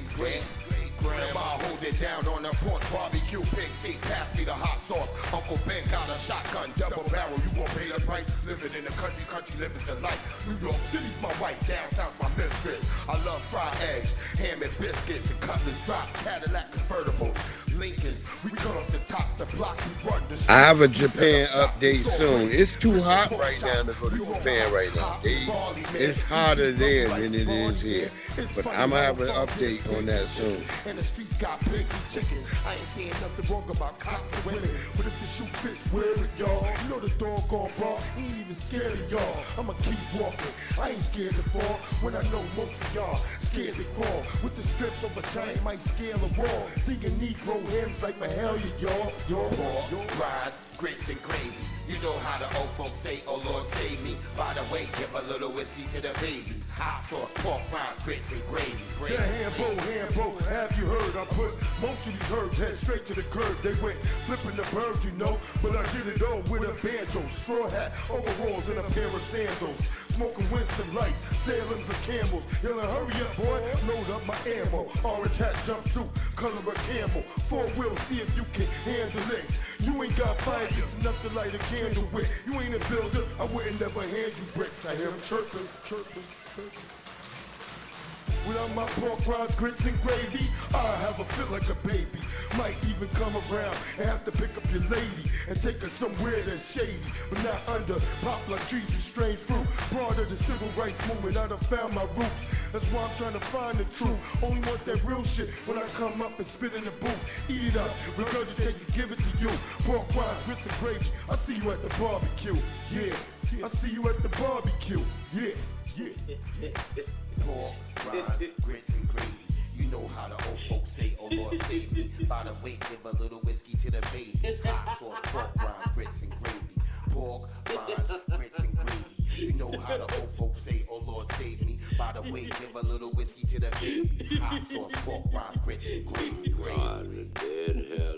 Grandma hold it down on the porch, barbecue, pig feet, pass me the hot sauce. Uncle Ben got a shotgun, double barrel, you won't pay the price. Living in the country living the life. New York City's my wife, downtown's my mistress. I love fried eggs, ham and biscuits, and cutlass drop, Cadillac convertibles, Lincolns. We cut off the top, the block, we run the street. I have a Japan update soon. It's too hot right now to go to Japan right now. It's hotter there than it is here. But I'm going to have an update on that soon. And the streets got pigs and chickens. I ain't saying nothing wrong about cops and women. But if the shoe fits, wear it, y'all. You know the doggone bar ain't even scared of y'all. I'ma keep walking. I ain't scared to fall. When I know most of y'all scared to crawl. With the strength of a giant might scale a wall. Singing Negro hymns like Mahalia, y'all. Your rise, grits and gravy. You know how the old folks say, oh Lord save me. By the way, give a little whiskey to the babies. Hot sauce, pork rinds, grits and gravy. The handbow, have you heard? I put most of these herbs head straight to the curb. They went flipping the birds, you know. But I did it all with a banjo, straw hat, overalls, and a pair of sandals. Smoking Winston Lights, Salem's and Camels. Yelling, hurry up, boy, load up my ammo. Orange hat, jumpsuit, color of camel. 4-wheel, see if you can handle it. You ain't got fire, just enough to light a candle with. You ain't a builder, I wouldn't never hand you bricks. I hear them chirping. Without my pork rinds, grits, and gravy, I have a fit like a baby. Might even come around and have to pick up your lady and take her somewhere that's shady, but not under popular trees with strange fruit. Part of the civil rights movement, I done found my roots. That's why I'm trying to find the truth. Only want that real shit when I come up and spit in the booth. Eat it up, regurgitate it, give it to you. Pork rinds, grits, and gravy. I see you at the barbecue. Yeah, I see you at the barbecue. Yeah. Pork, rinds, grits, and gravy. You know how the old folks say, oh Lord save me. By the way, give a little whiskey to the babies. Hot sauce, pork rinds, grits, and gravy. Pork, rinds, grits, and gravy. You know how the old folks say, oh Lord save me. By the way, give a little whiskey to the babies. Hot sauce, pork rinds, grits, and gravy. God, dead hell.